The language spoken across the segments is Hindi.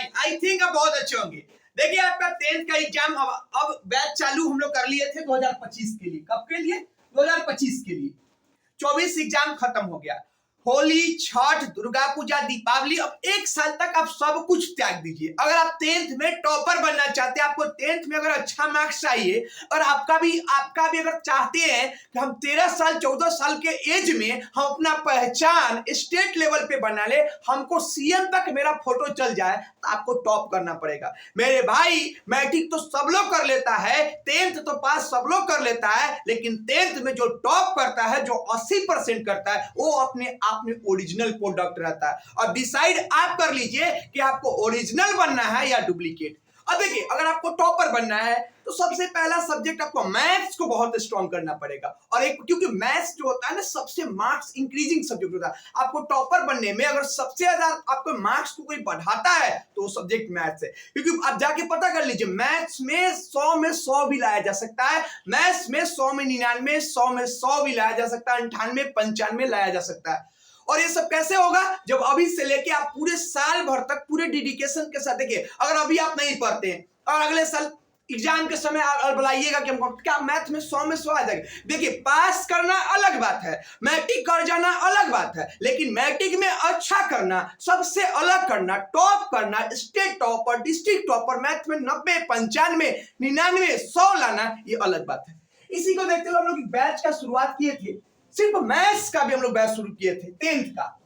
भाई, आई थिंक आप बहुत अच्छे होंगे। देखिए आपका 10th का एग्जाम अब बैच चालू हम लोग कर लिए थे 2025 के लिए। कब के लिए? 2025 के लिए। 24 एग्जाम खत्म हो गया। होली, छठ, दुर्गा पूजा, दीपावली, अब एक साल तक आप सब कुछ त्याग दीजिए। अगर आप 10th में टॉपर बनना चाहते हैं, आपको 10th में अगर अच्छा मार्क्स चाहिए और आपका भी अगर चाहते हैं कि हम 13 साल 14 साल के एज में हम अपना पहचान स्टेट लेवल पे बना ले, हमको सीएम तक मेरा फोटो चल जाए, तो आपको टॉप करना पड़ेगा। मेरे भाई, मैट्रिक तो सब लोग कर लेता है, 10th तो पास सब लोग कर लेता है, लेकिन 10th में जो टॉप करता है, जो 80% करता है, वो अपने आप में ओरिजिनल प्रोडक्ट रहता है। और डिसाइड आप कर लीजिए कि आपको ओरिजिनल बनना है या डुप्लीकेट। अब देखिए, अगर आपको टॉपर बनना है तो सबसे पहला सब्जेक्ट आपको मैथ्स को बहुत स्ट्रॉन्ग करना पड़ेगा। और एक क्योंकि मैथ्स जो होता है ना, सबसे मार्क्स इंक्रीजिंग सब्जेक्ट होता है। आपको टॉपर बनने में अगर सबसे ज्यादा आपको मार्क्स को कोई बढ़ाता है तो वो सब्जेक्ट मैथ्स है। क्योंकि आप जाके पता कर लीजिए, मैथ्स में 100 में 100 भी लाया जा सकता है, मैथ्स में 100 में 99, 100 में 100 भी लाया जा सकता है, 98, 95 लाया जा सकता है। और ये सब कैसे होगा? जब अभी से लेके आप पूरे साल भर तक पूरे डेडिकेशन के साथ देखिए। अगर अभी आप नहीं पढ़ते हैं और अगले साल एग्जाम के समय आप बुलाइएगा कि हमको क्या मैथ में 100 में 100 आ जाएगा। देखिए, पास करना अलग बात है, मैट्रिक कर जाना अलग बात है, लेकिन मैट्रिक में अच्छा करना, सबसे अलग करना, टॉप करना, state topper, district topper, math में 90, 95, 99, 100 लाना, ये अलग बात है। इसी को देखते हुए हम लोग बैच का शुरुआत किए थे। सिर्फ मैथ्स का भी हम लोग बैच शुरू किए थे 10th का।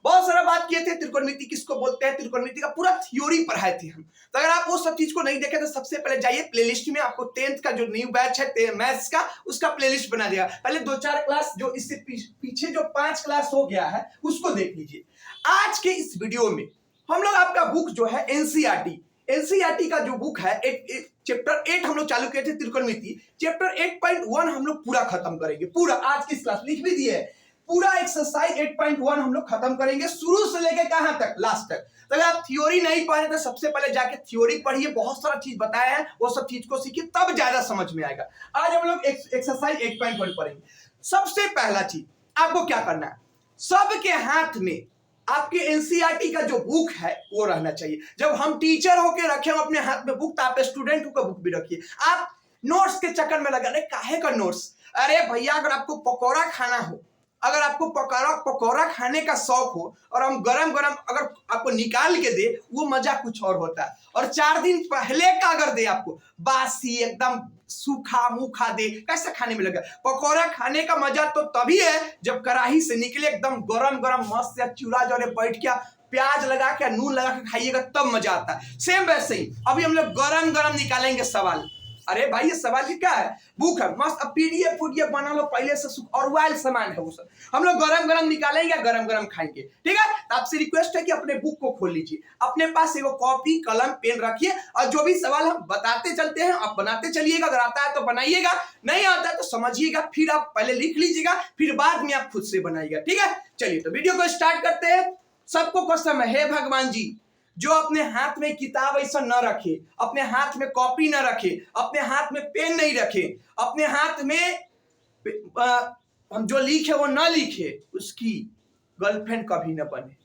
बहुत सारा बात किए थे, त्रिकोणमिति किसको बोलते हैं, त्रिकोणमिति का पूरा थ्योरी पढ़ाए थे हम। तो अगर आप वो सब चीज को नहीं देखे तो सबसे पहले जाइए प्लेलिस्ट में, आपको 10th का जो न्यू बैच है मैथ्स का, उसका प्लेलिस्ट बना दिया। पहले 2-4 क्लास जो इससे पीछे जो 5 क्लास हो गया है उसको देख लीजिए। आज के इस वीडियो में हम लोग आपका बुक जो है एनसीईआरटी का जो बुक है चैप्टर 8 हम लोग चालू किए थे त्रिकोणमिति, चैप्टर 8.1 हम लोग पूरा खत्म करेंगे। पूरा आज की क्लास लिख भी दिए, पूरा एक्सरसाइज 8.1 हम लोग खत्म करेंगे, शुरू से लेकर कहां तक, लास्ट तक। तो अगर आप थ्योरी नहीं पढ़े तो सबसे पहले जाके थ्योरी पढ़िए, बहुत सारा चीज बताया है, वो सब चीज को सीखिए, तब ज्यादा समझ में आएगा। आज हम लोग एक्सरसाइज 8.1 पढ़ेंगे। सबसे पहला चीज आपको क्या करना है, सबके हाथ में आपके एनसीईआरटी का जो बुक है वो रहना चाहिए। जब हम टीचर होके रखे हम अपने हाथ में बुक, तो आप स्टूडेंट का बुक भी रखिए। आप नोट्स के चक्कर में लगा, अरे काहे का नोट्स? अरे भैया, अगर आपको पकौड़ा खाना हो, अगर आपको पकौड़ा खाने का शौक हो और हम गरम गरम अगर आपको निकाल के दे, वो मजा कुछ और होता है। और 4 दिन पहले का अगर दे आपको, बासी एकदम सूखा मुखा दे, कैसा खाने में लगा? पकौड़ा खाने का मजा तो तभी है जब कढ़ाई से निकले एकदम गरम गरम मस्त, या चूल्हा जोरे बैठ के प्याज लगा के नून लगा के खाइएगा, तब मजा आता है। सेम वैसे ही अभी हम लोग गरम गरम निकालेंगे सवाल। अरे भाई, ये सवाल की क्या है, बुक है मस्त, अब पीडीएफ बना लो पहले से, और वाइल सामान है वो सब। हम लोग गरम गरम निकालेंगे, गरम गरम खाएंगे, ठीक है? तो आपसे रिक्वेस्ट है कि अपने बुक को खोल लीजिए, अपने पास एगो कॉपी कलम पेन रखिए, और जो भी सवाल हम बताते चलते हैं आप बनाते चलिएगा। अगर आता है तो बनाइएगा, नहीं आता है तो समझिएगा, फिर आप पहले लिख लीजिएगा, फिर बाद में आप खुद से बनाइएगा, ठीक है? चलिए तो वीडियो को स्टार्ट करते हैं। सबको कसम है, हे भगवान जी, जो अपने हाथ में किताब ऐसा न रखे, अपने हाथ में कॉपी न रखे, अपने हाथ में पेन नहीं रखे, अपने हाथ में हम जो लिखे वो न लिखे, उसकी गर्लफ्रेंड कभी न बने,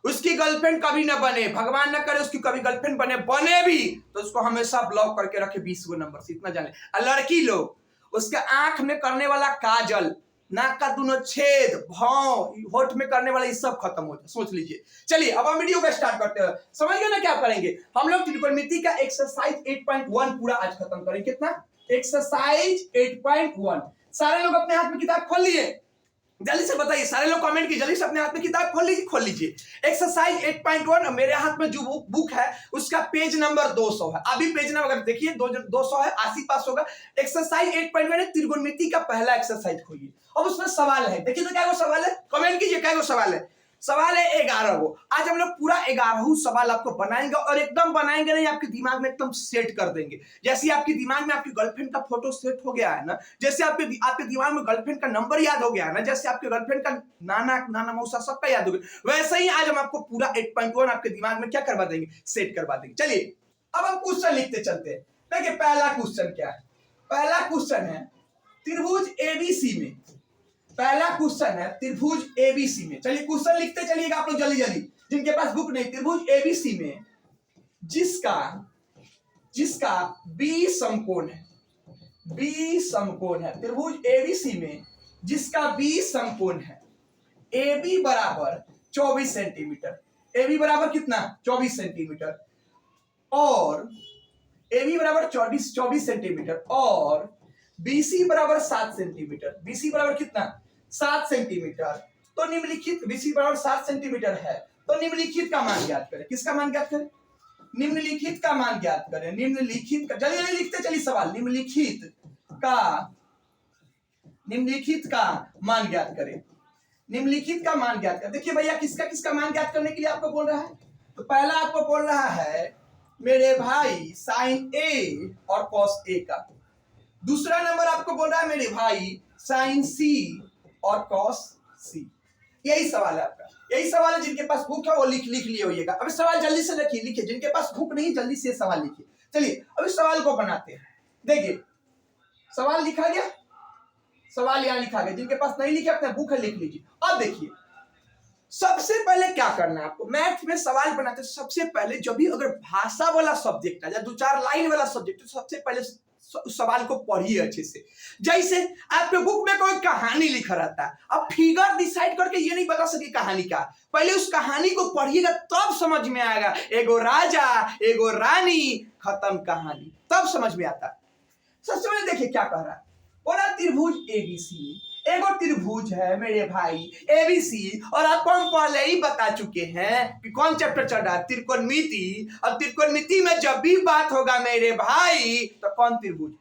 उसकी गर्लफ्रेंड कभी न बने, भगवान न करे उसकी कभी गर्लफ्रेंड बने भी तो उसको हमेशा ब्लॉक करके रखे 20 गो नंबर से, इतना जाने। और लड़की लोग, उसके आंख में करने वाला काजल, नाक का दोनों छेद, भाव, होठ में करने वाला, ये सब खत्म हो जाए, सोच लीजिए। चलिए अब हम वीडियो को स्टार्ट करते हैं। समझ गए ना क्या करेंगे? हम लोग त्रिकोणमिति का एक्सरसाइज 8.1 पूरा आज खत्म करेंगे। कितना? एक्सरसाइज 8.1। सारे लोग अपने हाथ में किताब खोल लिए, जल्दी से बताइए, सारे लोग कमेंट कीजिए, जल्दी से अपने हाथ में किताब खोल लीजिए। एक्सरसाइज 8.1 मेरे हाथ में जो बुक है उसका पेज नंबर 200 है। अभी पेज नंबर अगर देखिए 200 है, 80 पास होगा। एक्सरसाइज 8.1 है, त्रिकोणमिति का पहला एक्सरसाइज खोलिए। अब उसमें सवाल है, देखिए तो क्या वो सवाल है, कमेंट कीजिए क्या वो सवाल है। सवाल है 11 गो। आज हम लोग पूरा 11 सवाल आपको बनाएंगे, और एकदम बनाएंगे नहीं, आपके दिमाग में एकदम सेट कर देंगे। जैसे आपके दिमाग में आपकी गर्लफ्रेंड का फोटो सेट हो गया है ना, जैसे आपके दिमाग में गर्लफ्रेंड का नंबर याद हो गया है ना, जैसे आपके गर्लफ्रेंड का नाना मौसा सबका याद हो गया, वैसे ही आज हम आपको पूरा 8.1 आपके दिमाग में क्या करवा देंगे, सेट करवा देंगे। चलिए अब हम क्वेश्चन लिखते चलते हैं। देखिए पहला क्वेश्चन क्या है, पहला क्वेश्चन है त्रिभुज एबीसी में, पहला क्वेश्चन है त्रिभुज एबीसी में। चलिए क्वेश्चन लिखते चलिएगा आप लोग जल्दी जल्दी, जिनके पास बुक नहीं। त्रिभुज एबीसी में जिसका जिसका बी समकोण है, बी समकोण है, त्रिभुज एबीसी में जिसका बी समकोण है, ए बी बराबर 24 सेंटीमीटर, ए बी बराबर कितना 24 सेंटीमीटर, और ए बी बराबर 24 सेंटीमीटर, और बीसी बराबर 7 सेंटीमीटर, बीसी बराबर कितना 7 सेंटीमीटर, तो निम्नलिखित बीसी बराबर 7 सेंटीमीटर है, तो निम्नलिखित का मान ज्ञात करें। किसका मान ज्ञात करें? निम्नलिखित का मान ज्ञात करें। निम्नलिखित का जल्दी जल्दी लिखते चलिए सवाल। निम्नलिखित का मान ज्ञात करें। निम्नलिखित का मान ज्ञात करें। देखिए भैया किसका किसका मान ज्ञात करने के लिए आपको बोल रहा है। तो पहला आपको बोल रहा है मेरे भाई साइन ए और कॉस ए का। दूसरा नंबर आपको बोल रहा है मेरे भाई साइन सी और कॉस सी। यही सवाल है आपका, यही सवाल है। जिनके पास बुक है वो लिख लिए होइएगा। अभी सवाल जल्दी से लिखिए। जिनके पास बुक नहीं जल्दी से सवाल लिखिए। चलिए अभी सवाल को बनाते हैं। देखिए सवाल लिखा गया, सवाल यहाँ लिखा गया। जिनके पास नहीं लिखा अपना बुक है लिख लीजिए। अब देखिए सबसे पहले क्या करना है आपको, मैथ में सवाल बनाते सबसे पहले जब भी अगर भाषा वाला सब्जेक्ट है या 2-4 लाइन वाला सब्जेक्ट है, तो सबसे पहले उस सवाल को पढ़िए अच्छे से। जैसे आपके बुक में कोई कहानी लिखा रहता है, अब फिगर डिसाइड करके ये नहीं बता सके कहानी का, पहले उस कहानी को पढ़िएगा तब समझ में आएगा। एगो राजा एगो रानी, खत्म कहानी, तब समझ में आता है। सबसे पहले देखिए क्या कह रहा है, बोला त्रिभुज एबीसी, एगो त्रिभुज है मेरे भाई एबीसी, और आपको हम पहले ही बता चुके हैं कि कौन चैप्टर चल रहा है, त्रिकोणमिति। और त्रिकोणमिति में जब भी बात होगा मेरे भाई तो कौन त्रिभुज,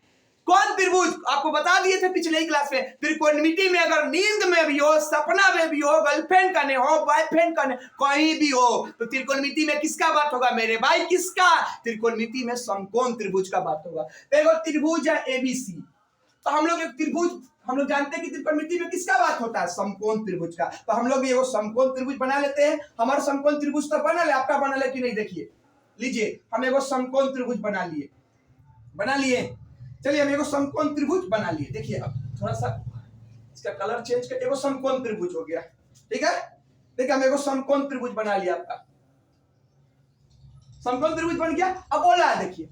कौन त्रिभुज आपको बता दिए थे पिछले ही क्लास में। त्रिकोणमिति में अगर नींद में भी हो, सपना में भी हो, गर्लफ्रेंड करने हो, बॉयफ्रेंड करने, कहीं भी हो, तो त्रिकोणमिति में किसका बात होगा मेरे भाई, किसका, त्रिकोणमिति में समकोण त्रिभुज का बात होगा। एगो त्रिभुज है एबीसी, तो हम लोग एक त्रिभुज, हम लोग जानते हैं कि त्रिकोणमिति में किसका बात होता है, समकोण त्रिभुज का। तो हम लोग ये वो समकोण त्रिभुज बना लेते हैं। हमारा समकोण त्रिभुज तो बना ले, आपका बना ले कि नहीं देखिए लीजिए। हम एगो समकोण त्रिभुज बना लिए। चलिए हम एगो समकोण त्रिभुज बना लिए। देखिए अब थोड़ा सा इसका कलर चेंज कर, एगो समकोण त्रिभुज हो गया, ठीक है। देखिए हम एगो समकोण त्रिभुज बना लिया, आपका समकोण त्रिभुज बन गया। अब बोला है देखिए,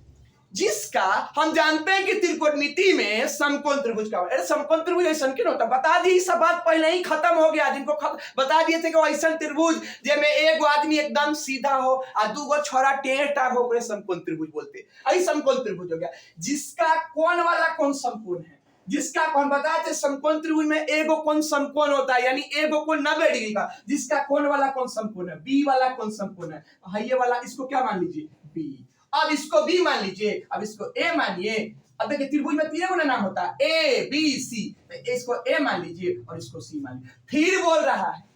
जिसका हम जानते हैं कि त्रिकोणमिति में समकोण त्रिभुज का, अरे समकोण त्रिभुज ऐसा क्यों होता, बता दी सब बात पहले ही खत्म हो गया। जिनको बता दिए थे कि ऐसा त्रिभुज जिसमें एक आदमी एकदम सीधा हो और 2 छोरा टेढ़ टाढ़ हो, समकोण त्रिभुज बोलते। ऐसा समकोण त्रिभुज हो गया। जिसका कोण वाला कोण समकोण है, जिसका कोण बताए थे समकोण त्रिभुज में एगो कोण समकोण होता है, यानी एगो कोण 90 डिग्री का। जिसका कोण वाला कोण समकोण है, बी वाला कोण समकोण है, ये वाला इसको क्या मान लीजिए बी। अब इसको बी मान लीजिए, अब इसको ए मानिए। अब देखिए त्रिभुज में 3 गुना नाम होता है ए बी सी, तो इसको ए मान लीजिए और इसको सी मान लीजिए। फिर बोल रहा है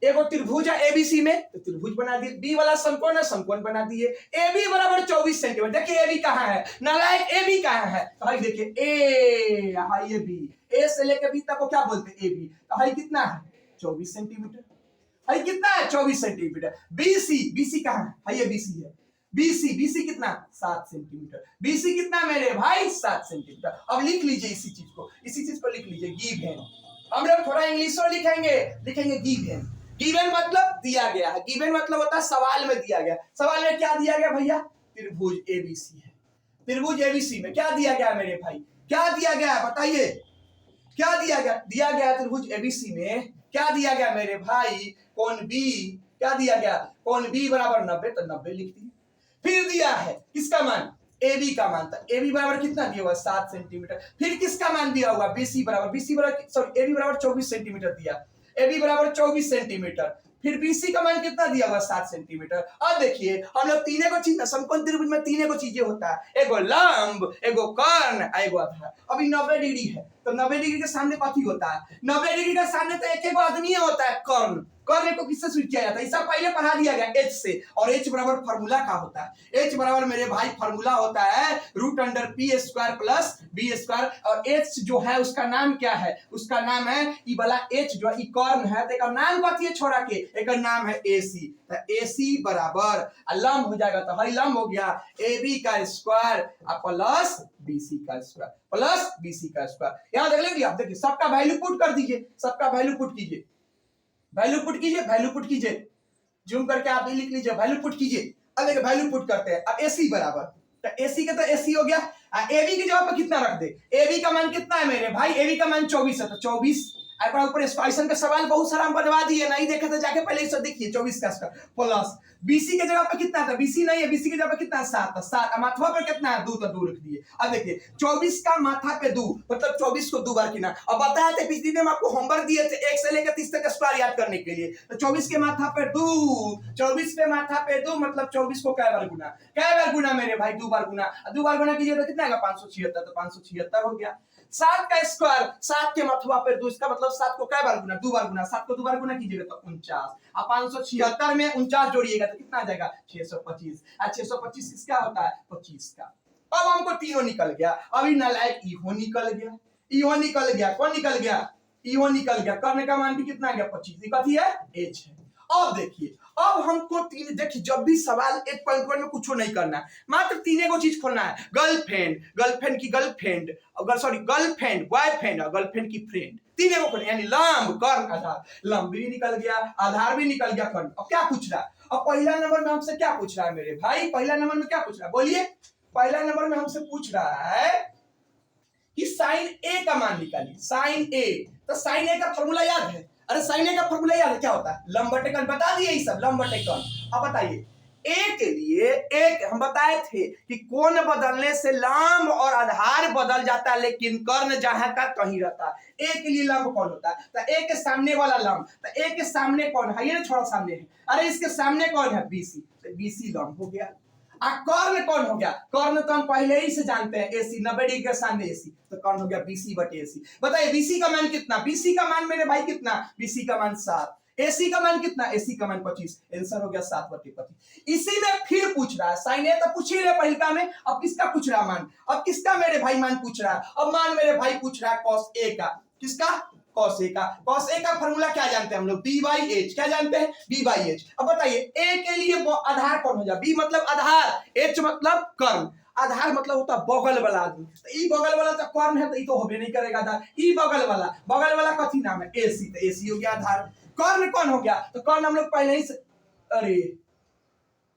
एगो त्रिभुज है एबीसी में, तो त्रिभुज बना दिए। बी वाला समकोण है, समकोण बना दिए। ए बी बराबर 24 सेंटीमीटर। देखिए ए बी कहाँ है, नालायक ए बी कहाँ है, तो भाई देखिए ए, हां ये बी, ए से लेकर बी तक को क्या बोलते हैं ए बी। तो भाई कितना है 24 सेंटीमीटर। भाई कितना है 24 सेंटीमीटर। बीसी कहाँ है, भाई ये बीसी है। बीसी कितना 7 सेंटीमीटर। बीसी कितना मेरे भाई 7 सेंटीमीटर। अब लिख लीजिए इसी चीज को लिख लीजिए गिवन। हम लोग थोड़ा इंग्लिश में लिखेंगे गिवन। गिवन मतलब दिया गया है, गिवन मतलब होता है सवाल में दिया गया। सवाल में क्या दिया गया भैया, त्रिभुज एबीसी है। त्रिभुज एबीसी में क्या दिया गया मेरे भाई, क्या दिया गया बताइए, क्या दिया गया, दिया गया त्रिभुज एबीसी में क्या दिया गया मेरे भाई, कोण बी, क्या दिया गया, कोण बी बराबर 90, तो 90 लिख दिए। फिर दिया है किसका मान, ए बी का मान था। ए बी बराबर कितना दिया हुआ 7 सेंटीमीटर। फिर किसका मान दिया हुआ बीसी बराबर सॉरी ए बी बराबर 24 सेंटीमीटर दिया। ए बी बराबर 24 सेंटीमीटर। फिर बीसी का मान कितना दिया हुआ 7 सेंटीमीटर। अब देखिए हम लोग तीनों को चीज, समकोण त्रिभुज में तीनों को चीजें होता है, एगो लंब, एगो कर्ण, एगो आधार। अभी 90 डिग्री है तो 90 डिग्री के सामने कथी होता है, 90 डिग्री के सामने तो एक आदमी होता है कर्ण। कर्ण को किससे सूचित किया जाता है, इसका पहले पढ़ा दिया गया एच से। और एच बराबर फार्मूला का होता है, एच बराबर मेरे भाई फार्मूला होता है √π² प्लस b²। और एच जो है उसका नाम क्या है, उसका नाम है ई वाला एच जो है कर्ण है, तो एक नाम कथी है छोड़ा के, एक नाम है एसी। तो एसी बराबर लंब हो जाएगा, तो भाई लंब हो गया AB का स्क्वायर प्लस BC का स्क्वायर, प्लस BC का स्क्वायर। यहाँ देख लेंगे आप, देखिए सबका वैल्यू पुट कर दीजिए, सबका वैल्यू पुट कीजिए, वैल्यू पुट कीजिए, जूम करके आप लिख लीजिए, वैल्यू पुट कीजिए। अब एक वैल्यू पुट करते हैं। अब AC बराबर, तो AC का तो AC हो गया, AB की जगह पर कितना रख दे, AB का मान कितना है मेरे भाई, AB का मान 24 है, तो 24 ऊपर क्वेश्चन का सवाल बहुत सारा हम बनवा दिए, नहीं देखे तो जाके पहले इसे देखिए। 24 का स्क्वायर प्लस BC के जगह पर कितना था, BC नहीं है, BC की जगह पर कितना है 7, 7 माथा पर कितना है 2, तो 2 रख दिए। अब देखिए 24 का माथा पे 2 मतलब 24 को 2 बार गिना। अब बताया थे पिछली दिन आपको होमवर्क दिए थे 1 से लेकर 30 तक स्क्वायर याद करने के लिए, तो 24 के माथा पे 2, 24 पे माथा पे 2 मतलब 24 को कै बार गुना, कै बार गुना मेरे भाई 2 बार गुना, 2 बार गुना कीजिए तो कितना आएगा 576, तो 576 हो गया। 7 का स्क्वायर 7 के माथुआ पे 2, इसका मतलब 7 को कै बार गुना, 2 बार गुना, 7 को 2 बार गुना कीजिएगा तो 49। अब 576 में 49 जोड़िएगा तो कितना आ जाएगा 625। 625 किसका होता है 25 का। अब हमको तीनों निकल गया। अभी नालायक इहो निकल गया, इहो निकल गया, कौन निकल गया, इहो निकल गया। करने का मान भी कितना आ गया 25, कथी है एच है। अब देखिए अब हमको तीन, देखिए जब भी सवाल 8.1 में कुछ नहीं करना है, मात्र तीन को चीज खोलना है, गर्लफ्रेंड, गर्लफ्रेंड की गर्लफ्रेंड, अगर सॉरी गर्लफ्रेंड बॉयफ्रेंड और गर्लफ्रेंड की फ्रेंड, तीन को खोलना, यानी लंब कर्ण आधार, लंब भी निकल गया, आधार भी निकल गया, कर्ण। अब क्या पूछ रहा है, अब पहला नंबर में हमसे क्या पूछ रहा है मेरे भाई, पहला नंबर में क्या पूछ रहा है बोलिए, पहला नंबर में हमसे पूछ रहा है कि साइन ए का मान निकालिए, साइन ए। तो साइन ए का फॉर्मूला याद है, अरे साइन ए का फॉर्मूला याद है, क्या होता है लंब बटे कर्ण, बता दिए ये सब लंब बटे कर्ण। अब बताइए ए के लिए, एक हम बताए थे कि कोण बदलने से लंब और आधार बदल जाता है, लेकिन कर्ण जहां का कहीं रहता है। ए के लिए लंब कौन होता है, तो ए के सामने वाला लंब, तो ए के सामने कौन है, ये ना छोड़ा सामने है, अरे इसके सामने कौन है बीसी, तो बीसी लंब हो गया। कर्ण कौन हो गया, कर्ण तो हम पहले ही से जानते हैं एसी, 90 डिग्री के सामने एसी, तो कर्ण हो गया बीसी बटे एसी। बताइए बीसी का मान कितना, बीसी का मान मेरे भाई कितना, बीसी का मान 7, एसी का मान कितना, एसी का मान 25, आंसर हो गया 7 बटे 25। इसी में फिर पूछ रहा है, साइन ए तो पूछ ही रहे पहिलका में, अब किसका पूछ रहा है मान, अब किसका मेरे भाई मान पूछ रहा है, अब मान मेरे भाई पूछ रहा है कॉस ए का, किसका कॉस ए का। कॉस ए का फॉर्मूला क्या जानते हैं हम लोग, बी बाई एच, क्या जानते हैं बी बाई एच। अब बताइए ए के लिए आधार कौन हो जाए, बी मतलब आधार, एच मतलब कर्ण, आधार मतलब होता है बगल वाला आदमी, तो ई बगल वाला तो कर्ण है, तो ई तो होबे नहीं करेगा आधार, ई बगल वाला कथी नाम है एसी, तो एसी हो गया आधार। कर्ण कौन हो गया, तो कर्ण हम लोग पहले ही से, अरे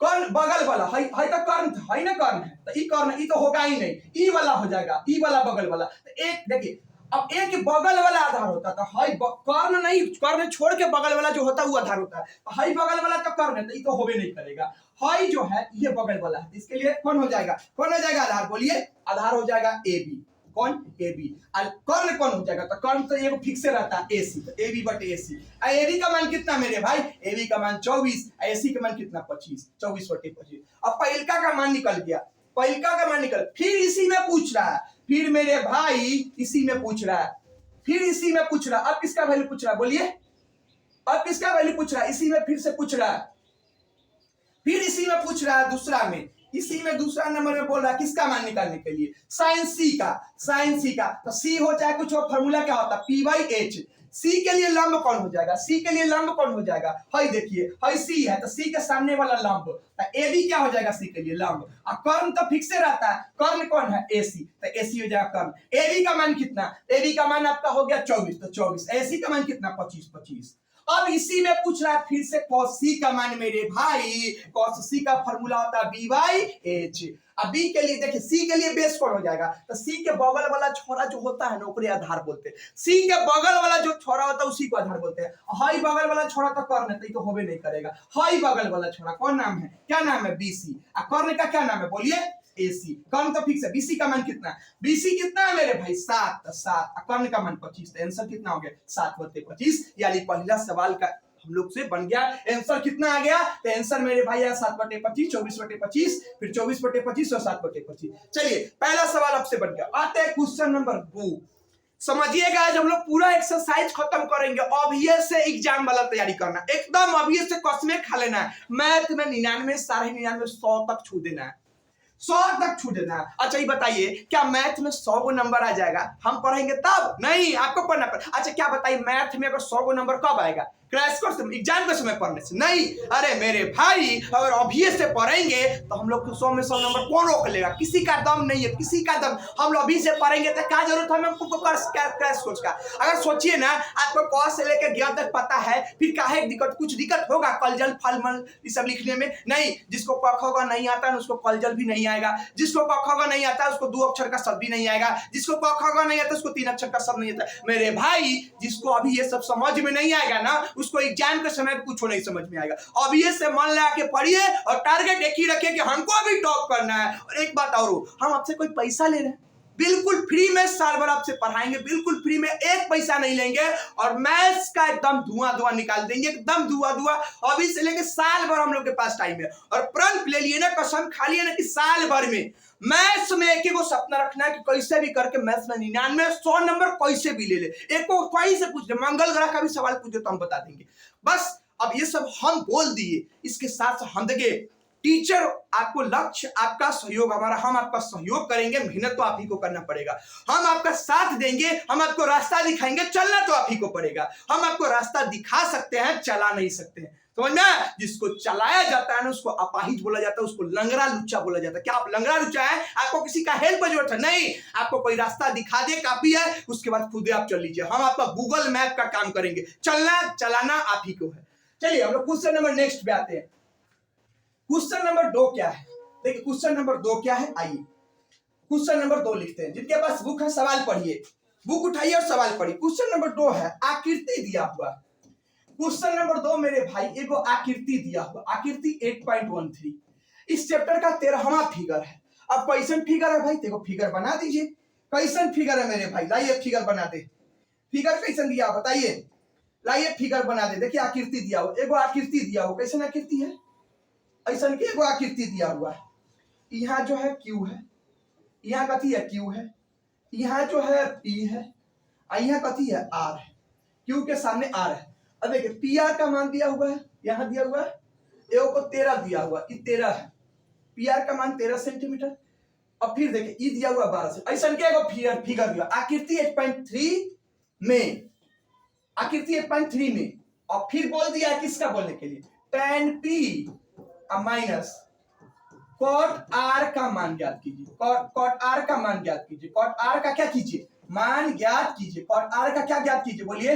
कर्ण बगल वाला है तो कर्ण है ना, कर्ण है तो ई कर्ण, ई तो होगा ही नहीं, ई वाला हो जाएगा, ई वाला बगल वाला। तो एक देखिए अब एक बगल वाला आधार होता था, हाई कर्ण नहीं, कर्ण छोड़ के बगल वाला जो होता है वो आधार होता है, हाई बगल वाला तो कर्ण है, तो ये तो होबे नहीं करेगा। हाई जो है ये बगल वाला है, इसके लिए कौन हो जाएगा, कौन हो जाएगा आधार, बोलिए आधार हो जाएगा ए बी, कौन ए बी। कर्ण कौन हो जाएगा, तो कर्ण तो ये फिक्स रहता है ए सी, तो ए बी बटे ए सी। ए बी का मान कितना मेरे भाई, ए बी का मान 24, ए सी का मान कितना 25, 24 बटे 25। अब पहिलका का मान निकल गया, पहिलका का मान निकल, फिर इसी में पूछ रहा है, फिर मेरे भाई इसी में पूछ रहा है, फिर इसी में पूछ रहा है, अब किसका वैल्यू पूछ रहा है बोलिए, अब किसका वैल्यू पूछ रहा है, इसी में फिर से पूछ रहा है, फिर इसी में पूछ रहा है दूसरा में, इसी में दूसरा नंबर में बोल रहा है किसका मान निकालने के लिए, साइन सी का, साइन सी का। तो सी हो चाहे कुछ हो, फॉर्मूला क्या होता है पी बाई एच। सी के लिए लंब कौन हो जाएगा, सी के लिए लंब कौन हो जाएगा, हाई देखिए हाई सी है, तो सी के सामने वाला लंब, तो ए बी क्या हो जाएगा सी के लिए लंब, और कर्ण तो फिक्स रहता है, कर्ण कौन है एसी, तो एसी हो जाएगा कर्ण। ए बी का मान कितना, ए बी का मान आपका हो गया 24, तो 24, एसी का मान कितना 25, 25। अब इसी में पूछ रहा है फिर से cos c का मान मेरे भाई, cos c का फॉर्मूला होता है b बाई एच। अब b के लिए देखिए, c के लिए बेस कौन हो जाएगा, तो c के बगल वाला छोरा जो होता है ना ओकरे आधार बोलते हैं, c के बगल वाला जो छोरा होता है उसी को आधार बोलते हैं। हाई बगल वाला छोरा तो कर्ण है, तो होबे नहीं करेगा, हाई बगल वाला छोरा कौन नाम है, क्या नाम है bc, और कर्ण का क्या नाम है बोलिए AC। कर्ण तो फिक्स है, BC का मान कितना, BC कितना है मेरे भाई 7, तो 7, कर्ण का मान 25, तो आंसर कितना हो गया 7 बटे 25। यानी पहला सवाल का हम लोग से बन गया, आंसर कितना आ गया, तो आंसर मेरे भाई है 7 बटे 25, 24 बटे 25, फिर 24 बटे 25 और 7 बटे 25। चलिए पहला सवाल आपसे बन गया। आते हैं क्वेश्चन नंबर 2। समझिएगा आज हम लोग पूरा एक्सरसाइज खत्म करेंगे, अभी से एग्जाम वाला तैयारी करना, एकदम अभी से कसमे खा लेना है। मैथ में 99, 99.5, 100 तक छू देना है, 100 तक छू देना है। अच्छा ये बताइए क्या मैथ में 100 गो नंबर आ जाएगा, हम पढ़ेंगे तब नहीं, आपको पढ़ना पड़ेगा। अच्छा क्या बताइए मैथ में अगर 100 गो नंबर कब आएगा, क्रैश कोर्स एग्जाम के समय पढ़ने से नहीं। अरे मेरे भाई, अगर अभी से पढ़ेंगे तो हम लोग को 100 में 100 नंबर कौन रोक लेगा? किसी का दम नहीं है, किसी का दम। हम लोग अभी से पढ़ेंगे तो क्या जरूरत है हमको क्रैश कोर्स का? अगर सोचिए ना, आपको क से लेकर 11 तक पता है, फिर काहे दिक्कत? कुछ दिक्कत होगा कलजल फलमल ये सब लिखने में? नहीं। जिसको क ख ग नहीं आता है उसको कलजल भी नहीं आएगा, जिसको क ख ग नहीं आता है उसको 2 अक्षर का शब्द भी नहीं आएगा, जिसको क ख ग नहीं आता उसको 3 अक्षर का शब्द नहीं आता। मेरे भाई, जिसको अभी ये सब समझ में नहीं आएगा ना, उसको एग्जाम के समय कुछ नहीं समझ में आएगा। अभी ये से मन लगा के पढ़िए और टारगेट एक ही रखिए कि हमको अभी टॉप करना है। और एक बात और, हम आपसे कोई पैसा ले रहे हैं? बिल्कुल फ्री में साल भर आपसे पढ़ाएंगे, बिल्कुल फ्री में, एक पैसा नहीं लेंगे और मैथ्स का एकदम धुआं निकाल देंगे, एकदम धुआं। अभी से लेंगे साल भर हम लोग के पास टाइम है। और प्रण ले लिए ना, कसम खा लिए ना कि साल भर में मैथ्स में एक ही को सपना रखना है कि कैसे भी करके मैथ्स में 99 100 नंबर कैसे भी ले ले। एक को कहीं से पूछ ले, मंगल ग्रह का भी सवाल पूछ दे तो हम बता देंगे। बस अब ये सब हम बोल दिए, इसके साथ हम देखिए टीचर आपको लक्ष्य, आपका सहयोग हमारा, हम आपका सहयोग करेंगे, मेहनत तो आप ही को करना पड़ेगा। हम आपका साथ देंगे, हम आपको रास्ता दिखाएंगे, चलना तो आप ही को पड़ेगा। हम आपको रास्ता दिखा सकते हैं, चला नहीं सकते हैं, समझना? जिसको चलाया जाता है ना उसको अपाहिज बोला जाता है, उसको लंगड़ा लुच्चा बोला जाता है। क्या आप लंगड़ा लुच्चा है? आपको किसी का हेल्प की जरूरत है? नहीं। आपको कोई रास्ता दिखा दे, काफी है, उसके बाद खुद आप चल लीजिए। हम आपका गूगल मैप का काम करेंगे, चलना चलाना आप ही को है। चलिए हम लोग क्वेश्चन नंबर नेक्स्ट पे आते हैं। क्वेश्चन नंबर 2 क्या है? देखिए क्वेश्चन नंबर 2 क्या है, आइए क्वेश्चन नंबर 2 लिखते हैं। जिनके पास बुक है सवाल पढ़िए, बुक उठाइए और सवाल पढ़िए। क्वेश्चन नंबर 2 है आकृति दिया हुआ। क्वेश्चन नंबर 2 मेरे भाई, एगो आकृति दिया हुआ, आकृति 8.13 इस चैप्टर का 13वां फिगर है। अब कैसन फिगर है भाई? देखो फिगर बना दीजिए। कैसन फिगर है मेरे भाई? लाइए फिगर बना दे। फिगर कैसन दिया बताइए? लाइए फिगर बना दे। देखिए आकृति दिया हुआ, एगो आकृति दिया हुआ। कैसन आकृति है? ऐसा की एगो आकृति दिया हुआ है। यहाँ जो है Q है, यहाँ कथी है Q है, यहाँ जो है P है, यहाँ कथी है R है। Q के सामने R है। अब देखिए PR का मान दिया हुआ है, यहाँ दिया हुआ है, एगो को 13 दिया हुआ, ये 13 है। PR का मान 13 सेंटीमीटर। अब फिर देखिए ई दिया हुआ 12 से। ऐसा के एगो फिगर दिया आकृति 8.3 में, आकृति 8.3 में। और फिर बोल दिया है किसका बोलने के लिए? tan P minus cot R का मान ज्ञात कीजिए। कॉट आर का मान ज्ञात कीजिए। कॉट आर का क्या कीजिए? मान ज्ञात कीजिए। कॉट आर का क्या ज्ञात कीजिए? बोलिए,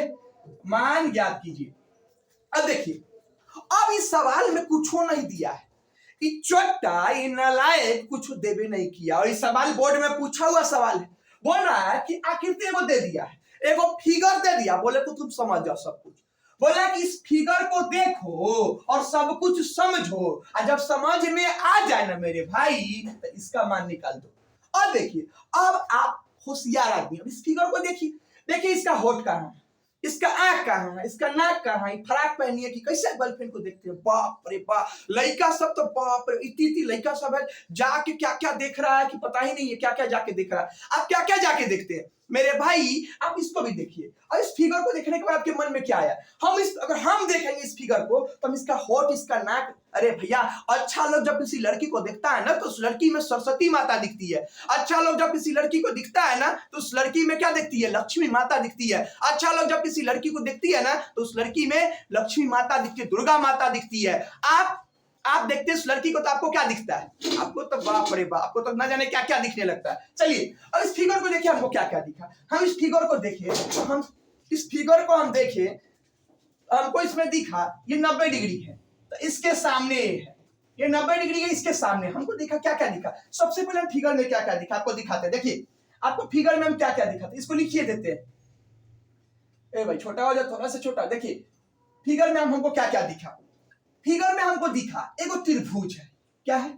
मान ज्ञात कीजिए। अब देखिए, अब इस सवाल में कुछ नहीं दिया है, चोटा नालायक कुछ देवे नहीं किया। और इस सवाल बोर्ड में पूछा हुआ सवाल है, बोल रहा है कि आकृति एगो दे दिया है, एगो फिगर दे दिया, बोले तो तुम समझ जाओ सब कुछ। बोला कि इस फिगर को देखो और सब कुछ समझो, और जब समझ में आ जाए ना मेरे भाई तो इसका मान निकाल दो। और देखिए, अब आप होशियार आदमी, अब इस फिगर को देखिए। देखिए इसका होठ कहाँ है, इसका आंख कहाँ है, इसका नाक कहाँ है, फराक पहनी है कि कैसे गर्लफ्रेंड को देखते हैं। बाप रे बाप, लड़का सब तो बाप रे, इतनी लड़का सब है, जाके क्या क्या देख रहा है कि पता ही नहीं है क्या क्या जाके देख रहा है। आप क्या क्या जाके देखते हैं मेरे भाई? आप इसको भी देखिए। और इस फिगर को देखने के बाद आपके मन में क्या आया? अगर हम देखेंगे इस फिगर को तो हम इसका होठ, इसका नाक, अरे भैया अच्छा लोग जब किसी लड़की को दिखता है ना तो उस लड़की में सरस्वती माता दिखती है। अच्छा लोग जब किसी लड़की को दिखता है ना तो उस लड़की में क्या दिखती है? लक्ष्मी माता दिखती है। अच्छा लोग जब किसी लड़की को दिखती है ना तो उस लड़की में लक्ष्मी माता दिखती है, दुर्गा माता दिखती है। आप देखते हैं उस लड़की को तो आपको क्या दिखता है? आपको तो बाप रे बाप, आपको तो ना जाने क्या क्या दिखने लगता है। चलिए अब इस फिगर को देखिए, हमको क्या क्या दिखा। हम इस फिगर को देखे, तो हम इस फिगर को हम देखे, हमको इसमें दिखा ये 90 डिग्री है, तो इसके सामने है, ये 90 डिग्री है, इसके सामने हमको दिखा क्या क्या दिखा। सबसे पहले हम फिगर में क्या क्या दिखा आपको दिखाते हैं। देखिए आपको फिगर में हम क्या क्या दिखाते, इसको लिखिए देते हैं। ए भाई छोटा हो जाए, थोड़ा सा छोटा। देखिए फिगर में हमको क्या क्या दिखा। फिगर में हमको दिखा एगो त्रिभुज है। क्या है?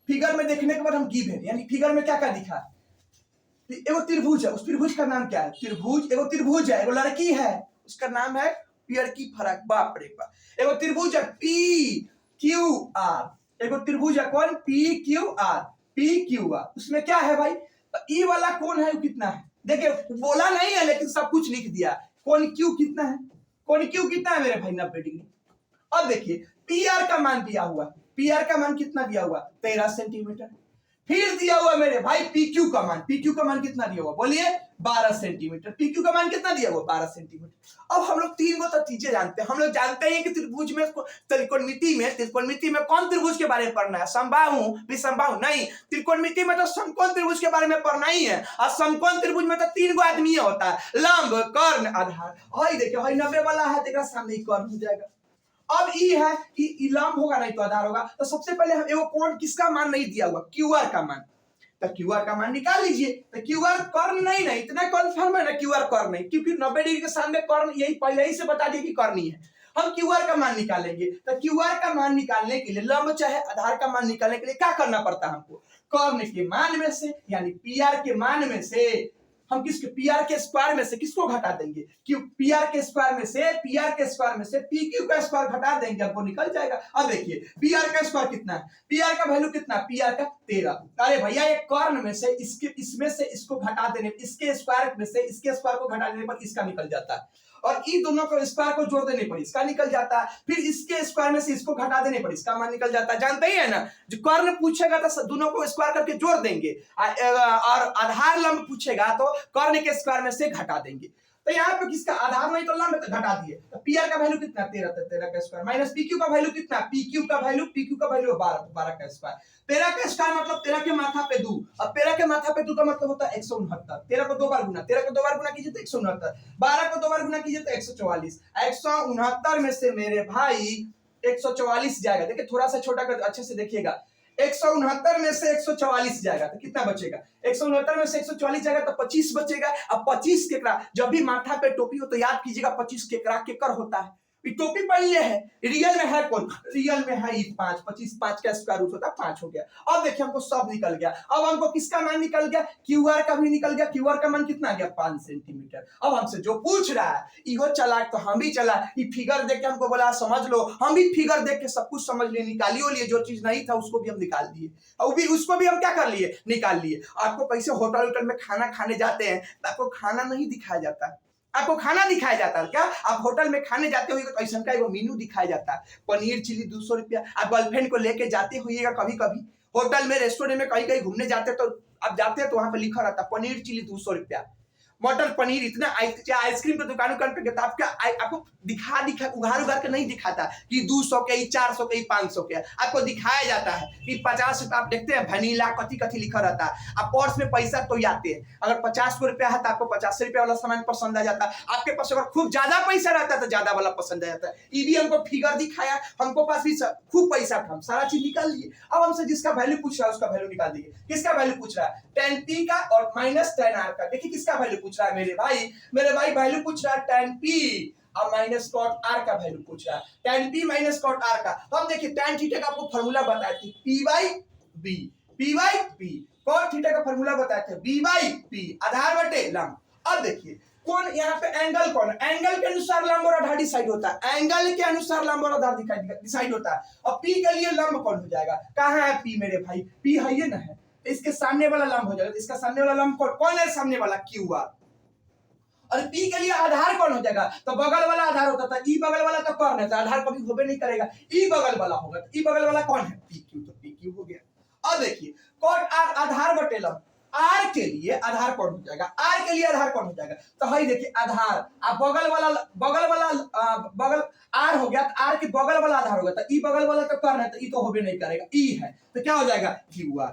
फिगर में देखने के बाद हम गिव है, यानी फिगर में क्या क्या दिखा? एगो त्रिभुज है, उस त्रिभुज का नाम क्या है? त्रिभुज, एगो त्रिभुज है, एगो लड़की है, उसका नाम है पियरकी फरक। बाप रे बाप, एगो त्रिभुज है PQR, एगो त्रिभुज है कौन? PQR, उसमें क्या है भाई? तो ई वाला कौन है, वो कितना है? देखिए बोला नहीं है लेकिन सब कुछ लिख दिया। कौन क्यू कितना है? कौन क्यू कितना है मेरे भाई? 90 डिग्री। अब देखिए PR का मान दिया हुआ, PR का मान कितना दिया हुआ? 13 सेंटीमीटर। फिर दिया हुआ मेरे भाई पीक्यू का मान, पीक्यू का मान कितना दिया हुआ बोलिए 12 सेंटीमीटर, पीक्यू का मान कितना दिया हुआ 12 सेंटीमीटर। अब हम लोग तीन गो तो चीजें जानते हैं, हम लोग जानते हैं कि त्रिभुज में त्रिकोणमिति में कौन त्रिभुज के बारे में पढ़ना है, समबाहु विसमबाहु नहीं, त्रिकोणमिति में तो समकोण त्रिभुज के बारे में पढ़ना ही है, और समकोण त्रिभुज में तो तीन गो आदमी होता है, लंब कर्ण आधार। और देखियो 90 वाला है तेरा सामने ही कर्ण हो जाएगा। अब ई है कि लंब होगा नहीं तो आधार होगा, तो सबसे पहले हम एगो कोण किसका मान नहीं दिया हुआ, क्यूआर का मान, तो क्यूआर का मान निकाल लीजिए। तो क्यूआर कर्ण नहीं ना, इतना कन्फर्म है ना क्यूआर कर्ण नहीं, क्योंकि 90 डिग्री के सामने कर्ण यही पहले ही से बता दिए कि कर्ण ही है। हम क्यूआर का मान निकालेंगे, तो क्यूआर का मान निकालने के लिए लंब चाहे आधार का मान निकालने के लिए क्या करना पड़ता है हमको, कर्ण के मान में से यानी पीआर के मान में से हम किसके पीआर के स्क्वायर में से किसको घटा देंगे, क्यों पीआर के स्क्वायर में से पीक्यू का स्क्वायर घटा देंगे, आपको निकल जाएगा। अब देखिए पीआर का स्क्वायर कितना है, पीआर का वैल्यू कितना, पीआर का 13। अरे भैया ये कर्ण में से इसमें से इसको घटा देने, इसके स्क्वायर में से इसके स्क्वायर को घटा देने पर इसका निकल जाता है, और इन दोनों को स्क्वायर को जोड़ देने पर इसका निकल जाता है, फिर इसके स्क्वायर में से इसको घटा देने पर इसका मान निकल जाता है। जानते ही है ना, जो कर्ण पूछेगा तो दोनों को स्क्वायर करके जोड़ देंगे, और आधार लंब पूछेगा तो कर्ण के स्क्वायर में से घटा देंगे। तो यहाँ पे किसका आधार नहीं तो लंब तो घटा दिए, तो पीआर का वैल्यू कितना 13 का स्क्वायर माइनस पीक्यू का वैल्यू कितना, पीक्यू का वैल्यू 12 का स्क्वायर, 13 का स्क्वायर मतलब 13 के माथा पे 2, अब 13 के माथा पे 2 का मतलब होता है 169, 13 को 2 बार गुना, 13 को 2 बार गुना कीजिए तो 169, 12 को 2 बार गुना कीजिए तो 144, 169 में से मेरे भाई 144 जाएगा, देखिए थोड़ा सा छोटा कर अच्छे से देखिएगा, 169 में से 144 जाएगा तो कितना बचेगा, 169 में से 144 जाएगा तो 25 बचेगा। अब 25 केकड़ा, जब भी माथा पे टोपी हो तो याद कीजिएगा 25 केकड़ा केकर होता है, ये टोपी पहले है, रियल में है कौन, रियल में है 5, 25 5 का स्क्वायर रूट होता है 5 हो गया। अब देखिए हमको सब निकल गया, अब हमको किसका मान निकल गया, क्यूआर का भी निकल गया, क्यूआर का मान कितना आ गया 5 सेंटीमीटर। अब हमसे जो पूछ रहा है इहो चालाक तो हम भी चला, ये फिगर देख के हमको बोला समझ लो, हम भी फिगर देख के सब कुछ समझ लिए, निकालियो लिए, जो चीज नहीं था उसको भी हम निकाल दिए, और भी उसको भी हम क्या कर लिए निकाल लिए। आपको कैसे होटल में खाना खाने जाते हैं तो आपको खाना नहीं दिखाया जाता, आपको खाना दिखाया जाता है क्या, आप होटल में खाने जाते होइएगा तो ऐसा का एगो मेनू दिखाया जाता है, पनीर चिली 200 रुपया। आप गर्लफ्रेंड को लेके जाते होइएगा कभी कभी होटल में रेस्टोरेंट में कहीं कहीं घूमने जाते तो आप जाते हैं तो वहां पे लिखा रहता है पनीर चिली 200 रुपया, मटर पनीर इतना, आइसक्रीम की दुकान पे गए तो आपको दिखा उघार के नहीं दिखाता कि 200 के 400 के 500 के, आपको दिखाया जाता है कि 50 रुपया। आप देखते हैं वनीला कथी लिखा रहता है, आप पर्स में पैसा तो आते हैं, अगर 50 रुपया है तो आपको 50 रुपया वाला सामान पसंद आ जाता है, आपके पास अगर खूब ज्यादा पैसा रहता है तो ज्यादा वाला पसंद आ जाता है। ये भी हमको फिगर दिखाया, हमको पास भी खूब पैसा था, हम सारा चीज निकाल लिए। अब हमसे जिसका वैल्यू पूछ रहा है उसका वैल्यू निकाल दिए, किसका वैल्यू पूछ रहा है tan p का और माइनस tan r का, देखिए किसका वैल्यू पूछ रहा है मेरे भाई वैल्यू पूछ रहा है tan p और माइनस cot r का वैल्यू पूछ रहा है, tan p minus cot r का। तो हम देखिए tan थीटा का आपको फार्मूला बताए थे p by b, cot theta का फार्मूला बताए थे b by p, आधार बटे लंब। अब देखिए कौन यहाँ पे एंगल, कौन एंगल के अनुसार लंब और आधार डिसाइड होता है, एंगल के अनुसार लंब और आधार डिसाइड होता है। और p के लिए लंब कौन हो जाएगा, कहाँ है p मेरे भाई, p है ये ना है, इसके सामने वाला लंब हो जाएगा, इसका सामने वाला लंब कौन है, सामने वाला क्यूआर। और p के लिए आधार कौन हो जाएगा, तो बगल वाला आधार होता था, ई बगल वाला तो कौन है, तो आधार कभी होबे नहीं करेगा, ई बगल वाला होगा, तो ई बगल वाला कौन है pq, तो pq हो गया। अब देखिए cot r आधार बटे लंब, r के लिए आधार कौन हो जाएगा, r के लिए आधार कौन हो जाएगा, तो भाई देखिए आधार अब बगल r हो गया, तो r के बगल वाला आधार होगा, तो ई बगल वाला तो कौन है, तो ई तो होबे नहीं करेगा, ई है, तो क्या हो जाएगा qr।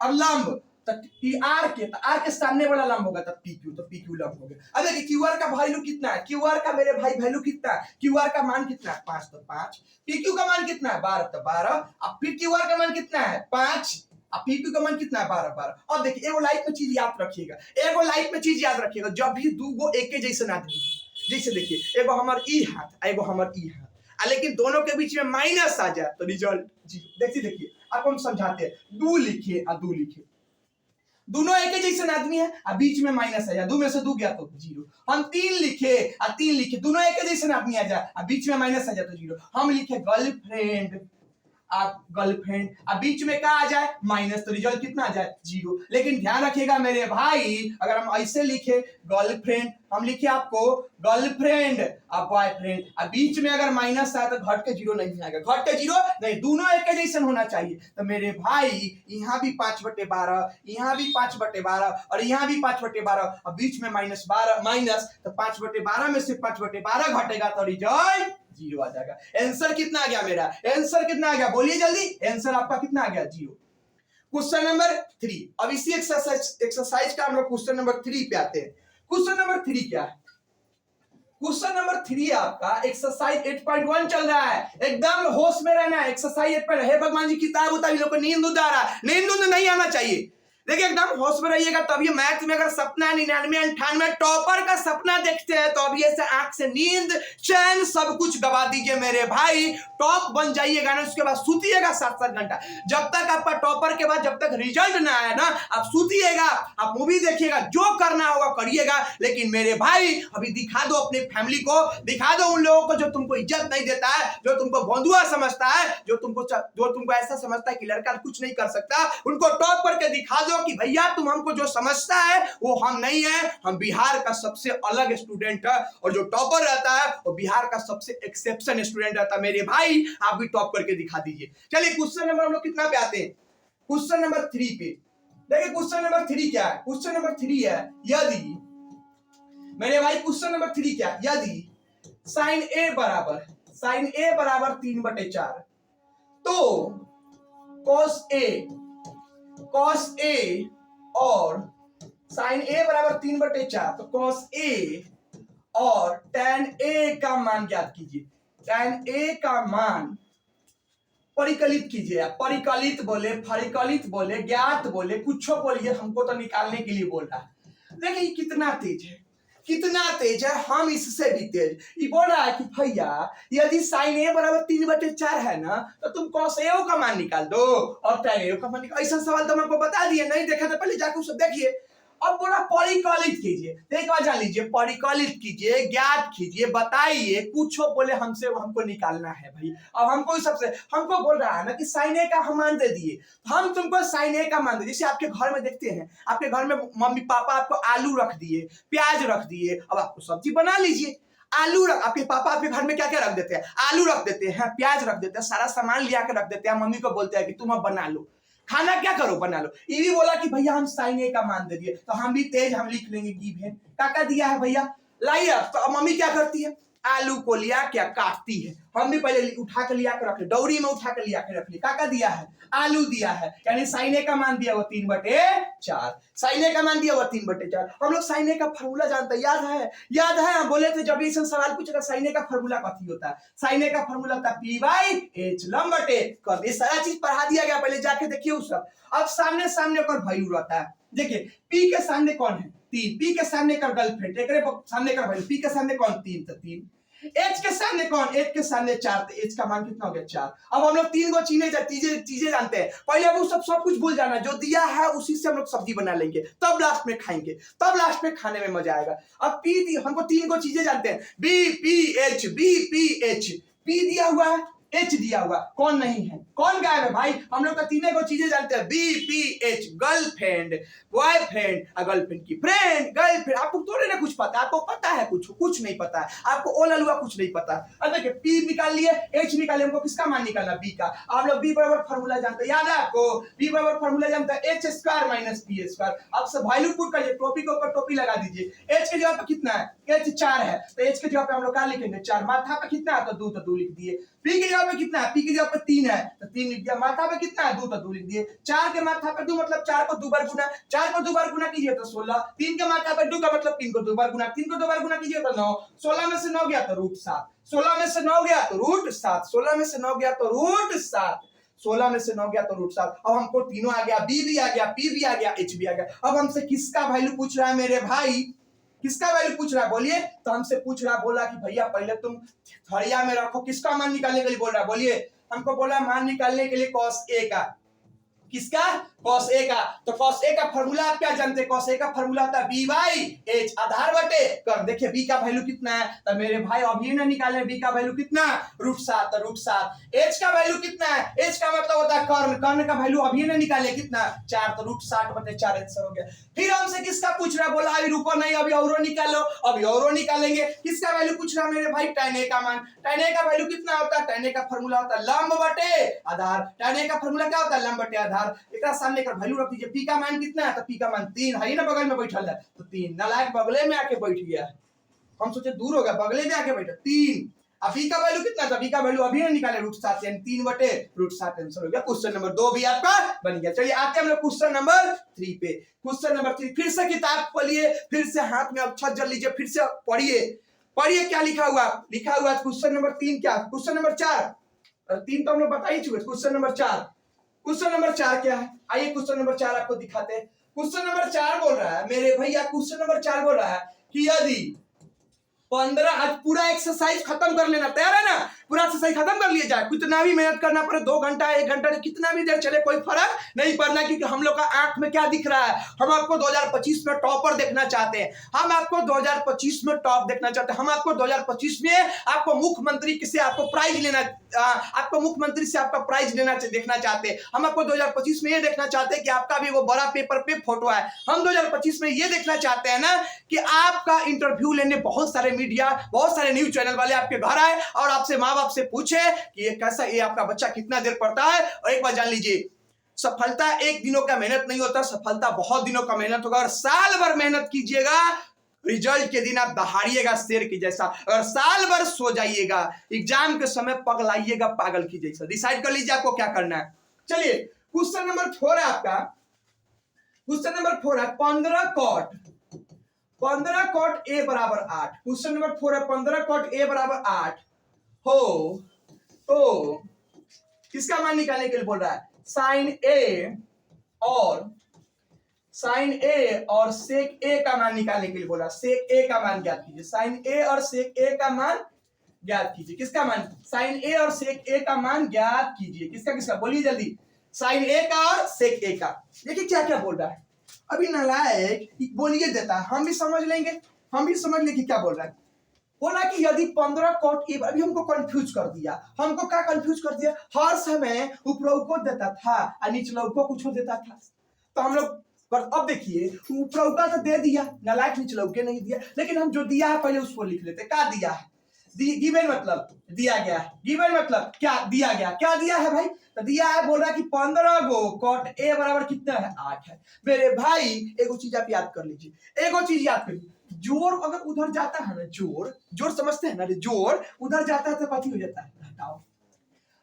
और लंब तो r के सामने वाला लंब होगा तो pq, तो pq लंब हो गया। अब देखिए qr का वैल्यू कितना है, qr का मेरे भाई वैल्यू कितना है, qr का मान कितना है 5, तो 5, pq का मान कितना है 12, तो 12, अब फिर qr का मान कितना है 5, अब pq का मान कितना है 12। अब देखिए एगो लाइफ में चीज याद रखिएगा, जब भी दू गो एक जैसे आदमी, जैसे देखिए एगो हमर ई हाथ एगो हमर ई हाथ, लेकिन दोनों के बीच में माइनस आ जाए तो रिजल्ट जीरो। देखिए आपको हम समझाते हैं, 2 लिखिए और 2 लिखिए, दोनों एक जैसे आदमी है, अब बीच में माइनस आ जाए, 2 में से 2 गया तो 0। हम 3 लिखे और 3 लिखे, दोनों एक जैसे आदमी आ जाए, अब बीच में माइनस आ जाए तो 0। हम लिखे गर्लफ्रेंड आप गर्लफ्रेंड, अब बीच में क्या आ जाए माइनस, तो रिजल्ट कितना आ जाए 0। लेकिन ध्यान रखिएगा मेरे भाई, अगर हम ऐसे लिखे गर्लफ्रेंड, हम लिखे आपको गर्लफ्रेंड अब बॉयफ्रेंड, अब बीच में अगर माइनस आया तो घट के 0 नहीं आएगा, घट के 0 नहीं, दोनों एक के जैसन होना चाहिए। तो मेरे भाई यहाँ भी 5/12, यहाँ भी 5/12 और यहाँ भी 5/12, अब बीच में -12 माइनस, तो 5/12 में से 5/12 घटेगा तो रिजल्ट 0 आ जाएगा। आंसर कितना आ गया मेरा, आंसर कितना आ गया बोलिए जल्दी, आंसर आपका कितना आ गया 0। क्वेश्चन नंबर 3, अब इसी एक्सरसाइज का हम लोग क्वेश्चन नंबर 3 पे आते हैं। क्वेश्चन नंबर 3 क्या है, क्वेश्चन नंबर 3 आपका एक्सरसाइज 8.1 चल रहा है, एकदम होश में रहना है। एक्सरसाइज 8. हे भगवान जी किताब उतार, लोग को नींद आ रहा है, नींद नहीं आना चाहिए। देखिए एकदम होश में रहिएगा, तब ये मैथ में अगर सपना 99 98 टॉपर का सपना देखते हैं तो अभी ऐसे आंख से नींद चैन सब कुछ गवा दीजिए मेरे भाई, टॉप बन जाइएगा ना, उसके बाद सूतिएगा 7-7 घंटा। जब तक आपका टॉपर के बाद जब तक रिजल्ट ना आए ना, आप सूतिएगा, आप मूवी देखिएगा, जो करना होगा करिएगा। लेकिन मेरे भाई अभी दिखा दो अपने फैमिली को, दिखा दो उन लोगों को जो तुमको इज्जत नहीं देता है, जो तुमको भोंदुआ समझता है, जो तुमको ऐसा समझता है कि लड़का कुछ नहीं कर सकता, उनको टॉप करके दिखा दो कि भैया तुम हमको जो समझता है वो हम नहीं है, हम बिहार का सबसे अलग स्टूडेंट है, और जो टॉपर रहता है वो बिहार का सबसे एक्सेप्शन स्टूडेंट रहता है। मेरे भाई आप भी टॉप करके दिखा दीजिए। चलिए क्वेश्चन नंबर हम लोग कितना पे आते हैं, क्वेश्चन नंबर 3 पे। देखिए क्वेश्चन नंबर 3 क्या है, क्वेश्चन नंबर 3 है यदि, मेरे भाई क्वेश्चन नंबर 3 क्या है, यदि sin a बराबर 3/4 तो cos a और sin a बराबर 3/4 तो cos a और tan a का मान ज्ञात कीजिए। tan a का मान परिकलित कीजिए, परिकलित बोले, फरिकलित बोले, ज्ञात बोले, कुछ बोलिए, हमको तो निकालने के लिए बोल रहा है। देखिए कितना तेज है, कितना तेज है, हम इससे भी तेज। ये बोल रहा है कि भैया यदि sin a बराबर 3/4 है ना, तो तुम cos a का मान निकाल दो और tan a का मान निकाल। ऐसा सवाल तो मैं आपको बता दिए, नहीं देखा तो पहले जाकर उसे देखिए। अब बोला परिकलित कीजिए, एक बार जान लीजिए, परिकलित कीजिए, ज्ञात कीजिए, बताइए, कुछ बोले हमसे, हमको निकालना है भाई। अब हमको सबसे, हमको बोल रहा है ना कि sin a का हम मान दे दिए, हम तुमको sin a का मान दे। जैसे आपके घर में देखते हैं, आपके घर में मम्मी पापा आपको आलू रख दिए, प्याज रख दिए, अब आपको सब्जी बना लीजिए। आलू रख, आपके पापा आपके घर में क्या क्या रख देते हैं, आलू रख देते हैं, प्याज रख देते हैं, सारा सामान लिया के रख देते हैं, मम्मी को बोलते हैं कि तुम अब बना लो खाना, क्या करो बना लो। ये भी बोला कि भैया हम sin a का मान दे दिए, तो हम भी तेज, हम लिख लेंगे गिवन। काका दिया है भैया, लाइए। तो अब मम्मी क्या करती है, आलू को लिया क्या काटती है, हम भी पहले उठा के लिया के रख ले, दौरी में उठा के लिया के रख ले। काका दिया है, आलू दिया है, यानी sin a का मान दिया वो 3/4, sin a का मान दिया वो 3/4। हम लोग sin a का फार्मूला जानते हैं, याद है, याद है, हम बोले थे जब ये सवाल पूछेगा sin a का फार्मूला कथी होता है, sin a का फार्मूला होता है P/H लंबटे। कर ये सारा चीज पढ़ा दिया गया, पहले जाके देखिए उस सब। अब सामने सामने कर वैल्यू रहता है, देखिए P के सामने कौन है 3, P के सामने कर गर्लफ्रेंड, एक सामने कर वैल्यू, P के सामने कौन 3 तो 3, H के सामने कौन, H के सामने 4 तो H का मान कितना हो गया 4। अब हम लोग 3 को चीजें जानते हैं, पहले अब वो सब कुछ भूल जाना, जो दिया है उसी से हम लोग सब्जी बना लेंगे, तब लास्ट में खाएंगे, तब लास्ट में खाने में मजा आएगा। अब P हमको 3 को चीजें जानते हैं, BPH, BPH, P दिया हुआ है, H दिया हुआ, कौन नहीं है, कौन गायब है भाई, हम लोग तो तीनों को चीजें जानते हैं, BPH गर्लफ्रेंड, बॉयफ्रेंड, गर्लफ्रेंड की फ्रेंड, गर्लफ्रेंड। आपको थोड़े ना कुछ पता, आपको पता है कुछ नहीं पता है, आपको ओला लुआ कुछ नहीं पता। अब देखिए P निकाल लिए, H निकाले, हमको किसका मान निकालना, B का। आप लोग B बराबर फार्मूला जानते हैं, याद है आपको, B बराबर फार्मूला जानते हैं H² - P²। अब सब वैल्यू पुट करिए, टोपी के ऊपर टोपी लगा दीजिए। H के जगह पे कितना है, H 4 है, तो H के जगह पे हम लोग क्या लिखेंगे 4, माथा पे कितना है तो 2 लिख दिए। P के जगह पे कितना है, P के जगह पे 3 है तो 3 लिख दिया, माथा पे कितना है 2 तो 2 लिख दिए। 4 के माथा पे 2 मतलब 4 को 2 बार गुना, 4 को 2 बार गुना कीजिए तो 16, 3 के माथा पे 2 का मतलब 3 को 2 बार गुना, 3 को 2 बार गुना कीजिए तो 9, 16 में से 9 गया तो √7, 16 में से 9 गया तो √7, 16 में से 9 गया तो √7, 16 में से 9 गया तो √7। अब हमको तीनों आ गया, B भी आ गया, P भी आ गया, H भी आ गया। अब हमसे किसका वैल्यू पूछ रहा है मेरे भाई, किसका वैल्यू पूछ रहा है बोलिए, तो हमसे पूछ रहा, बोला कि भैया पहले तुम थड़िया में रखो, किसका मान निकालने के लिए बोल रहा है बोलिए, हमको बोला मान निकालने के लिए cos a का, किसका? cos A का। तो cos A का फॉर्मूला आप क्या जानते हैं? cos A का फॉर्मूला होता है b बाई h, आधार बटे कर। देखिए b का वैल्यू कितना है, तो मेरे भाई अभी ना निकाले, b का वैल्यू कितना? √7, तो √7। h का वैल्यू कितना है? h का मतलब होता है कर्ण, कर्ण का वैल्यू अभी ना निकाले, कितना? 4, तो √60 बटे 4 आंसर हो गया। फिर हमसे किसका पूछ रहा है? बोला अभी रुको नहीं, अभी औरो निकालो, अभी औरो निकालेंगे। किसका वैल्यू पूछ रहा है मेरे भाई? tan A का मान। tan A का वैल्यू कितना होता है? tan A का फॉर्मूला होता है लंब बटे आधार। tan A का फॉर्मूला क्या होता है? लंब बटे आधार। एकरा सामने का वैल्यू रख दीजिए। p का मान कितना है? तो p का मान 3 है ना, बगल में बैठल है, तो 3। नालायक बगले में आके बैठ गया, हम सोचे दूर होगा, बगले में आके बैठा 3। अब b का वैल्यू कितना था? b का वैल्यू अभी ना निकाले, √7 यानी 3 बटे √7 आंसर हो गया। क्वेश्चन नंबर 2 भी आपका बन गया। चलिए आते हैं हम लोग क्वेश्चन नंबर 3 पे। क्वेश्चन नंबर 3, फिर से किताब खोलिए, फिर से हाथ में अक्षर जल लीजिए, फिर से पढ़िए। पढ़िए क्या लिखा हुआ? लिखा हुआ क्वेश्चन नंबर 3 क्या? क्वेश्चन नंबर 4, 3 तो हम लोग बता ही चुके। क्वेश्चन नंबर 4, क्वेश्चन नंबर 4 क्या है? आइए क्वेश्चन नंबर 4 आपको दिखाते हैं। क्वेश्चन नंबर 4 बोल रहा है मेरे भैया, क्वेश्चन नंबर 4 बोल रहा है कि यदि 15, आज पूरा एक्सरसाइज खत्म कर लेना, तैयार है ना? पूरा एक्सरसाइज खत्म कर लिया जाए, कितना भी मेहनत करना पड़े, 2 घंटा 1 घंटा कितना भी देर चले, कोई फर्क नहीं पड़ना, क्योंकि हम लोग का आंख में क्या दिख रहा है? हम आपको 2025 में टॉपर देखना चाहते हैं। हम आपको 2025 में टॉप देखना चाहते हैं। हम आपको 2025 में आपको मुख्यमंत्री से आपको प्राइज लेना, आपको मुख्यमंत्री से आपका प्राइज लेना देखना चाहते हैं। हम आपको 2025 में ये देखना चाहते हैं कि आपका भी वो बड़ा पेपर पे फोटो है। हम 2025 में ये देखना चाहते हैं ना कि आपका इंटरव्यू लेने बहुत सारे मीडिया, बहुत सारे न्यूज चैनल वाले आपके घर आए और आपसे माँ बाप से पूछे कि ये कैसा, ये आपका बच्चा कितना देर पढ़ता है। और एक बार जान लीजिए, सफलता एक दिनों का मेहनत नहीं होता, सफलता बहुत दिनों का मेहनत होगा। और साल भर मेहनत कीजिएगा, रिजल्ट के दिन आप दहाड़िएगा शेर की जैसा। अगर साल भर सो जाइएगा, एग्जाम के समय पगलाइएगा पागल की जैसा। डिसाइड कर लीजिए आपको क्या करना है। चलिए क्वेश्चन नंबर 4 है आपका। क्वेश्चन नंबर 4 है 15 कॉट ए बराबर 8। क्वेश्चन नंबर 4 है 15 कॉट ए बराबर 8 हो तो किसका मान निकालने के लिए बोल रहा है? साइन ए और सेक ए का मान निकालने के लिए बोला। सेक ए का मान ज्ञात कीजिए। साइन ए और सेक ए का मान ज्ञात कीजिए। किसका मान? साइन ए और सेक ए का मान ज्ञात कीजिए। किसका किसका? बोलिए जल्दी। साइन ए का और सेक ए का। देखिए क्या क्या बोल रहा है। अभी नालायक बोलिए देता है, हम भी समझ लेंगे, हम भी समझ लेंगे क्या बोल रहा है। बोला कि यदि 15 कॉट ए, अभी हमको कंफ्यूज कर दिया। हमको क्या कंफ्यूज कर दिया? हर समय ऊपरौको देता था और निचलौको कुछ देता था। तो हम लोग, पर अब देखिए ऊपरौका तो दे दिया, नालायक निचलौके नहीं दिया। लेकिन हम जो दिया है पहले उसको लिख लेते। क्या दिया है? गिवन मतलब दिया गया है। गिवन मतलब क्या दिया गया? क्या दिया है भाई? तो दिया है, बोल रहा है कि 15 गो कॉट ए बराबर कितना है? 8 है। मेरे भाई एगो चीज आप याद कर लीजिए, एगो चीज याद कर लीजिए। जोर अगर उधर जाता है ना, जोर समझते हैं ना, जोर उधर जाता है तो कथी हो जाता है? घटाओ।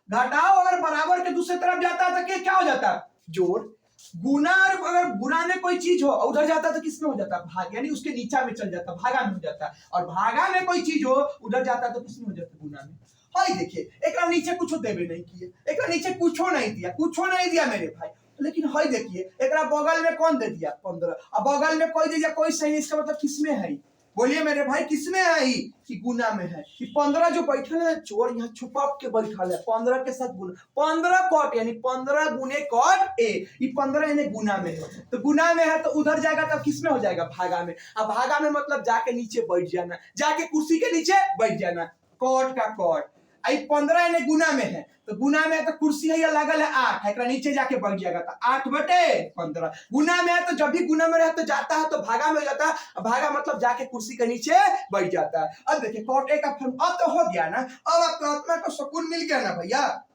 घटाओ अगर बराबर के दूसरी तरफ जाता है तो क्या हो जाता है? जोर। गुना अगर गुना में कोई चीज हो उधर जाता तो किस में हो जाता? भाग, यानी उसके नीचा में चल जाता, भागा में हो जाता। और भागा में कोई चीज हो उधर जाता तो किस में हो जाता? गुना में। हाय देखिए, एक नीचे कुछ देवे नहीं किए, एक नीचे कुछ नहीं दिया, कुछ नहीं दिया मेरे भाई। लेकिन हाय देखिए, एक बगल में कौन दे दिया? 15। अब बगल में कोई दे दिया, कोई सही। इसका मतलब किसमें है? बोलिए मेरे भाई किसमें है? कि गुना में है। कि 15 जो बैठल है चोर, यहाँ छुपा के बैठल है 15 के साथ गुना। 15 कॉट यानी 15 गुने कॉट ए, ये 15 यानी गुना में है। तो गुना में है तो उधर जाएगा तब किसमें हो जाएगा? भागा में। अब भागा में मतलब जाके नीचे बैठ जाना, जाके कुर्सी के नीचे बैठ जाना। कॉट का कॉट। 15 यानी गुना में है, तो गुना में है तो कुर्सी है या लागल है 8 है, नीचे जाके बैठ जाएगा तो 8 बटे 15। गुना में है तो जब भी गुना में रहता तो जाता है तो भागा में हो जाता है। भागा मतलब जाके कुर्सी के नीचे बैठ जाता है। अब देखिए कॉट ए का फॉर्म अब तो हो गया ना। अब आपको आत्मा को सुकून मिल गया ना भैया।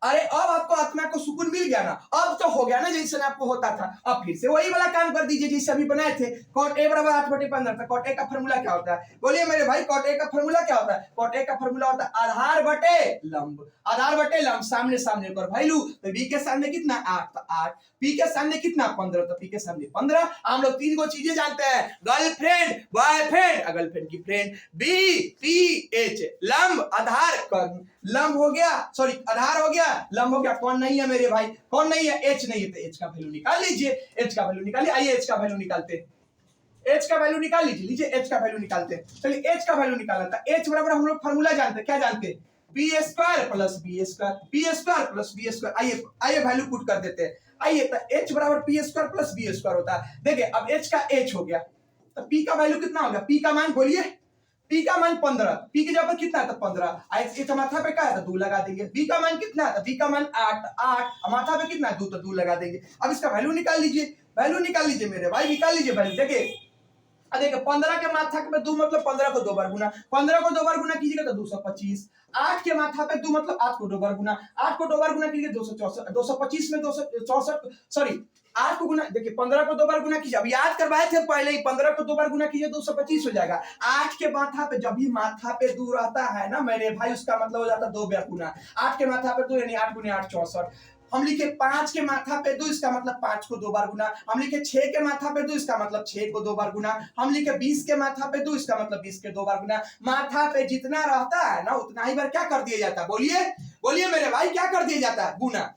अरे अब आपको आत्मा को सुकून मिल गया ना। अब तो हो गया ना जैसे आपको होता था। अब फिर से वही वाला काम कर दीजिए जैसे अभी बनाए थे। कॉट ए बराबर 8 बटे 15। तो कॉट ए का फॉर्मूला क्या होता है? बोलिए मेरे भाई, कॉट ए का फॉर्मूला क्या होता है? कॉट ए का फॉर्मूला होता है आधार बटे लंब। आधार बटे लंब, सामने सामने कर वैल्यू। तो बी के सामने कितना? 8, तो 8। पी के सामने कितना? 15, तो पी के सामने 15। हम लोग 3 गो चीजें जानते हैं, गर्लफ्रेंड, बॉयफ्रेंड, गर्लफ्रेंड की फ्रेंड। बी टी एच, लंब, आधार, कर्ण। लंब हो गया, सॉरी आधार हो गया, लंब हो गया। कौन नहीं है मेरे भाई? कौन नहीं है? एच नहीं है, तो एच का वैल्यू निकाल लीजिए। एच का वैल्यू निकालिए। आइए एच का वैल्यू निकालते हैं। एच का वैल्यू निकाल लीजिए। लीजिए एच का वैल्यू निकालते हैं। चलिए एच का वैल्यू निकालना था। एच बराबर हम लोग फार्मूला जानते हैं। क्या जानते हैं? B square plus B square, B square plus B square. आइए आइए वैल्यू पुट कर देते हैं। आइए तो h बराबर p square plus B square होता है। देखिए अब h का h हो गया तो p का वैल्यू कितना हो गया, p का मान बोलिए, p का मान 15, p की जगह पर कितना है तो 15, इसका माथा पे क्या है तो 2 लगा देंगे। b का मान कितना है तो b का मान 8 माथा पे कितना है 2 तो 2 लगा देंगे। अब इसका वैल्यू निकाल लीजिए, वैल्यू निकाल लीजिए मेरे भाई, निकाल लीजिए वैल्यू। देखिए देखिए 15 के माथा पे 2 मतलब 15 को 2 बार गुना, 15 को 2 बार गुना कीजिएगा तो 225। 8 के माथा पे 2 मतलब 8 को 2 बार गुना, 8 को 2 बार गुना कीजिए 264, 225 में 264 सॉरी 8 को गुना, देखिए 15 को 2 बार गुना कीजिए, अब याद करवाए थे पहले ही, 15 को 2 बार गुना कीजिए 225 हो जाएगा। 8 के माथा पे जब भी माथा पे 2 रहता है ना मेरे भाई, उसका मतलब हो जाता है 2 बार गुना। 8 के माथा पे 2 यानी 8 गुने 8 64। हम लिखे 5 के माथा पे 2, इसका मतलब 5 को 2 बार गुना। हम लिखे 6 के माथा पे 2, इसका मतलब 6 को 2 बार गुना। हम लिखे 20 के माथा पे 2, इसका मतलब 20 के 2 बार गुना। माथा पे जितना रहता है ना उतना ही बार क्या कर दिया जाता है, बोलिए बोलिए मेरे भाई, क्या कर दिया जाता है, गुना।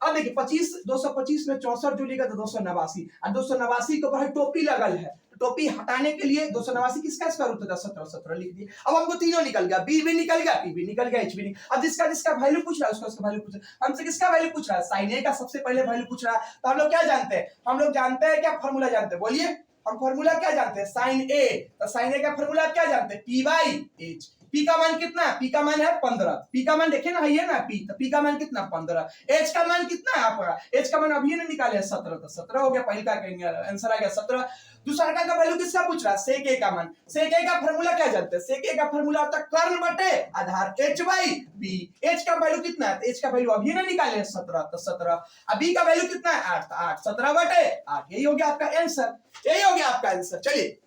अब देखिए 25 225 में 64 जोड़िएगा तो 289, और 289 के ऊपर टोपी लगल है, टोपी हटाने के लिए 289 किसका स्क्वायर रूट होता है 17, 17 लिख दिए। अब हमको तीनों निकल गया, बी भी निकल गया, पी भी निकल गया, एच भी निकल। अब जिसका जिसका वैल्यू पूछ रहा है उसका वैल्यू पूछ रहा है, हमसे किसका वैल्यू पूछ रहा है, साइन ए का सबसे पहले वैल्यू पूछ रहा है। तो हम लोग क्या जानते हैं, हम लोग जानते हैं क्या फॉर्मूला जानते हैं, बोलिए हम फॉर्मूला क्या जानते हैं, साइन ए। तो साइन ए का फॉर्मूला क्या जानते हैं, पी बाई एच। पी का मान कितना है, पी का मान है 15, पी का मान देखिए ना है ना पी, तो पी का मान कितना 15, एच का मान कितना है आपका, एच का मान अभी ना निकाले 17, तो 17 हो गया, पहले का आंसर आ गया 17। दूसरा का वैल्यू किसका पूछ रहा है, सेक ए का मान। सेक ए का फार्मूला क्या जानते हैं, सेक ए का फार्मूला होता है कर्ण बटे आधार h बाई बी। h का वैल्यू कितना है, h का वैल्यू अभी ना निकाले 17, तो 17। अब b का वैल्यू कितना है 8, 8 17 बटे 8, यही हो गया आपका आंसर, यही हो गया आपका आंसर। चलिए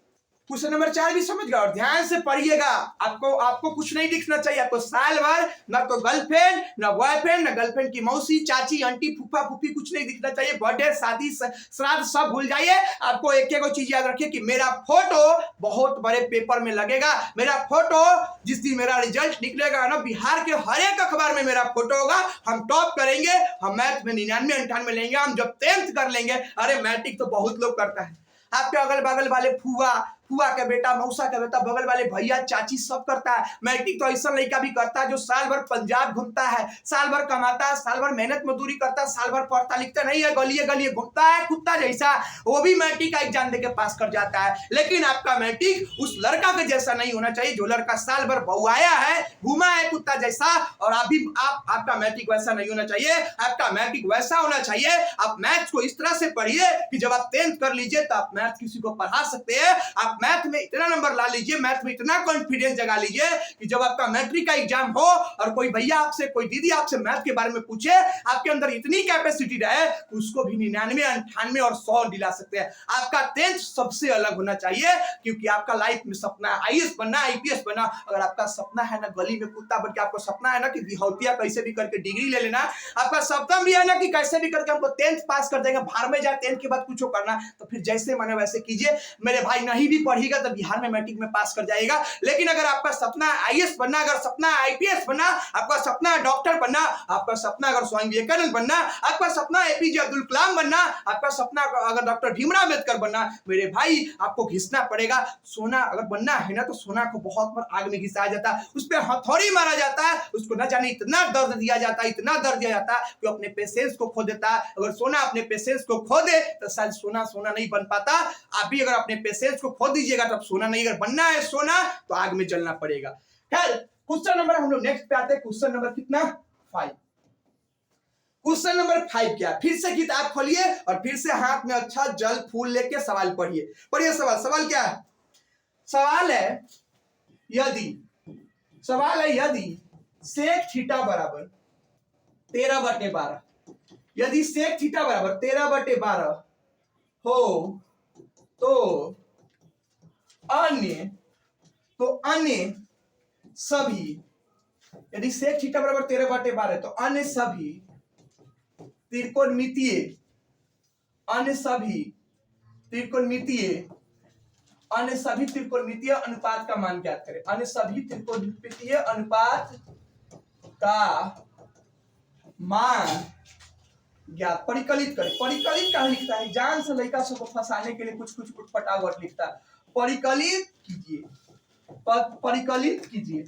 क्वेश्चन नंबर 4 भी समझ गए, और ध्यान से पढ़िएगा। आपको कुछ नहीं दिखना चाहिए, आपको साल भर ना तो गर्लफ्रेंड ना बॉयफ्रेंड ना गर्लफ्रेंड की मौसी चाची आंटी फूफा फूफी कुछ नहीं दिखना चाहिए। बर्थडे शादी श्राद्ध सब भूल जाइए। आपको एक एक चीज याद रखिए कि मेरा फोटो बहुत बड़े पेपर में लगेगा। मेरा फोटो जिस दिन मेरा रिजल्ट निकलेगा ना, बिहार के हर एक अखबार में मेरा फोटो होगा। हम टॉप करेंगे, हम मैथ में 99 98 लेंगे, हम जब 10th कर लेंगे। अरे मैट्रिक तो बहुत लोग करता है, आपके अगल बगल वाले फुआ का बेटा, मौसा का बेटा, बगल वाले भैया चाची सब करता है। मैट्रिक तो ऐसा लड़का भी करता है जो साल भर पंजाब घूमता है, साल भर कमाता है, साल भर मेहनत मजदूरी करता है, साल भर पढ़ता लिखता नहीं है, गलिए गलिए घूमता है कुत्ता जैसा, वो भी मैट्रिक का एग्जाम देके पास कर जाता है। लेकिन आपका मैट्रिक उस लड़का के जैसा नहीं होना चाहिए जो लड़का साल भर बहुआया है, घूमा है कुत्ता जैसा, और आपका मैट्रिक वैसा नहीं होना चाहिए। आपका मैट्रिक वैसा होना चाहिए, आप मैथ्स को इस तरह से पढ़िए कि जब आप 10th कर लीजिए तो आप मैथ किसी को पढ़ा सकते हैं। आप मैथ में इतना नंबर ला लीजिए, मैथ में इतना कॉन्फिडेंस जगा लीजिए कि जब आपका मैट्रिक का एग्जाम हो और कोई भैया आपसे, कोई दीदी आपसे मैथ के बारे में पूछे, आपके अंदर इतनी कैपेसिटी रहे उसको भी 99 98 और 100 दिला सकते हैं। आपका 10th सबसे अलग होना चाहिए, क्योंकि आपका लाइफ में सपना है आईएएस बनना, आईपीएस बनना। अगर आपका सपना है ना गली में कुत्ता बन के, आपको सपना है ना कि बिहौतिया कैसे भी करके डिग्री ले लेना, आपका सपना भी है ना कि कैसे भी करके हमको 10th पास कर देंगे, बाहर में जाए 10th के बाद कुछ करना, तो फिर जैसे माने वैसे कीजिए मेरे भाई। नहीं भी पढ़िएगा तो बिहार में मैट्रिक में पास कर जाएगा। लेकिन अगर आपका सपना आईएएस बनना, अगर सपना आईपीएस बनना, आपका सपना डॉक्टर बनना, आपका सपना अगर स्वामी विवेकानंद बनना, आपका सपना एपीजे अब्दुल कलाम बनना, आपका सपना अगर डॉक्टर भीमराव अम्बेडकर बनना, मेरे भाई आपको घिसना पड़ेगा। सोना अगर बनना है ना तो सोना को बहुत बार आग में घिसाया जाता है, उस पर हथौड़ी मारा जाता है, उसको न जाने इतना दर्द दिया जाता है, इतना दर्द दिया जाता है कि अपने पेशेंस को खो देता है। अगर सोना अपने पेशेंस को खो दे तो शायद सोना नहीं बन पाता। आप भी अगर अपने पेशेंस को खो दीजिएगा तब सोना नहीं, अगर बनना है सोना तो आग में जलना पड़ेगा। खैर क्वेश्चन नंबर हम लोग नेक्स्ट पे आते हैं। क्वेश्चन नंबर कितना 5। क्वेश्चन नंबर 5 क्या, फिर से किताब खोलिए और फिर से हाथ में अच्छा जल फूल लेके सवाल पढ़िए। पढ़िए सवाल क्या है, सवाल है यदि सेक थीटा बराबर 13/12, यदि सेक थीटा बराबर 13/12 हो तो अन्य सभी, यदि सेक थीटा बराबर 13/12 तो अन्य सभी त्रिकोणमितीय अनुपात का मान ज्ञात करें। अन्य सभी त्रिकोणमितीय अनुपात का मान ज्ञात, परिकलित करें। परिकलित कहां लिखता है, जान से लड़का सबको फंसाने के लिए कुछ फटाफट लिखता है। परिकलित कीजिए।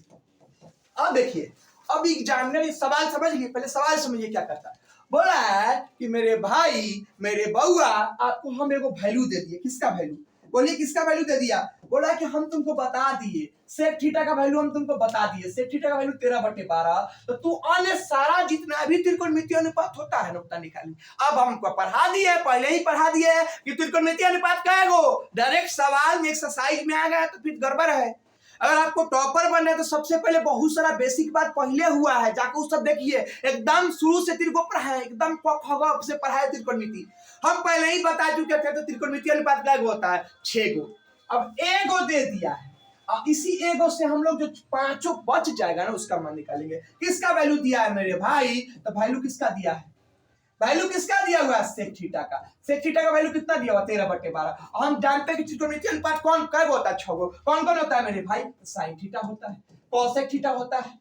अब देखिए अब एग्जामिनर ये सवाल समझ लिए, पहले सवाल समझिए क्या करता है। बोला है कि मेरे भाई मेरे बउआ आपको हम एगो वैल्यू दे दिए। किसका वैल्यू? बोलिए किसका वैल्यू दे दिया? बोला कि हम तुमको बता दिए सेक थीटा का वैल्यू हम तुमको बता दिए, सेक थीटा का वैल्यू 13/12। तो तू अन्य सारा जितना भी त्रिकोणमितीय अनुपात होता है नुकता निकाली। अब हमको पढ़ा दिए, पहले ही पढ़ा दिए कि त्रिकोणमितीय अनुपात क्या है। वो डायरेक्ट सवाल में एक्सरसाइज में आ गया तो फिर गड़बड़ है। अगर आपको टॉपर बनना है तो सबसे पहले बहुत सारा बेसिक बात पहले हुआ है, जाकर उस सब देखिए। एकदम शुरू से त्रिकोण पढ़ाए, एकदम से पढ़ाए त्रिकोणमिति। हम पहले ही बता चुके थे। तो त्रिकोणमितीय अनुपात क्या होता है? 6 गो। अब एगो दे दिया है, अब इसी एगो से हम लोग जो पांचों बच जाएगा ना उसका मान निकालेंगे। किसका वैल्यू दिया है मेरे भाई? तो वैल्यू किसका दिया है? वैल्यू किसका दिया हुआ है? सेक थीटा का। सेक थीटा का वैल्यू कितना दिया हुआ? 13/12। हम जानते हैं कि त्रिकोणमितीय अनुपात कौन कै होता है? 6 गो। कौन कौन होता है मेरे भाई? साइन थीटा होता है, कोसेक थीटा होता है,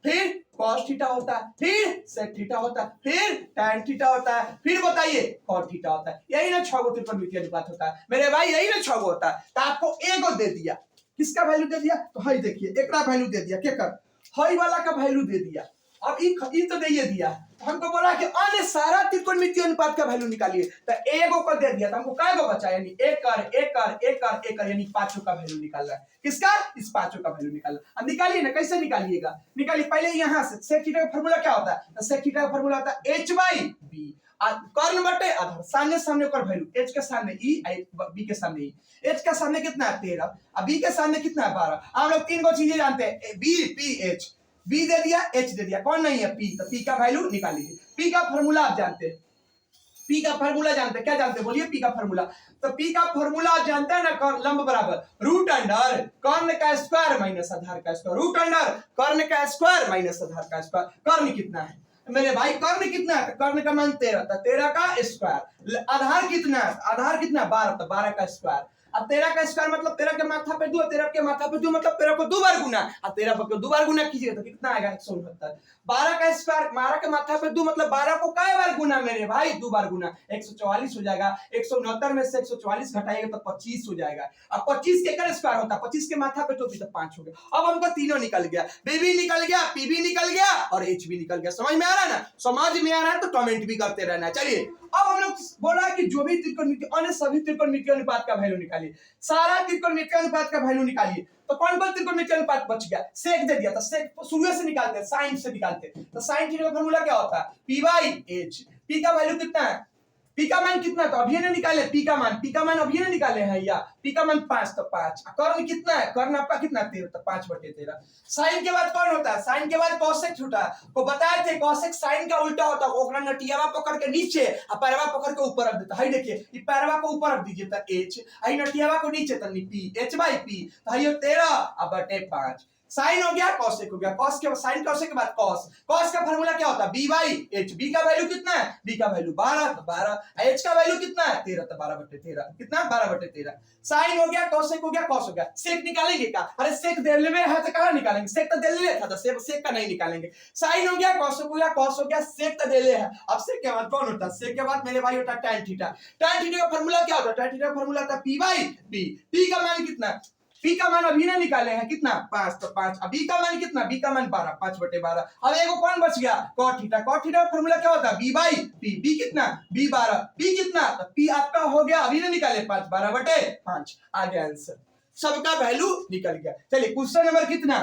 फिर कॉस थीटा होता है, फिर सेक थीटा होता है, फिर टैन थीटा होता है, फिर बताइए कॉट थीटा होता है। यही ना 6 गो त्रिकोणमितीय अनुपात होता है मेरे भाई, यही ना 6 गो होता है। तो आपको एगो दे दिया, किसका वैल्यू दे दिया? तो हई देखिए एकरा वैल्यू दे दिया, क्या कर हई वाला का वैल्यू दे दिया। अब इन तो दे दिया, तो हमको बोला कि अन्य सारा त्रिकोणमितीय अनुपात का वैल्यू निकालिए। तो एगो को दे दिया, तो हमको काय गो बचा? यानी एक कर यानी पांचों का वैल्यू निकाल रहा है। किसका? इस पांचों का वैल्यू निकाल रहा है। अब निकालिए ना, कैसे निकालिएगा? निकालिए पहले यहां से। सेक थीटा का फार्मूला क्या होता है? तो सेक थीटा का फार्मूला होता है h/b। कर्ण बटे आधार, सामने सामने ओकर वैल्यू, h के सामने e, b के सामने e। h का सामने कितना है? 13। अब b के सामने कितना है? 12। हम लोग तीन को चीजें जानते हैं, b p h। b दे दिया, h दे दिया, कौन नहीं है? p। तो p का वैल्यू निकालिए। p का फार्मूला आप जानते हैं, p का फार्मूला जानते हैं, क्या जानते हैं? बोलिए p का फार्मूला। तो p का फार्मूला आप जानते हैं ना, लंब बराबर रूट अंडर कर्ण का स्क्वायर माइनस आधार का स्क्वायर। रूट अंडर कर्ण का स्क्वायर माइनस आधार का स्क्वायर। कर्ण कितना है मेरे भाई? कर्ण कितना है? कर्ण का मान 13, तो 13 का स्क्वायर। आधार कितना है? आधार कितना? 12, तो 12 का स्क्वायर। अब 13 का स्क्वायर मतलब 13 के माथा पे 2, 13 के माथा पे 2 मतलब 13 को 2 बार गुना। अब 13 को 2 बार गुना कीजिए तो कितना आएगा? 169। 12 का स्क्वायर 12 के माथा पे 2 मतलब 12 को काय बार गुना मेरे भाई? 2 बार गुना, 144 हो जाएगा। 169 में से 144 घटाइएगा तो 25 हो जाएगा। अब 25 के का स्क्वायर होता है, 25 के माथा पे तो 5 हो गया। अब हमको तीनों निकल गया, b भी निकल गया, p भी निकल गया और h भी निकल गया। समझ में आ रहा है ना? समझ में आ रहा है तो कमेंट भी करते रहना। चलिए अब हम लोग बोला कि जो भी त्रिकोणमितीय अन्य सभी त्रिकोणमितीय अनुपात का वैल्यू निकालिए। सारा त्रिकोणमितीय अनुपात का वैल्यू निकालिए। तो कौन कौन त्रिकोणमितीय अनुपात बच गया? सेक दे दिया, तो सेक शुरू से निकालते हैं, साइन से निकालते हैं। तो साइन थीटा का फार्मूला क्या होता है? p/h। p का वैल्यू कितना है? p का मान कितना? तो अभी नहीं निकाले p का मान, p का मान अभी नहीं निकाले हैं या p का मान 5, तो 5। कर्ण कितना है? कर्ण आपका कितना? 13, तो 5/13। साइन के बाद कौन होता है? साइन के बाद कोसेक होता है। को बताए थे कोसेक साइन का उल्टा होता है। ओकरा नटियावा पकड़ के नीचे और पैरवा पकड़ के ऊपर रख देता है। देखिए ये पैरवा को ऊपर रख दीजिए तो h, आई नटियावा को नीचे तो p, h/p। तो ये 13/5। साइन हो गया, कॉसेक हो गया। कॉस के साइन कॉसेक के बाद कॉस। कॉस का फार्मूला क्या होता है? b/h। b का वैल्यू कितना है? b का वैल्यू 12, तो 12। h का वैल्यू कितना है? 13, तो 12/13। कितना? 12/13। साइन हो गया, कॉसेक हो गया, कॉस हो गया। सेक निकालेंगे क्या? अरे सेक दिल्ली में है तो कहां निकालेंगे? सेक तो दिल्ली था, तो सेक का नहीं निकालेंगे। साइन हो गया, कॉसेक हो गया, कॉस हो गया, सेक तो दिल्ली है। अब सेक के बाद कौन होता है? सेक के बाद मेरे भाई होता है टैन थीटा। टैन थीटा का फार्मूला क्या होता है? टैन थीटा का फार्मूला होता है p/b। p का मान कितना? p का मान अभी ना निकाले हैं, कितना? 5, तो 5। अब b का मान कितना? b का मान 12, 5/12। अब एगो कौन बच गया? cot theta. cot थीटा का फार्मूला क्या होता है? b/p। b कितना? b12। p कितना? तो p आपका हो गया, अभी ना निकाले 5, 12/5 आ गया आंसर। सबका वैल्यू निकल गया। चलिए क्वेश्चन नंबर कितना?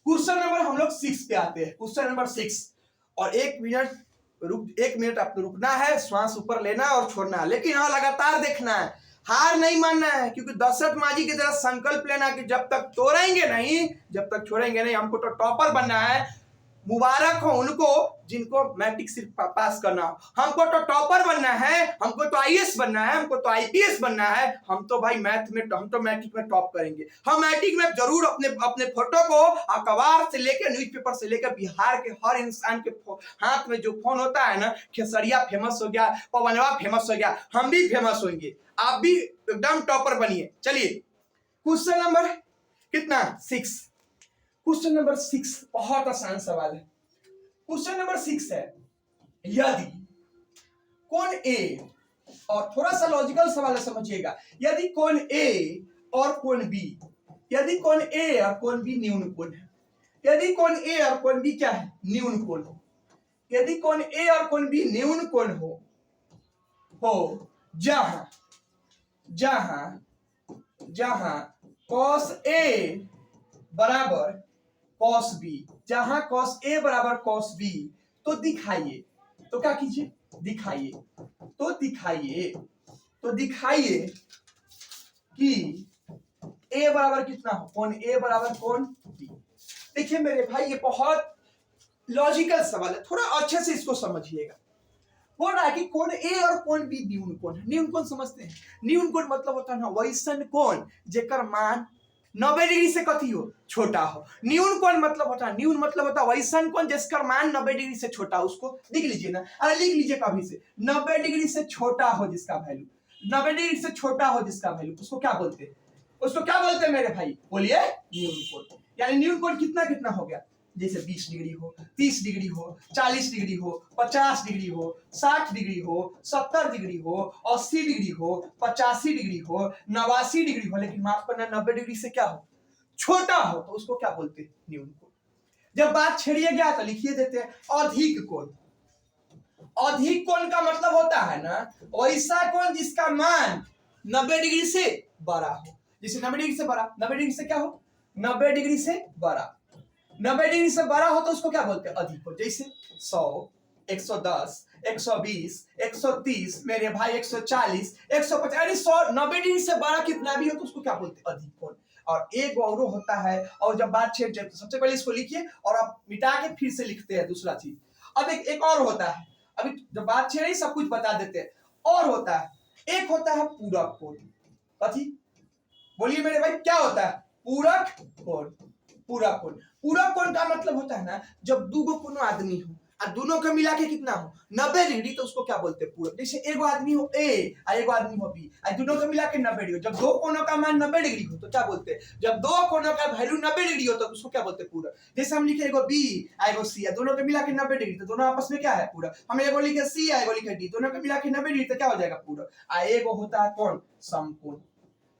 क्वेश्चन नंबर हम लोग 6 पे आते हैं। क्वेश्चन नंबर 6 और 1 मिनट आपको रुकना है, श्वास ऊपर लेना और छोड़ना, लेकिन हाँ लगातार देखना है, हार नहीं मानना है। क्योंकि दशरथ मांझी की तरह संकल्प लेना कि जब तक तोड़ेंगे नहीं, जब तक छोड़ेंगे नहीं, हमको तो टॉपर बनना है। मुबारक हो उनको जिनको मैट्रिक सिर्फ पास करना हो। हमको तो टॉपर बनना है, हमको तो आईएएस बनना है, हमको तो आईपीएस बनना है। हम तो भाई मैथ में, हम तो मैट्रिक में टॉप करेंगे। हम मैट्रिक में जरूर अपने फोटो को अखबार से लेकर न्यूज़पेपर से लेकर बिहार के हर इंसान के हाथ में जो फोन होता है ना, खेसरिया फेमस हो गया, पवनवा फेमस हो गया, हम भी फेमस होंगे। आप भी एकदम टॉपर बनिए। चलिए क्वेश्चन नंबर कितना? 6। क्वेश्चन नंबर 6 बहुत आसान सवाल है। क्वेश्चन नंबर 6 है, यदि कोण ए, और थोड़ा सा लॉजिकल सवाल है समझिएगा, यदि कोण ए और कोण बी, यदि कोण ए और कोण बी न्यून कोण है, यदि कोण ए और कोण बी क्या है, न्यून कोण हो, यदि कोण ए और कोण बी न्यून कोण हो जहां जहां जहां cos ए बराबर cos बी, जहां cos ए बराबर cos बी, तो दिखाइए, तो क्या कीजिए, दिखाइए, तो दिखाइए कि ए बराबर कितना हो, कोण ए बराबर कोण बी। देखिए मेरे भाई ये बहुत लॉजिकल सवाल है, थोड़ा अच्छे से इसको समझिएगा। बोल रहा है कि कोण ए और कोण बी न्यून कोण है। न्यून कोण समझते हैं, न्यून कोण मतलब होता है ना वैसन कोण जेकर मान 90 डिग्री से कथी हो, छोटा हो। न्यून कोण मतलब होता है, न्यून मतलब होता है वैसन कोण जिसका मान 90 डिग्री से छोटा हो। उसको लिख लीजिए ना, अरे लिख लीजिए कभी से, 90 डिग्री से छोटा हो जिसका वैल्यू, 90 डिग्री से छोटा हो जिसका वैल्यू, उसको क्या बोलते हैं, उसको क्या बोलते हैं मेरे भाई, बोलिए न्यून कोण। यानी न्यून कोण कितना कितना हो गया, जैसे 20 डिग्री हो, 30 डिग्री हो, 40 डिग्री हो, 50 डिग्री हो, 60 डिग्री हो, 70 डिग्री हो, 80 डिग्री हो, 85 डिग्री हो, 89 डिग्री हो, लेकिन माफ करना 90 डिग्री से क्या हो, छोटा हो, तो उसको क्या बोलते हैं, न्यून कोण। जब बात छेड़िए गया तो लिखिए देते हैं अधिक कोण। अधिक कोण का मतलब होता है ना वैसा कोण जिसका मान 90 डिग्री से बड़ा हो। जैसे 90 डिग्री से बड़ा, 90 डिग्री से क्या हो, 90 डिग्री से बड़ा, 90 डिग्री से बड़ा हो तो उसको क्या बोलते हैं, अधिक हो। जैसे 100, 110, 120, 130, मेरे भाई 140, 150, यानी 90 डिग्री से बड़ा कितना भी हो तो उसको क्या बोलते हैं, अधिक कोण। और एक और होता है, और जब बात छेड़ जाए तो सबसे पहले इसको लिखिए और आप मिटा के फिर से लिखते हैं दूसरा चीज। अब एक और होता है, अभी जब बात छेड़ी सब कुछ बता देते हैं। और होता है, एक होता है पूरक कोण। कथी, बोलिए मेरे भाई क्या होता है, पूरक कोण। पूरक कोण, पूरक कोण का मतलब होता है ना जब दो कोनो आदमी हो और दोनों का मिला के कितना हो 90 डिग्री, तो उसको क्या बोलते हैं, पूरक। जैसे एगो आदमी हो ए और एगो आदमी हो बी और दोनों का मिला के 90 डिग्री, जब दो कोनों का मान 90 डिग्री हो तो क्या बोलते हैं, जब दो कोनों का वैल्यू 90 डिग्री हो तो उसको क्या बोलते हैं, पूरक। जैसे हम लिखे एगो बी और एगो सी, दोनों का मिला के 90 डिग्री, तो दोनों आपस में क्या है, पूरक। हम एगो लिखे सी और एगो लिखे डी, दोनों का मिला के 90 डिग्री, तो क्या हो जाएगा, पूरक। और एगो होता है कौन, समकोण।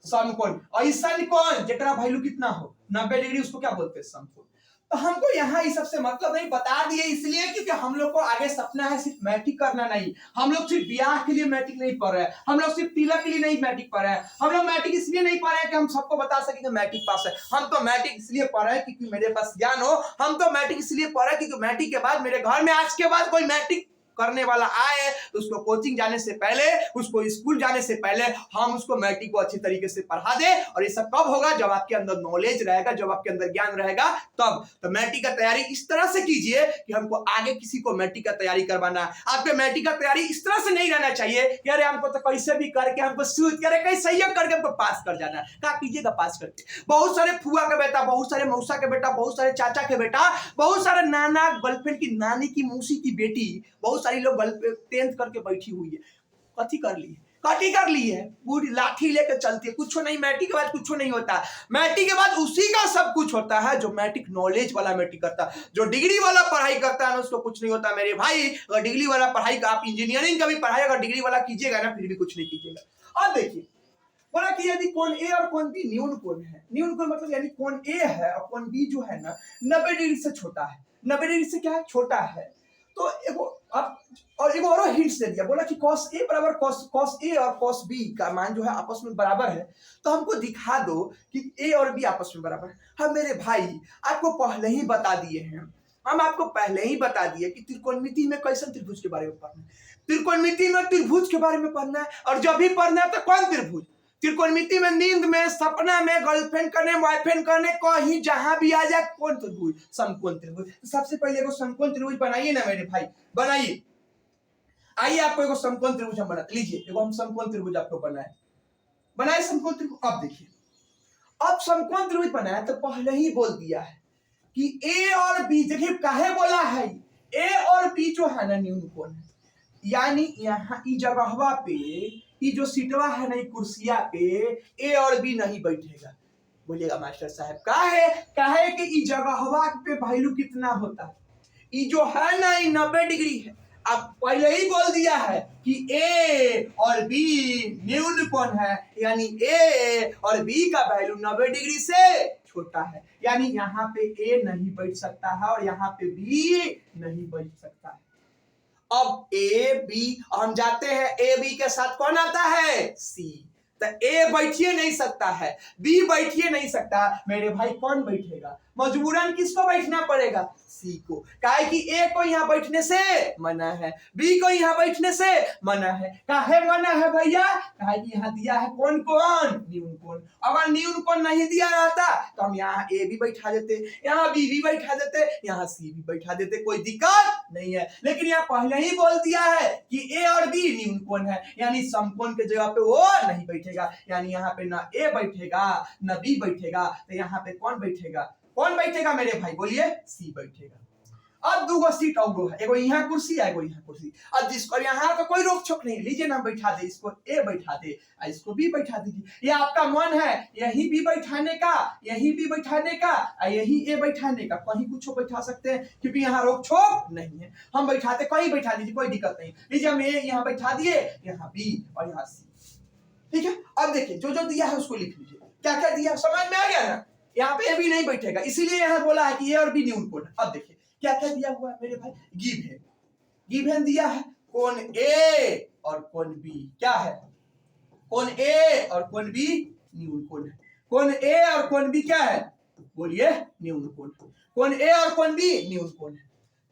समकोण ऐसा कोण जेकरा वैल्यू कितना हो 90 डिग्री, उसको क्या बोलते हैं, समकोण। तो हमको यहाँ इस सबसे मतलब नहीं बता दिए इसलिए क्योंकि हम लोग को आगे सपना है सिर्फ मैट्रिक करना नहीं। हम लोग सिर्फ ब्याह के लिए मैट्रिक नहीं पढ़ रहे हैं, हम लोग सिर्फ तिलक के लिए नहीं मैट्रिक पढ़ रहे हैं, हम लोग मैट्रिक इसलिए नहीं पढ़ रहे हैं कि हम सबको बता सके कि मैट्रिक पास है। हम तो मैट्रिक इसलिए पढ़ रहे हैं क्योंकि मेरे पास ज्ञान हो। हम तो मैट्रिक इसलिए पढ़ रहे हैं क्योंकि मैट्रिक के बाद मेरे घर में आज के बाद कोई मैट्रिक करने वाला आए तो उसको कोचिंग जाने से पहले, उसको स्कूल जाने से पहले हम उसको मैट्रिक को अच्छी तरीके से पढ़ा दे। और ये सब कब होगा, जब आपके अंदर नॉलेज रहेगा, जब आपके अंदर ज्ञान रहेगा तब। तो मैट्रिक का तैयारी इस तरह से कीजिए कि हमको आगे किसी को मैट्रिक का तैयारी करवाना। आपके मैट्रिक का तैयारी इस तरह से नहीं रहना चाहिए कि अरे हमको तो कैसे भी करके, हमको सूझ करे कहीं सहयोग करके हमको पास कर जाना। क्या कीजिएगा पास करके, बहुत सारे फुआ का बेटा, बहुत सारे मौसा के बेटा, बहुत सारे चाचा के बेटा, बहुत सारे नाना गर्लफ्रेंड की नानी की मौसी की बेटी, बहुत सारी लोग 10th करके बैठी हुई है, कथी कर ली है, कथी कर ली है, बूढ़ी लाठी लेकर चलती है, कुछ नहीं। मैट्रिक के बाद कुछ नहीं होता, मैट्रिक के बाद उसी का सब कुछ होता है जो मैट्रिक नॉलेज वाला मैट्रिक करता है। जो डिग्री वाला पढ़ाई करता है ना उसको कुछ नहीं होता मेरे भाई। अगर डिग्री वाला पढ़ाई का, आप इंजीनियरिंग का भी पढ़ाई अगर डिग्री वाला कीजिएगा ना फिर भी कुछ नहीं कीजिएगा। अब देखिए बोला कि यदि कोण ए और कोण बी न्यून कोण है, न्यून कोण मतलब यानी कोण ए है और कोण बी जो है ना 90 डिग्री से छोटा है, 90 डिग्री से क्या है, छोटा है। तो एगो अब और एगो और हिंट्स दे दिया, बोला कि cos a बराबर cos a और cos b का मान जो है आपस में बराबर है, तो हमको दिखा दो कि a और b आपस में बराबर है। हम मेरे भाई आपको पहले ही बता दिए हैं, हम आपको पहले ही बता दिए कि त्रिकोणमिति में कैसे त्रिभुज के बारे में पढ़ना है। त्रिकोणमिति में त्रिभुज के बारे में पढ़ना है, और जब भी पढ़ना है तो कौन त्रिभुज, त्रिकोणमिति में नींद में, सपना में, गर्लफ्रेंड करने, बॉयफ्रेंड करने, कहीं जहां भी आ जाए, कौन त्रिभुज, समकोण त्रिभुज। तो सबसे पहले एगो समकोण त्रिभुज बनाइए ना मेरे भाई, बनाइए। आइए आपको एगो समकोण त्रिभुज हम बना लीजिए, एगो हम समकोण त्रिभुज आपको बनाए समकोण त्रिभुज। अब देखिए, अब समकोण त्रिभुज बनाया तो पहले ही बोल दिया है कि ए और बी, देखिए काहे बोला है, ए और बी जो है ना न्यून कोण है, यानी यहाँ इस जगहवा पे ये जो सीटवा है ना कुर्सिया पे ए और बी नहीं बैठेगा। बोलिएगा मास्टर साहब काहे कि इस जगहवा पे वैल्यू कितना होता है, ये जो है ना 90 डिग्री है। अब पहले ही बोल दिया है कि ए और बी न्यून कोण है, यानी ए और बी का वैल्यू 90 डिग्री से छोटा है, यानी यहाँ पे ए नहीं बैठ सकता है और यहाँ पे बी नहीं बैठ सकता है। अब ए बी, हम जाते हैं ए बी के साथ कौन आता है, सी। तो ए बैठिए नहीं सकता है, बी बैठिए नहीं सकता, मेरे भाई कौन बैठेगा, मजबूरन किसको बैठना पड़ेगा, सी को। काहे कि ए को यहाँ बैठने से मना है, बी को यहाँ बैठने से मना है। काहे मना है भैया, काहे कि यहाँ दिया है कौन कौन, न्यून कोण। अगर न्यून कोण नहीं दिया रहता तो हम यहाँ ए भी बैठा देते, यहाँ बी भी बैठा देते, यहाँ सी भी बैठा देते, कोई दिक्कत नहीं है। लेकिन यहाँ पहले ही बोल दिया है कि ए और बी न्यून कोण है, यानी समकोण के जगह पे वो नहीं बैठेगा, यानी यहाँ पे ना ए बैठेगा ना बी बैठेगा, तो यहाँ पे कौन बैठेगा, कौन बैठेगा मेरे भाई, बोलिए, सी बैठेगा। अब दो सीट और है, एगो यहाँ कुर्सी है, एगो यहाँ कुर्सी। अब जिसको यहाँ तो कोई रोक छोक नहीं, लीजिए ना बैठा दे, इसको ए बैठा दे, इसको बी बैठा दीजिए। ये आपका मन है यही बी बैठाने का, यही बी बैठाने का, यही ए बैठाने का, कहीं कुछ बैठा सकते हैं, क्योंकि यहाँ रोक छोक नहीं है। हम बैठाते कहीं बैठा दीजिए, कोई दिक्कत नहीं। लीजिए हम ए यहाँ बैठा दिए, यहाँ बी और यहाँ सी, ठीक है। अब देखिए जो जो दिया है उसको लिख लीजिए, क्या क्या दिया समझ में आ गया ना। यहाँ पे ए भी नहीं बैठेगा, इसीलिए यहाँ बोला है कि ए और बी न्यून कोण। अब देखिए क्या क्या दिया हुआ है मेरे भाई, गिवन, गिवन दिया है कोण ए और कोण बी, क्या है, कोण ए और कोण बी न्यून कोण है। कोण ए और कोण बी क्या है, बोलिए, न्यून कोण। कोण ए और कोण बी न्यून कोण है।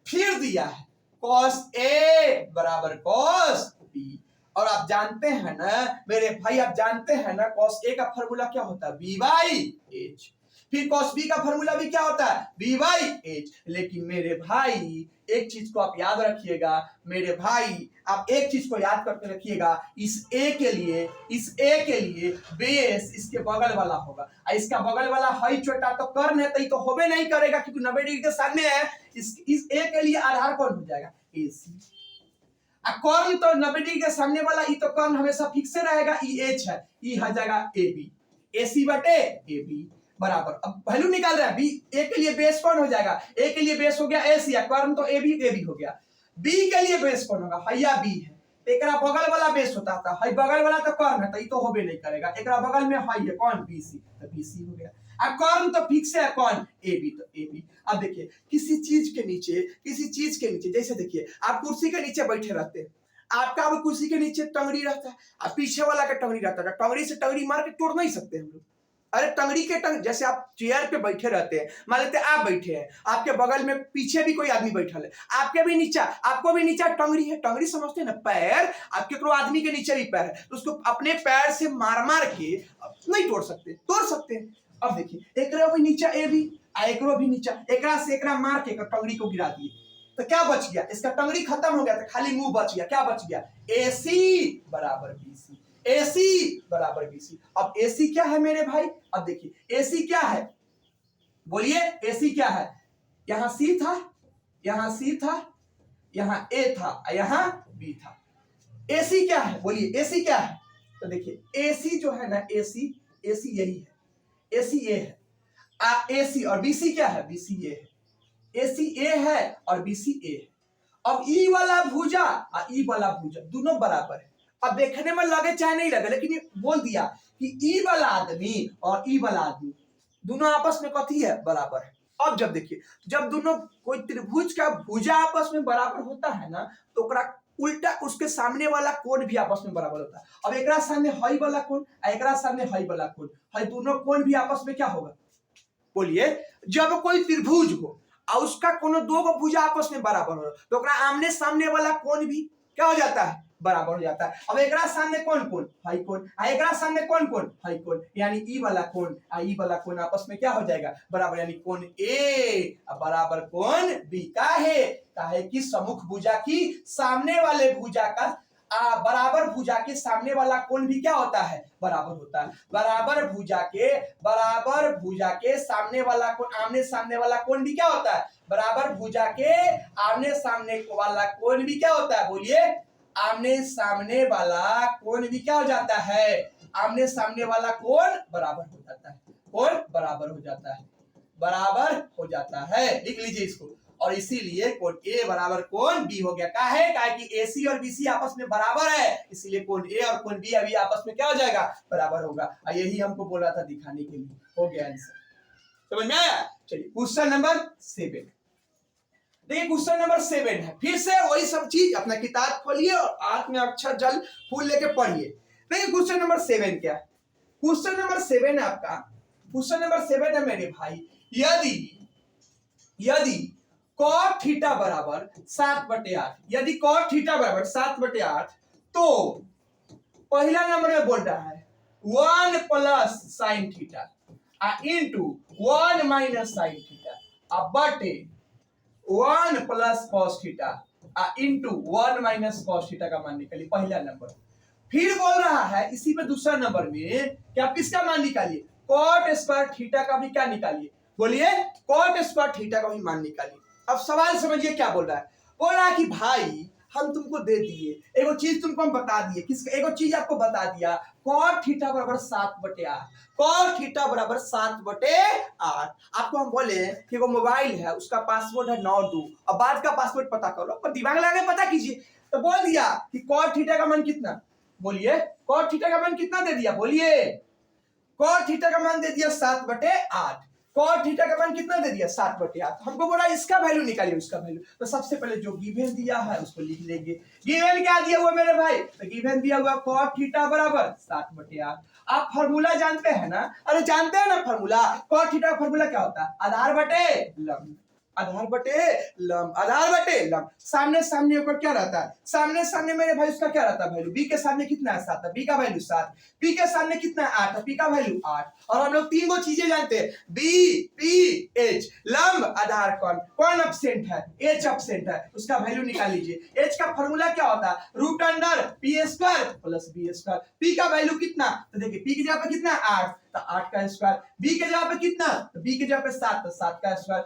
फिर दिया है cos ए बराबर cos बी, और आप जानते हैं ना मेरे भाई, आप जानते हैं ना cos ए का फॉर्मूला क्या होता है, b बाई एच। फिर cos b का फॉर्मूला भी क्या होता है, b बाई एच। लेकिन मेरे भाई एक चीज को आप याद रखिएगा, मेरे भाई आप एक चीज को याद करके रखिएगा, इस a के लिए बेस इसके बगल वाला होगा, इसका बगल वाला हई छोटा तो कर्ण है, तो होबे नहीं करेगा क्योंकि 90 डिग्री के सामने है। इस a के लिए आधार कौन हो जाएगा, AC। कर्ण तो 90 डिग्री के सामने वाला, ई तो कर्ण हमेशा फिक्स रहेगा, ई एच है, ई हो जाएगा AB, AC बटे AB बराबर। अब वैल्यू निकाल रहे हैं, बी ए के लिए बेस कौन हो जाएगा, ए के लिए बेस हो गया AC, कर्ण तो AB हो गया। बी के लिए बेस कौन होगा, हैया बी है, एकरा बगल वाला बेस होता था, है बगल वाला तो कर्ण है, तो ई तो होबे नहीं करेगा, एकरा बगल में है ये कौन BC, तो BC हो गया। अब कर्ण तो फिक्स है कौन AB, तो AB। अब देखिए किसी चीज के नीचे, जैसे देखिए आप कुर्सी के नीचे बैठे रहते हैं, आपका अब कुर्सी के नीचे टंगड़ी रहता है, अब पीछे वाला का टंगड़ी रहता है, टंगड़ी से टंगड़ी मार के तोड़ नहीं सकते हम लोग। अरे टंगड़ी के जैसे आप चेयर पे बैठे रहते हैं, मान लेते आप बैठे हैं, आपके बगल में पीछे भी कोई आदमी बैठा है, आपको भी नीचा टंगड़ी है, टंगड़ी समझते हैं ना, पैर, आपके आदमी के नीचे भी पैर है, तो उसको अपने पैर से मार के नहीं तोड़ सकते हैं। अब देखिए एकरा भी नीचा ए भी, एकरो भी नीचा, एकरा से एकरा मार के टंगड़ी को गिरा दिए, तो क्या बच गया, इसका टंगड़ी खत्म हो गया, तो खाली मुंह बच गया। क्या बच गया, AC बराबर BC, AC बराबर BC। अब AC क्या है मेरे भाई, अब देखिए AC क्या है, बोलिए, AC क्या है, यहाँ C था, यहाँ C था, यहाँ A था, यहाँ B था। AC क्या है, बोलिए AC क्या है, तो देखिए AC जो है ना, AC यही है, AC A है, AC और BC क्या है, BC A है, AC A है और BC A है। अब E वाला भुजा और E वाला भुजा दोनों बराबर है। अब देखने में लगे चाहे नहीं लगे, लेकिन ये बोल दिया कि E वाला आदमी और E वाला आदमी दोनों आपस में कथी है, बराबर है। अब जब देखिए, जब दोनों कोई त्रिभुज का भुजा आपस में बराबर होता है ना, तो उल्टा उसके सामने वाला कोण भी आपस में बराबर होता है। अब एकरा सामने हई वाला कोण, एकरा सामने हई वाला कोण, हई दोनों कोण भी आपस में क्या होगा, बोलिए, जब कोई त्रिभुज हो और उसका कोनो दो गो भुजा आपस में बराबर हो, तो ओकरा आमने सामने वाला कोण भी क्या हो जाता है, बराबर हो जाता है। अब एकरा सामने कौन हाई कोण, एकरा सामने कौन हाई कोण, यानी ई वाला कोण आ ई वाला कोण आपस में क्या हो जाएगा, बराबर, यानी कोण ए बराबर कोण बी। काहे कि सम्मुख भुजा की सामने वाले भुजा का बराबर भुजा के सामने वाला कोण भी क्या होता है, बराबर होता है। बराबर भुजा के सामने वाला कोण, आमने सामने वाला कोण भी क्या होता है, बराबर भुजा के आमने सामने वाला कोण भी क्या होता है, बोलिए, आमने सामने वाला कोण भी क्या हो जाता है, आमने सामने वाला कोण बराबर हो जाता है, कोण बराबर हो जाता है। लिख लीजिए इसको। और इसीलिए कोण ए बराबर कोण बी हो गया। काहे कि AC और BC आपस में बराबर है, इसीलिए कोण ए और कोण बी अभी आपस में क्या हो जाएगा, बराबर होगा। यही हमको बोला था दिखाने के लिए। हो गया आंसर। समझ में आया? चलिए क्वेश्चन नंबर 7। देखिए क्वेश्चन नंबर 7 है, फिर से वही सब चीज, अपना किताब खोलिए और आंख में अक्षर जल फूल लेके पढ़िए। देखिए क्वेश्चन नंबर 7 क्या है? क्वेश्चन नंबर 7 है आपका, क्वेश्चन नंबर 7 है मेरे भाई, यदि cot थीटा बराबर 7/8, यदि cot थीटा बराबर 7/8, तो पहला नंबर में बोल रहा है 1 plus sine theta into 1 minus sine theta बटे 1 plus cos theta into 1 minus cos theta का मान निकालिए, पहला नंबर। फिर बोल रहा है इसी पे दूसरा नंबर में कि आप किसका मान निकालिए, कॉट स्क्वायर थीटा का भी क्या निकालिए, बोलिए कॉट स्क्वायर थीटा का भी मान निकालिए। अब सवाल समझिए क्या बोल रहा है, बोल रहा है कि भाई हम तुमको दे दिए, एगो चीज तुमको हम बता दिए, किसका एगो चीज आपको बता दिया, कॉट थीटा बराबर 7/8, कॉट थीटा बराबर 7/8। आपको हम बोले कि वो मोबाइल है, उसका पासवर्ड है 92, अब बाद का पासवर्ड पता कर लो, पर दिमाग लगा के पता कीजिए। तो बोल दिया कि कॉट थीटा का मान कितना, बोलिए कॉट थीटा का मान कितना दे दिया, बोलिए कॉट थीटा का मान दे दिया 7/8, कॉट थीटा का मान कितना दे दिया 7/8। हमको बोला इसका वैल्यू निकालिए, उसका वैल्यू। तो सबसे पहले जो गिवन दिया है उसको लिख लेंगे। गिवन क्या दिया हुआ मेरे भाई, तो गिवन दिया हुआ कॉट थीटा बराबर 7/8। आप फार्मूला जानते हैं ना, अरे जानते हैं ना फार्मूला, कॉट थीटा का फार्मूला क्या होता है, आधार बटे लंब, आधार बटे लंब, आधार बटे लंब। सामने सामने ऊपर क्या रहता है, सामने सामने मेरे भाई उसका क्या रहता है वैल्यू, बी के सामने कितना है 7, बी का वैल्यू 7, पी के सामने कितना है 8, पी का वैल्यू 8। और हम लोग तीन गो चीजें जानते हैं, बी पी एच, लंब आधार कौन कौन एब्सेंट है, एच एब्सेंट है, उसका वैल्यू निकाल लीजिए। एच का फार्मूला क्या होता है, root under p square plus B square. P का वैल्यू कितना, तो देखिए पी की जगह पे कितना 8, तो 8 का स्क्वायर, बी के जगह पे कितना, तो बी के जगह पे 7, तो 7 का स्क्वायर।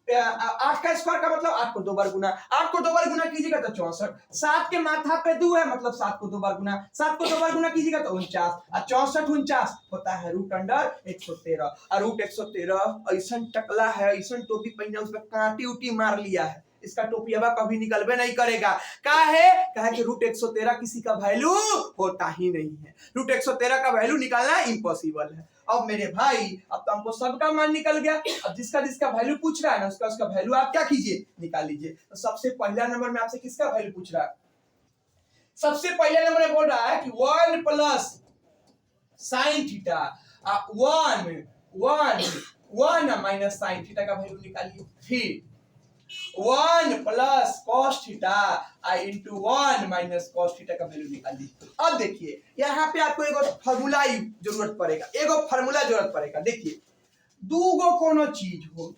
8 का स्क्वायर का मतलब 8 को 2 बार गुना, 8 को 2 बार गुना कीजिएगा तो 64, 7 के माथा पे 2 है मतलब 7 को 2 बार गुना, 7 को 2 बार गुना कीजिएगा तो 49, और 64 49 होता है रूट अंडर 113। और रूट 113 ऐसा टकला है, ऐसा टोपी पहना, उस पर कांटी उटी मार लिया है, इसका टोपी अब कभी निकलबे नहीं करेगा। कहा कि रूट 113 किसी का वैल्यू होता ही नहीं है, रूट 113 का वैल्यू निकालना इम्पॉसिबल है। अब मेरे भाई अब तो हमको सबका मान निकल गया, अब जिसका जिसका वैल्यू पूछ रहा है ना उसका उसका वैल्यू आप क्या कीजिए, निकाल लीजिए। तो सबसे पहला नंबर में आपसे किसका वैल्यू पूछ रहा है, सबसे पहले नंबर में बोल रहा है कि 1 plus sine theta 1 minus sine theta का वैल्यू निकालिए। फिर 1 plus cos theta into 1 minus cos theta का वैल्यू निकालिए। अब देखिए यहाँ पे आपको एगो फार्मूला जरूरत पड़ेगा, एगो फार्मूला जरूरत पड़ेगा। देखिए दूगो कोनो चीज हो,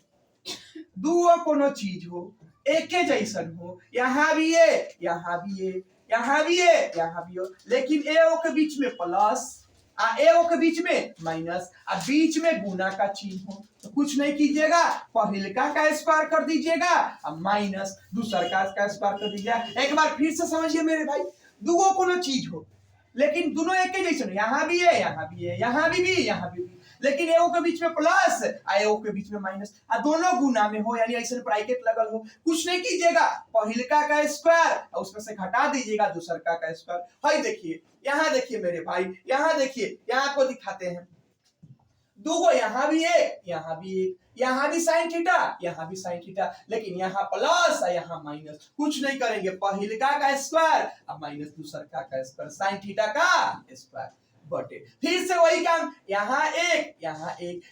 दूगो कोनो चीज हो, एके जैसन हो, यहाँ भी है यहाँ भी है यहाँ भी है यहाँ भी हो, लेकिन ए ओ के बीच में प्लस ए ओ के बीच में माइनस और बीच में गुना का चिन्ह हो, तो कुछ नहीं कीजिएगा, पहिलका का स्क्वायर कर दीजिएगा और माइनस दूसरका का स्क्वायर कर दीजिएगा। एक बार फिर से समझिए मेरे भाई, दूगो कोनो चीज हो लेकिन दोनों एक के जैसे, यहाँ भी है यहाँ भी है यहाँ भी यहाँ भी, लेकिन एओ के बीच में प्लस एओ के बीच में माइनस, दोनों गुना में हो, यानी ऐसे ब्रैकेट लगल हो। कुछ नहीं कीजिएगा, पहिलका का स्क्वायर उसमें से घटा दीजिएगा दूसरका का स्क्वायर। हाय देखिए यहाँ देखिए मेरे भाई, यहाँ देखिए, यहाँ को दिखाते हैं, दूगो यहाँ भी है यहाँ भी है, यहाँ भी साइन थीटा यहाँ भी साइन थीटा, लेकिन यहाँ प्लस यहाँ माइनस। कुछ नहीं करेंगे, पहिलका का स्क्वायर और माइनस दूसरका का स्क्वायर, साइन थीटा का स्क्वायर बटे फिर से वही काम, यहाँ एक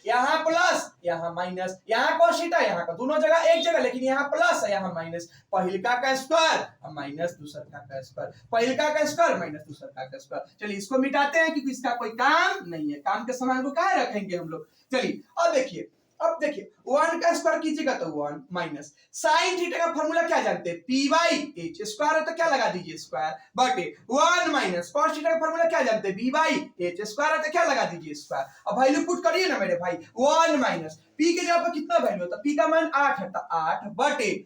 यहाँ प्लस यहाँ माइनस, यहाँ cos थीटा यहाँ का दोनों जगह एक जगह, लेकिन यहाँ प्लस यहाँ माइनस, पहिलका का स्क्वायर माइनस दूसरका का स्क्वायर, पहिलका का स्क्वायर माइनस दूसरका का स्क्वायर। चलिए इसको मिटाते हैं क्योंकि इसका कोई काम नहीं है, काम के समान को कहाँ रखेंगे हम लोग। चलिए अब देखिए 1 का स्क्वायर कीजिएगा तो 1 माइनस साइन थीटा का फार्मूला क्या जानते हैं, पी बाई एच, स्क्वायर है तो क्या लगा दीजिए स्क्वायर, बटे 1 माइनस कॉस थीटा का फार्मूला क्या जानते हैं, बी बाई एच, स्क्वायर है तो क्या लगा दीजिए स्क्वायर। अब वैल्यू पुट करिए ना मेरे भाई, 1 माइनस पी के जगह पे कितना वैल्यू होता है, पी का मान 8 है तो 8 बटे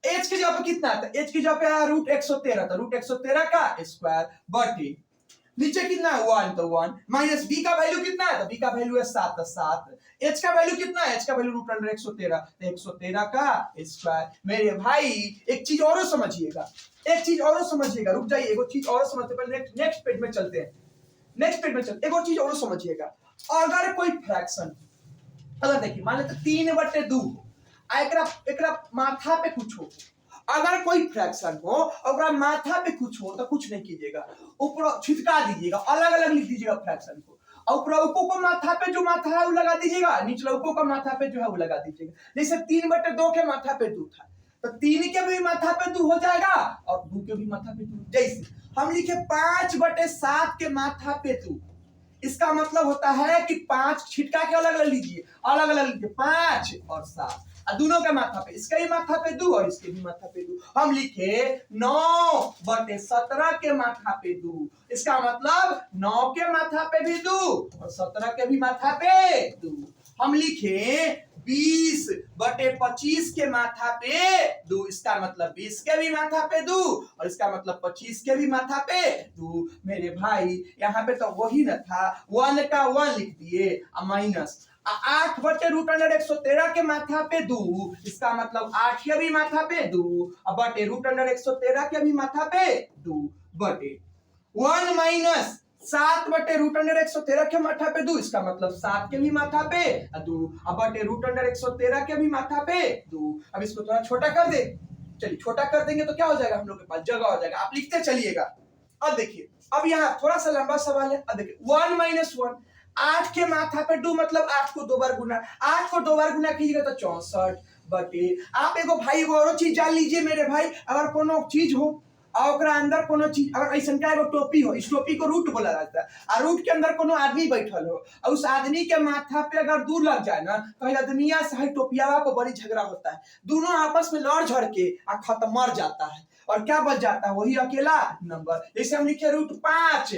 एच के जगह पे कितना आता है, एच की जगह पे रूट 113 था, रूट 113 का स्क्वायर बटे नीचे कितना है 1 तो 1 माइनस बी का वैल्यू कितना है, तो बी का वैल्यू है 7 तो 7, एच का वैल्यू कितना है, एच का वैल्यू रूट अंडर 113 तो 113 का स्क्वायर। मेरे भाई एक चीज और समझिएगा, एक चीज और समझिएगा, रुक जाइए, एक चीज और समझते पहले नेक्स्ट पेज में चलते हैं, नेक्स्ट पेज में चलते एक और चीज और समझिएगा। अगर कोई फ्रैक्शन अगर देखिए मान लेते 3/2 एकरा माथा पे कुछ हो, अगर कोई फ्रैक्शन हो और माथा पे कुछ हो तो कुछ नहीं कीजिएगा, ऊपर छिटका दीजिएगा, अलग अलग लिख दीजिएगा फ्रैक्शन को, और ऊपर को माथा पे जो माथा है वो लगा दीजिएगा, नीचलौको का माथा पे जो है वो लगा दीजिएगा। जैसे 3/2 के माथा पे 2 था तो 3 के भी माथा पे 2 हो जाएगा और 2 के भी माथा पे 2। जैसे हम लिखे 5/7 के माथा पे 2, इसका मतलब होता है कि 5 छिटका के अलग अलग लीजिए, अलग अलग लीजिए 5 और 7, दोनों के माथा पे, इसके भी माथा पे 2 और इसके भी माथा पे 2। हम लिखे 9/17 के माथा पे 2, इसका मतलब 9 के माथा पे भी 2 और 17 के भी माथा पे 2। हम लिखे 20/25 के माथा पे 2, इसका मतलब 20 के भी माथा पे 2 और इसका मतलब 25 के भी माथा पे 2। मेरे भाई यहाँ पे तो वही न था, 1 का 1 लिख दिए माइनस 8/√113 के माथा पे 2, इसका मतलब 8 के भी माथा पे 2 बटे √113 के भी माथा पे 2 बटे 1 माइनस 7/√113 के माथा पे 2, इसका मतलब 7 के भी माथा पे 2 बटे √113 के भी माथा पे 2। अब इसको थोड़ा छोटा कर दे, चलिए छोटा कर देंगे तो क्या हो जाएगा, हम लोग के पास जगह हो जाएगा, आप लिखते चलिएगा। अब देखिए अब यहाँ थोड़ा सा लंबा सवाल है। अब देखिए 1 - 1, 8 के माथा पे 2 मतलब 8 को 2 बार गुना, 8 को 2 बार गुना कीजिएगा तो 64 बटे, आप एगो भाई एगो और चीज जान लीजिए मेरे भाई, अगर कोनो चीज हो और अंदर कोनो चीज अगर ऐसा का एगो टोपी हो, इस टोपी को रूट बोला जाता है, और रूट के अंदर कोनो आदमी बैठल हो और उस आदमी के माथा पे अगर 2 लग जाए ना तो आदमिया से टोपियावा को बड़ी झगड़ा होता है, दोनों आपस में लड़ झड़ के खत्म मर जाता है और क्या बच जाता है, वही अकेला नंबर। जैसे हम लिखे √5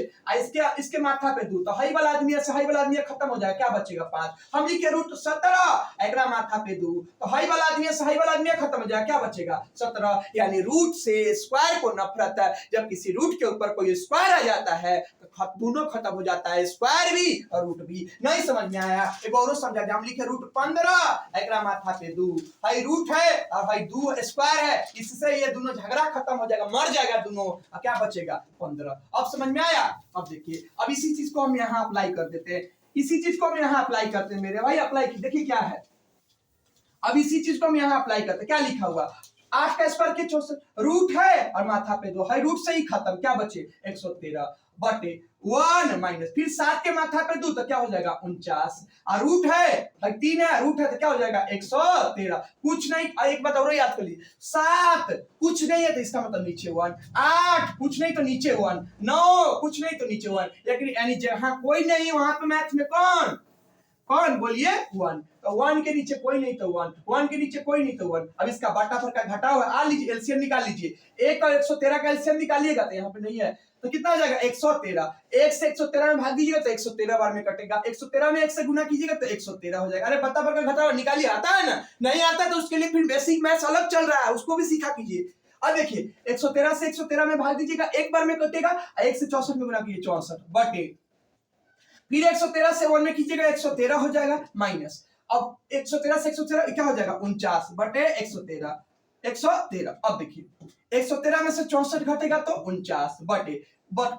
इसके माथा पे 2 तो हाई वाला आदमी से हाई वाला आदमी खत्म हो जाए, क्या बचेगा 5। हम लिखे √17 एकरा माथा पे 2 तो हाई वाला आदमी से हाई वाला आदमी खत्म हो जाए, क्या बचेगा 17। यानी रूट से स्क्वायर को नफरत है, जब किसी रूट के ऊपर कोई स्क्वायर आ जाता है तो दोनों खत्म हो जाता है, स्क्वायर भी और रूट भी। नहीं समझ में आया एक और समझा, हम लिखे √15 एकरा माथा पे 2, हाई रूट है और हाई 2 स्क्वायर है, इससे ये दोनों झगड़ा खत्म हो जाएगा, मर जाएगा दोनों, क्या बचेगा 15। अब समझ में आया। अब देखिए अब इसी चीज को हम यहाँ अप्लाई कर देते हैं, इसी चीज को हम यहाँ अप्लाई करते हैं मेरे भाई, अप्लाई की देखिए क्या है। अब इसी चीज को हम यहाँ अप्लाई करते हैं, क्या लिखा हुआ 8 का स्क्वायर के 64, रूट है और माथा पे 2 है, रूट से ही खत्म, क्या बचे 113 बटे 1 माइनस फिर 7 के माथा पे 2 तो क्या हो जाएगा 49, और रूट है 3 है, रूट है तो क्या हो जाएगा 113। कुछ नहीं, एक बात और याद कर लीजिए, 7 कुछ नहीं है तो इसका मतलब नीचे 1, 8 कुछ नहीं तो नीचे 1, 9 कुछ नहीं तो नीचे 1, यानी जहां कोई नहीं वहां पे मैथ में कौन कौन बोलिए 1, तो 1 के नीचे कोई नहीं तो 1, 1 के नीचे कोई नहीं तो 1। अब इसका बाटा पर का घटा हुआ आ लीजिए, एलसीएम निकाल लीजिए, 1 और 113 का एलसीएम निकालिएगा तो यहाँ पे नहीं है तो कितना हो जाएगा 113, 1 से 113 में भाग दीजिएगा तो 113 बार में कटेगा, 113 में 1 से गुना कीजिएगा तो 113 हो जाएगा। अरे बता पर का घटा निकालिए, आता है ना, नहीं आता तो उसके लिए फिर बेसिक मैथ्स अलग चल रहा है, उसको भी सीखा कीजिए। अब देखिए 113 से 113 में भाग दीजिएगा, एक बार में कटेगा, 1 से 64 में गुना कीजिए 64 बटे फिर 113 से 1 में कीजिएगा 113 हो जाएगा माइनस, अब 113 से 113 क्या हो जाएगा 49 बटे 113। अब देखिए 113 में से 64 घटेगा तो 49 बटे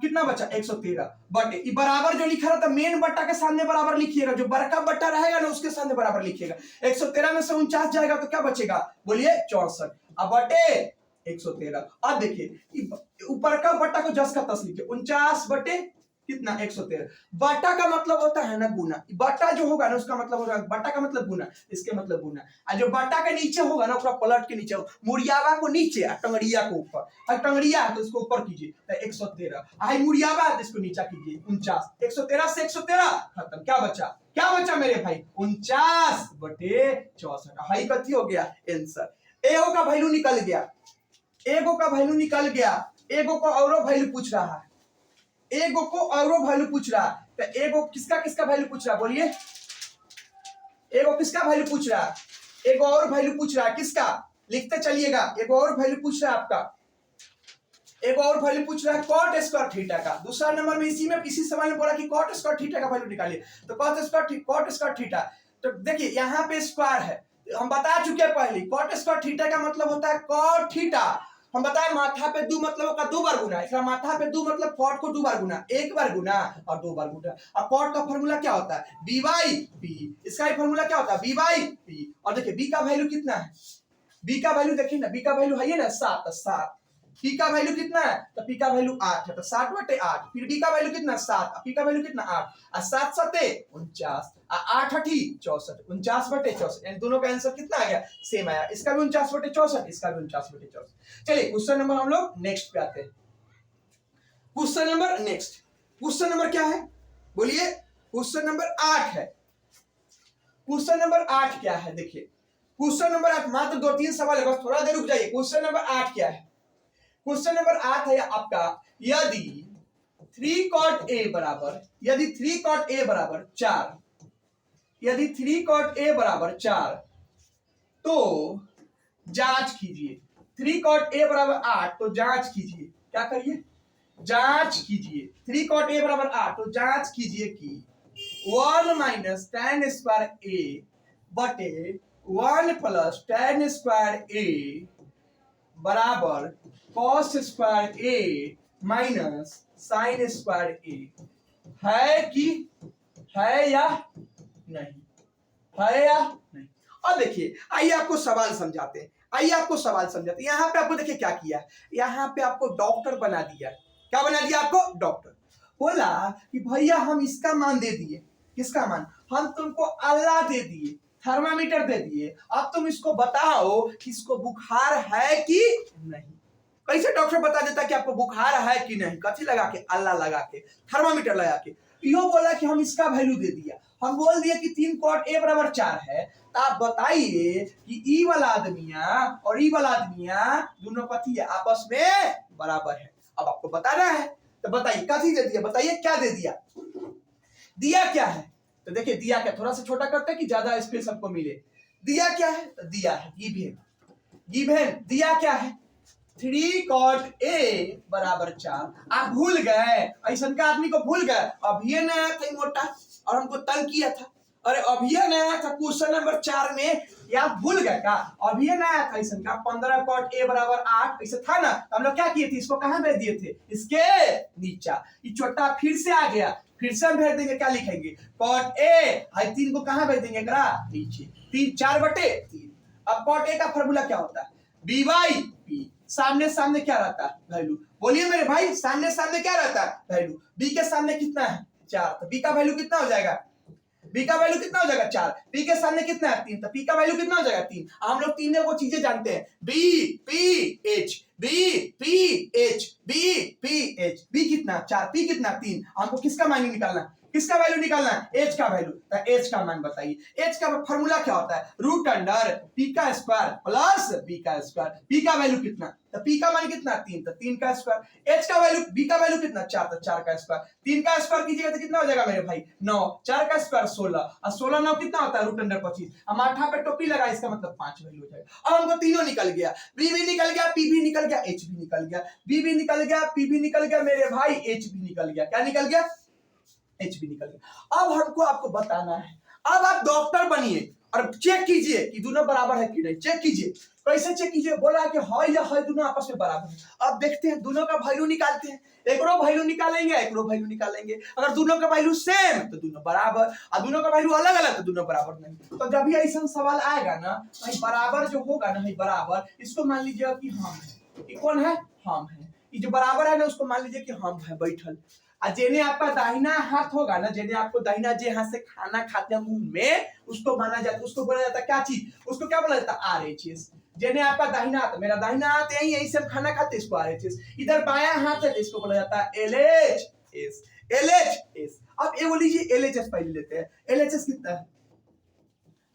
कितना बचा 113 बटे बराबर जो लिखा रहता मेन बट्टा के सामने बराबर लिखिएगा, जो बड़का बट्टा रहेगा ना उसके सामने बराबर लिखिएगा। 113 में से 49 जाएगा तो क्या बचेगा बोलिए 64 अब बटे 113। अब देखिए ऊपर का बट्टा को जस का तस लिखिए 49 बटे कितना 113, बाटा का मतलब होता है ना गुना, बाटा जो होगा ना उसका मतलब होगा बाटा का मतलब गुना, इसके मतलब गुना, और जो बाटा के नीचे होगा ना उसका पलट के नीचे, मुड़ियावा को नीचे और टंगड़िया को ऊपर, और टंगड़िया है तो इसको ऊपर कीजिए तो 113, आई मुड़ियावा है तो इसको नीचा कीजिए 49, 113 से 113 खत्म, क्या बचा मेरे भाई 49 बटे 64। हाई कथी हो गया आंसर, एगो का वैल्यू निकल गया, एगो का वैल्यू निकल गया, एगो को औरो वैल्यू पूछ रहा है, एगो को औरो वैल्यू पूछ रहा है, तो एगो किसका वैल्यू पूछ रहा है बोलिए, एगो किसका वैल्यू पूछ रहा है, एगो और वैल्यू पूछ रहा है किसका, लिखते चलिएगा, एगो और वैल्यू पूछ रहा है आपका, एगो और वैल्यू पूछ रहा है cot स्क्वायर थीटा का। दूसरा नंबर में इसी सवाल में बोला कि cot स्क्वायर थीटा का वैल्यू निकालिए, तो cot स्क्वायर थीटा, तो देखिए यहाँ पे स्क्वायर है, हम बता चुके हैं पहले cot स्क्वायर थीटा का मतलब होता है cot थीटा, हम बताए माथा पे दो मतलब का 2 बार गुना, इसका माथा पे 2 मतलब कॉट को 2 बार गुना, 1 बार गुना और 2 बार गुना। और कॉट का फार्मूला क्या होता है b बाई p, इसका ही फार्मूला क्या होता है b बाई p। और देखिए b का वैल्यू कितना है, b का वैल्यू देखिए ना, b का वैल्यू है ना 7, 7। p का वैल्यू कितना है तो p का वैल्यू 8 है, तो 7/8। फिर d का वैल्यू कितना 7, p का वैल्यू कितना 8 और 7 7 49 और 8 8 64, 49/64। इन दोनों का आंसर कितना आ गया, सेम आया। इसका भी 49/64, इसका भी 49/64। चलिए क्वेश्चन नंबर हम लोग नेक्स्ट पे आते हैं। Question number next, question number क्या है बोलिए, क्वेश्चन नंबर 8 है। क्वेश्चन नंबर 8 क्या है, देखिए क्वेश्चन नंबर 8 मात्र 2-3 सवाल है, बस थोड़ा देर रुक जाइए। क्वेश्चन नंबर 8 क्या है, क्वेश्चन नंबर 8 है आपका, यदि 3 cot a बराबर, यदि 3 cot a बराबर 4, यदि 3 cot a बराबर 4 तो जांच कीजिए। 3 cot a बराबर 8 तो जांच कीजिए, क्या करिए जांच कीजिए। 3 cot a बराबर 8 तो जांच कीजिए कि 1 माइनस tan स्क्वायर a बटे 1 प्लस tan स्क्वायर a बराबर cos square a minus sin square a है कि है या नहीं, है या नहीं। अब देखिए आइए आपको सवाल समझाते हैं, आइए आपको सवाल समझाते हैं। यहाँ पे आपको देखिए क्या किया, यहाँ पे आपको डॉक्टर बना दिया। क्या बना दिया आपको, डॉक्टर। बोला कि भैया हम इसका मान दे दिए, किसका मान, हम तुमको अल्लाह दे दिए, थर्मामीटर दे दिए, अब तुम इसको बताओ कि इसको बुखार है कि नहीं। कैसे डॉक्टर बता देता कि आपको बुखार है कि नहीं, कथी लगा के, अल्लाह लगा के, थर्मामीटर लगा के। यो बोला कि हम इसका वैल्यू दे दिया, हम बोल दिए कि 3 cot a बराबर 4 है, तो आप बताइए कि ई वाला आदमिया और ई वाला आदमिया दोनों कथी है, आपस में बराबर है। अब आपको बताना है, तो बताइए कथी दे दिया, बताइए क्या दे दिया, दिया क्या है। तो देखिए दिया क्या, थोड़ा सा छोटा करते हैं कि ज्यादा स्पेस हमको मिले। दिया क्या है, तो दिया है गिवन, गिवन दिया क्या है 3 cot a बराबर 4। आप भूल गए, ऐसा का आदमी को भूल गए, अभी नया था मोटा और हमको तंग किया था, अरे अभी नया था क्वेश्चन नंबर 4 में, या भूल गए का, अभी नया था ऐसा का 15 cot a बराबर 8 ऐसा था ना। हम लोग क्या किए थे, इसको कहां भेज दिए थे, इसके नीचा। ये छोटा फिर से आ गया, फिर से हम भेज देंगे, क्या लिखेंगे cot a, हाई 3 को कहां भेज देंगे नीचे, 3 4/3। अब cot a का फार्मूला क्या होता है, b बाई p, सामने सामने क्या रहता है वैल्यू, बोलिए मेरे भाई सामने सामने क्या रहता है वैल्यू। b के सामने कितना है 4, तो b का वैल्यू कितना हो जाएगा, b का वैल्यू कितना हो जाएगा 4, p के सामने कितना है 3, तो p का वैल्यू कितना हो जाएगा 3। हम लोग तीनों को चीजें जानते हैं, b p h, b p h, b p h, b कितना 4, p कितना 3। हमको किसका मान निकालना, किसका वैल्यू निकालना है, h का वैल्यू। तो h का मान बताइए, h का फार्मूला क्या होता है, रूट अंडर p का स्क्वायर प्लस b का स्क्वायर। p का वैल्यू कितना, तो p का मान कितना 3, तो 3 का स्क्वायर। h का वैल्यू, b का वैल्यू कितना 4, तो 4 का स्क्वायर। 3 का स्क्वायर कीजिएगा तो कितना हो जाएगा मेरे भाई 9, 4 का स्क्वायर 16 और 16 9 कितना होता है रूट अंडर 25। हम 8 पे टोपी लगा, इसका मतलब 5 वैल्यू हो जाएगा। अब हमको तीनों निकल गया, b भी निकल गया, p भी निकल गया, h भी निकल गया, b भी निकल गया, p भी निकल गया मेरे भाई, h भी निकल गया। क्या निकल गया, एच भी निकल गया। अब हमको आपको बताना है, अब आप डॉक्टर बनिए और चेक कीजिए कि दोनों बराबर है कि नहीं। चेक कीजिए, कैसे चेक कीजिए, बोला कि हां या हां दोनों आपस में बराबर है। अब देखते हैं दोनों का वैल्यू निकालते हैं, एकरो वैल्यू निकालेंगे, एकरो वैल्यू निकालेंगे। अगर दोनों का वैल्यू सेम तो दोनों बराबर, और दोनों का वैल्यू अलग अलग तो दोनों बराबर नहीं। तो जब भी ऐसा सवाल आएगा ना, भाई बराबर जो होगा ना, भाई बराबर, इसको मान लीजिएगा कि हम है, ये कौन है, हम है। ये जो बराबर है ना, उसको मान लीजिए कि हम है बैठल। जेने आपका दाहिना हाथ होगा ना, जेने आपको दाहिना जे हाथ से खाना खाते हैं मुंह में, उसको माना जाता है, उसको बोला जाता है क्या चीज, उसको क्या बोला जाता है RHS। जेने आपका दाहिना हाथ, मेरा दाहिना हाथ यही, यही से हम खाना खाते हैं, इसको RHS। इधर बायां हाथ है, इसको बोला जाता है LHS, LHS। अब ये बोलिए LHS पहले लेते हैं, LHS कितना है,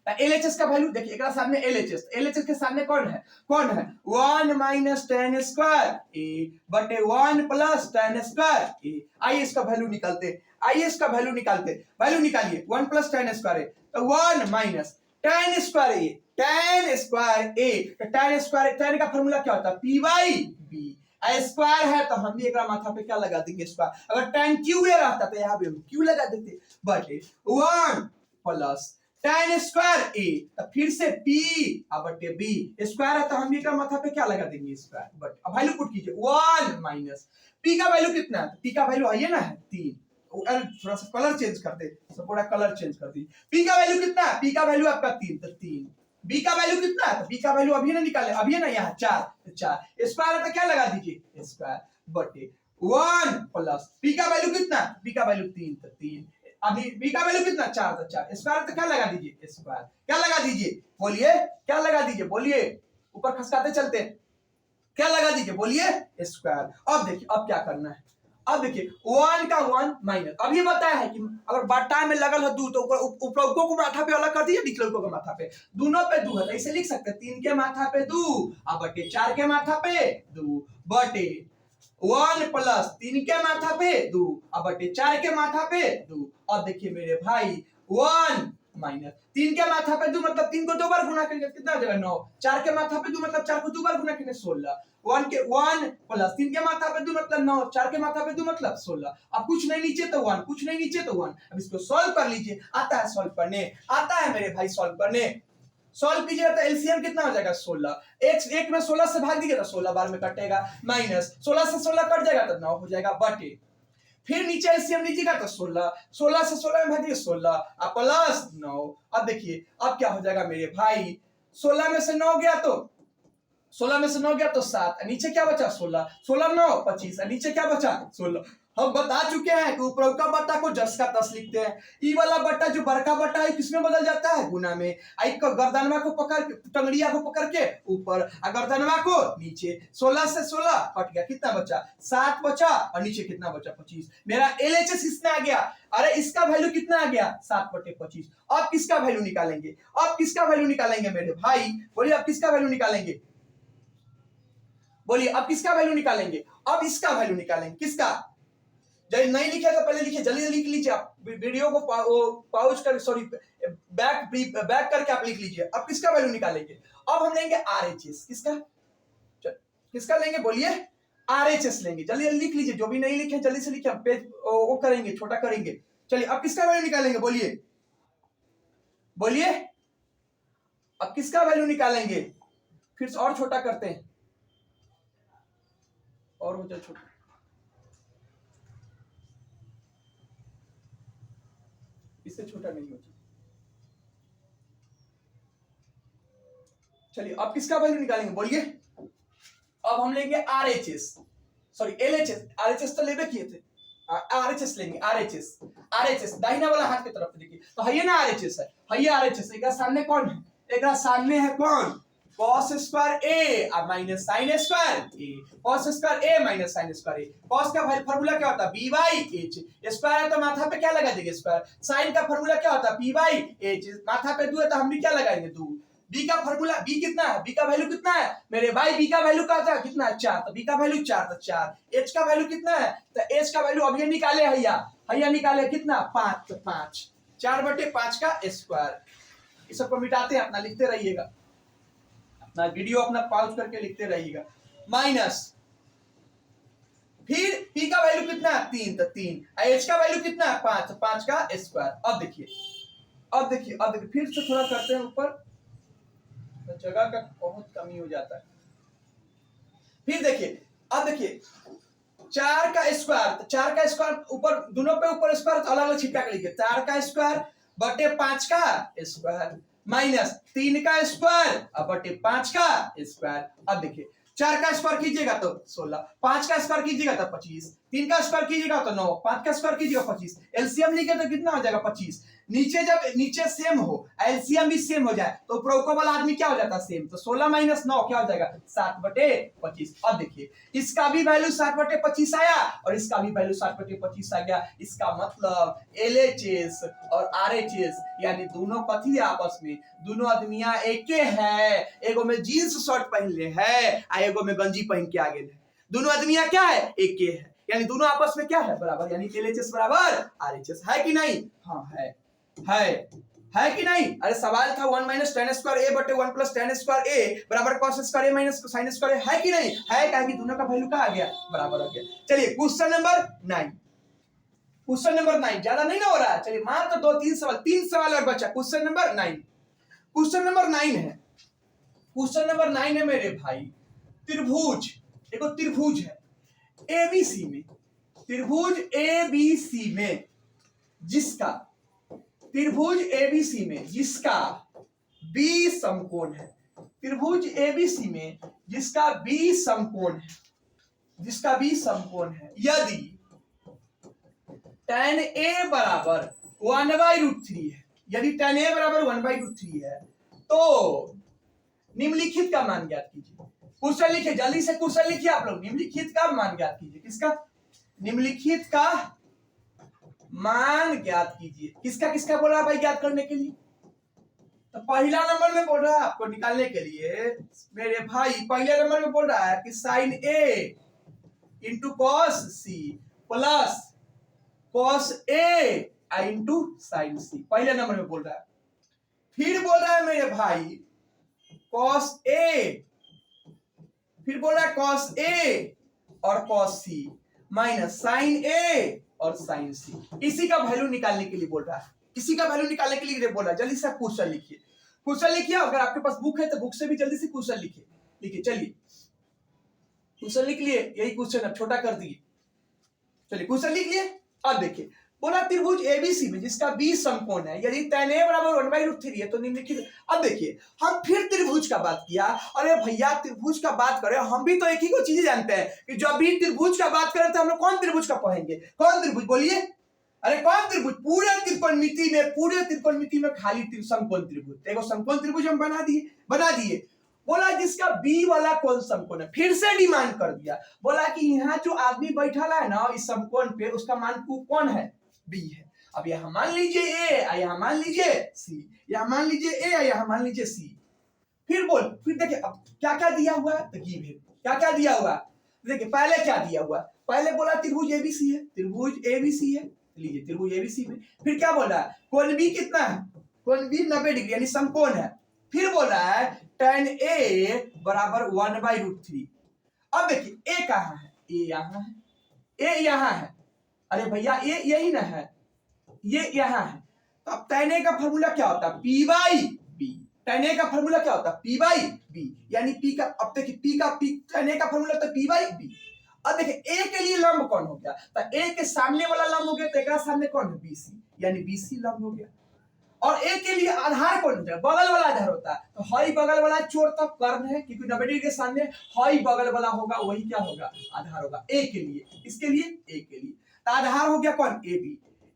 LHS का वैल्यू देखिए, एक सामने LHS, LHS के सामने कौन है, कौन है 1 माइनस tan स्क्वायर a बटे 1 प्लस tan स्क्वायर a। आइए इसका वैल्यू निकालते, आइए इसका वैल्यू निकालते, वैल्यू निकालिए 1 प्लस tan स्क्वायर a, तो 1 minus tan square a, tan square a, तो tan स्क्वायर, tan का फार्मूला क्या होता है p बाई b। स्क्वायर है तो हम भी एक माथा पे क्या लगा देंगे स्क्वायर। अगर tan क्यू रहता तो यहाँ पे हम क्यू लगा देते, बटे 1 प्लस tan स्क्वायर ए, तो फिर से p बटे b स्क्वायर है तो हम ये का माथा पे क्या लगा देंगे स्क्वायर, बट अब वैल्यू पुट कीजिए 1 माइनस p का वैल्यू कितना है, p का वैल्यू है ना है 3, थोड़ा सा कलर चेंज करते, सब पूरा कलर चेंज कर दी। p का वैल्यू कितना है, p का वैल्यू आपका 3, तो 3। b का वैल्यू कितना है, तो b का वैल्यू अभी ना निकाले, अभी है ना यहाँ 4, तो 4 स्क्वायर है तो क्या लगा दीजिए स्क्वायर बटे 1 प्लस p का वैल्यू कितना, p का वैल्यू 3, तो 3, अभी b का वैल्यू कितना 4, तो 4 स्क्वायर तो क्या लगा दीजिए स्क्वायर, क्या लगा दीजिए बोलिए, क्या लगा दीजिए बोलिए, ऊपर खसकाते चलते हैं, क्या लगा दीजिए बोलिए स्क्वायर। अब देखिए अब क्या करना है, अब देखिए 1 का 1 माइनस, अभी बताया है कि अगर बट्टा में लगल है 2 तो उपरौको को माथा पे अलग कर दीजिए, निचलौको के माथा पे, दोनों पे 2 है तो ऐसे लिख सकते हैं 3 के माथा पे 2 अब बटे 4 के माथा पे 2 बटे 1 प्लस 3 के माथा पे 2 अब बटे 4 के माथा पे 2। अब देखिए मेरे भाई 1 माइनस 3 के माथा पे 2 मतलब 3 को 2 बार गुना करेंगे कितना हो जाएगा 9, 4 के माथा पे 2 मतलब 4 को 2 बार गुना करेंगे 16, 1 प्लस 3 के माथा पे 2 मतलब 9, 4 के माथा पे 2 मतलब 16। अब कुछ नहीं नीचे तो 1, कुछ नहीं नीचे तो 1। अब इसको सॉल्व कर लीजिए, आता है सॉल्व करने, आता है मेरे भाई सॉल्व करने, सॉल्व कीजिएगा तो एलसीएम कितना हो जाएगा 16, एक में 16 से भाग दीजिएगा तो 16 बार में कटेगा, माइनस 16 से 16 कट जाएगा तो 9 हो जाएगा बटे, फिर नीचे एलसीएम लीजिएगा तो 16, 16 से 16 में भागिए 16 अब प्लस 9। अब देखिए अब क्या हो जाएगा मेरे भाई, 16 में से 9 गया तो 16 में से 9 गया तो 7, नीचे क्या बचा 16, 16 9 25, नीचे क्या बचा 16। हम बता चुके हैं कि ऊपर का बट्टा को 10 का 10 लिखते हैं, ई वाला बट्टा जो बड़का बट्टा है किसमें बदल जाता है गुना में, आई को गर्दनवा को पकड़ के टंगड़िया को पकड़ के ऊपर और गर्दनवा को नीचे, 16 से 16 कट गया, कितना बचा 7 बचा और नीचे कितना बचा 25, मेरा एलएचएस इसमें आ गया। अरे इसका वैल्यू कितना आ गया 7/25। अब किसका वैल्यू निकालेंगे, अब किसका वैल्यू निकालेंगे मेरे भाई बोलिए, अब किसका वैल्यू निकालेंगे बोलिए, अब किसका वैल्यू निकालेंगे, अब इसका वैल्यू निकालेंगे, किसका, जब नहीं लिखे तो पहले लिखिए, जल्दी लिख लीजिए, आप वीडियो को पॉज कर सॉरी बैक करके आप लिख लीजिए। अब किसका वैल्यू निकालेंगे, अब हम लेंगे आरएचएस, किसका लेंगे बोलिए आरएचएस लेंगे, जल्दी लिख लीजिए, जो भी नहीं लिखे जल्दी से लिखिए, पेज वो करेंगे छोटा करेंगे। चलिए अब किसका वैल्यू निकालेंगे बोलिए, बोलिए अब किसका वैल्यू निकालेंगे, फिर से और छोटा करते हैं और हो जाए छोटा, इससे छोटा नहीं होता। चलिए अब किसका वैल्यू निकालेंगे बोलिए, अब हम लेंगे आरएचएस सॉरी एलएचएस, आरएचएस तो लेबे किए थे, आरएचएस लेंगे, आरएचएस दाहिना वाला हाथ की तरफ देखिए, तो है ना आरएचएस है आरएचएस, एक सामने कौन है, एक सामने है कौन cos स्क्वायर ए और माइनस sin स्क्वायर ए, cos स्क्वायर ए माइनस sin स्क्वायर ए, cos का फार्मूला क्या होता है b बाई h, स्क्वायर है तो माथा पे क्या लगा देंगे स्क्वायर, sin का फार्मूला क्या होता है p बाई h, माथा पे 2 है तो हम भी क्या लगाएंगे 2, b का फार्मूला b कितना है, b का वैल्यू कितना है मेरे भाई, b का वैल्यू कितना है 4, तो b का वैल्यू 4 तो 4, h का वैल्यू कितना है, तो h का वैल्यू अभी निकाले हैया निकाले कितना 5, तो 5 4/5 का स्क्वायर, इस सबको मिटाते हैं, अपना लिखते रहिएगा, अपना वीडियो अपना पॉज करके लिखते रहिएगा, माइनस फिर p का वैल्यू कितना है 3, तो 3, h का वैल्यू कितना है 5, तो 5 का स्क्वायर। अब देखिए फिर से थोड़ा करते हैं ऊपर, तो जगह का बहुत कमी हो जाता है, फिर देखिए अब देखिए 4 का स्क्वायर, तो 4 का स्क्वायर ऊपर दोनों पे ऊपर स्क्वायर तो अलग अलग छिपका के लिखिए, 4 का स्क्वायर बटे 5 का स्क्वायर माइनस 3 का स्क्वायर अब बटे 5 का स्क्वायर। अब देखिए 4 का स्क्वायर कीजिएगा तो 16, 5 का स्क्वायर कीजिएगा तो 25, 3 का स्क्वायर कीजिएगा तो 9, 5 का स्क्वायर कीजिएगा 25, एलसीएम लिखे तो कितना हो जाएगा 25, नीचे जब नीचे सेम हो एलसीएम भी सेम हो जाए तो ऊपर वाला आदमी क्या हो जाता है सेम, तो 16 माइनस 9 क्या हो जाएगा 7/25। अब देखिए इसका भी वैल्यू 7/25 आया और इसका भी वैल्यू 7/25 आ गया, इसका मतलब एलएचएस और आरएचएस यानी दोनों कथी आपस में दोनों आदमियां एके है, एगो में जीन्स शर्ट पहन ले है आ एगो में गंजी पहन के आ गेल है, दोनों आदमियां क्या है एके है, यानी दोनों आपस में क्या है बराबर, यानी एलएचएस बराबर आरएचएस है कि नहीं, हाँ है कि नहीं। अरे सवाल था 1 माइनस tan स्क्वायर ए बटे 1 प्लस tan स्क्वायर ए बराबर cos स्क्वायर ए माइनस sin स्क्वायर ए, है कि नहीं है, क्या कि दोनों का वैल्यू क्या आ गया बराबर आ गया। चलिए क्वेश्चन नंबर 9, क्वेश्चन नंबर 9, ज्यादा नहीं ना हो रहा है, चलिए मात्र 2-3 सवाल, 3 सवाल और बचा। क्वेश्चन नंबर 9, क्वेश्चन नंबर 9 है, क्वेश्चन नंबर 9 है मेरे भाई, त्रिभुज, देखो त्रिभुज है एबीसी में, त्रिभुज एबीसी में जिसका, त्रिभुज एबीसी में जिसका बी समकोण है, त्रिभुज एबीसी में जिसका बी समकोण है, जिसका बी समकोण है, यदि tan a बराबर 1/√3 है, यदि tan a बराबर 1/√3 है तो निम्नलिखित का मान ज्ञात कीजिए। क्वेश्चन लिखिए, जल्दी से क्वेश्चन लिखिए आप लोग, निम्नलिखित का मान ज्ञात कीजिए। किसका? निम्नलिखित का मान ज्ञात कीजिए। किसका किसका बोल रहा है भाई ज्ञात करने के लिए? तो पहला नंबर में बोल रहा है आपको निकालने के लिए मेरे भाई, पहले नंबर में बोल रहा है कि sin a into cos c plus cos a into sin c, पहले नंबर में बोल रहा है। फिर बोल रहा है मेरे भाई cos a, फिर बोल रहा है cos a और cos c minus sin a और sin c, इसी का वैल्यू निकालने के लिए बोल रहा है, इसी का वैल्यू निकालने के लिए बोल रहा है। जल्दी से क्वेश्चन लिखिए, क्वेश्चन लिखिए, अगर आपके पास बुक है तो बुक से भी जल्दी से क्वेश्चन लिखिए, लिखिए चलिए क्वेश्चन लिख लिए, यही क्वेश्चन अब छोटा कर दिए, चलिए क्वेश्चन लिख लिए। अब देखिए बोला त्रिभुज एबीसी में जिसका बी समकोण है, यदि tan a बराबर 1/√3 है तो निम्नलिखित। अब देखिए हम फिर त्रिभुज का बात किया, अरे भैया त्रिभुज का बात करें, हम भी तो एक ही को चीज जानते हैं कि जब भी त्रिभुज का बात करें तो हम लोग कौन त्रिभुज का पढ़ेंगे, कौन त्रिभुज बोलिए, अरे कौन त्रिभुज? पूरे त्रिकोणमिति में, पूरे त्रिकोणमिति में खाली समकोण त्रिभुज, देखो समकोण त्रिभुज हम बना दिए। बोला जिसका बी वाला कौन समकोण है, फिर से डिमांड कर दिया, बोला कि यहाँ जो आदमी बैठा है ना इस समकोण पे, उसका मान कौन है? बी है। अब यहाँ मान लीजिए ए, यहाँ मान लीजिए सी, यहाँ मान लीजिए ए, यहाँ मान लीजिए सी। फिर बोल, फिर देखिए अब क्या क्या दिया हुआ है, तो क्या क्या दिया हुआ है, देखिए पहले क्या दिया हुआ है, पहले बोला त्रिभुज एबीसी है, त्रिभुज एबीसी है, लीजिए त्रिभुज एबीसी में, फिर क्या बोला है, कोण बी कितना है, कोण बी 90 डिग्री यानी समकोण है। फिर बोला है tan a बराबर 1/√3। अब देखिए a कहाँ है, a यहाँ है, a यहाँ है, अरे भैया a यही ना है, ये यहाँ है, तो अब tan a का फॉर्मूला क्या होता है, p/b, tan a का फॉर्मूला क्या होता है, p/b, यानी p का, अब देखिए tan a का फॉर्मूला तो p/b। अब देखिए a के लिए लंब कौन हो गया, तो a के सामने वाला लंब हो गया, तो एक सामने कौन है, bc, यानी bc लंब हो गया। और a के लिए आधार कौन होता है, बगल वाला आधार होता है, तो हई बगल वाला छोड़ तक कर्ण है, क्योंकि 90 डिग्री के सामने हई बगल वाला होगा, वही क्या होगा, आधार होगा a के लिए, इसके लिए a के लिए, तो आधार हो गया कौन, ab,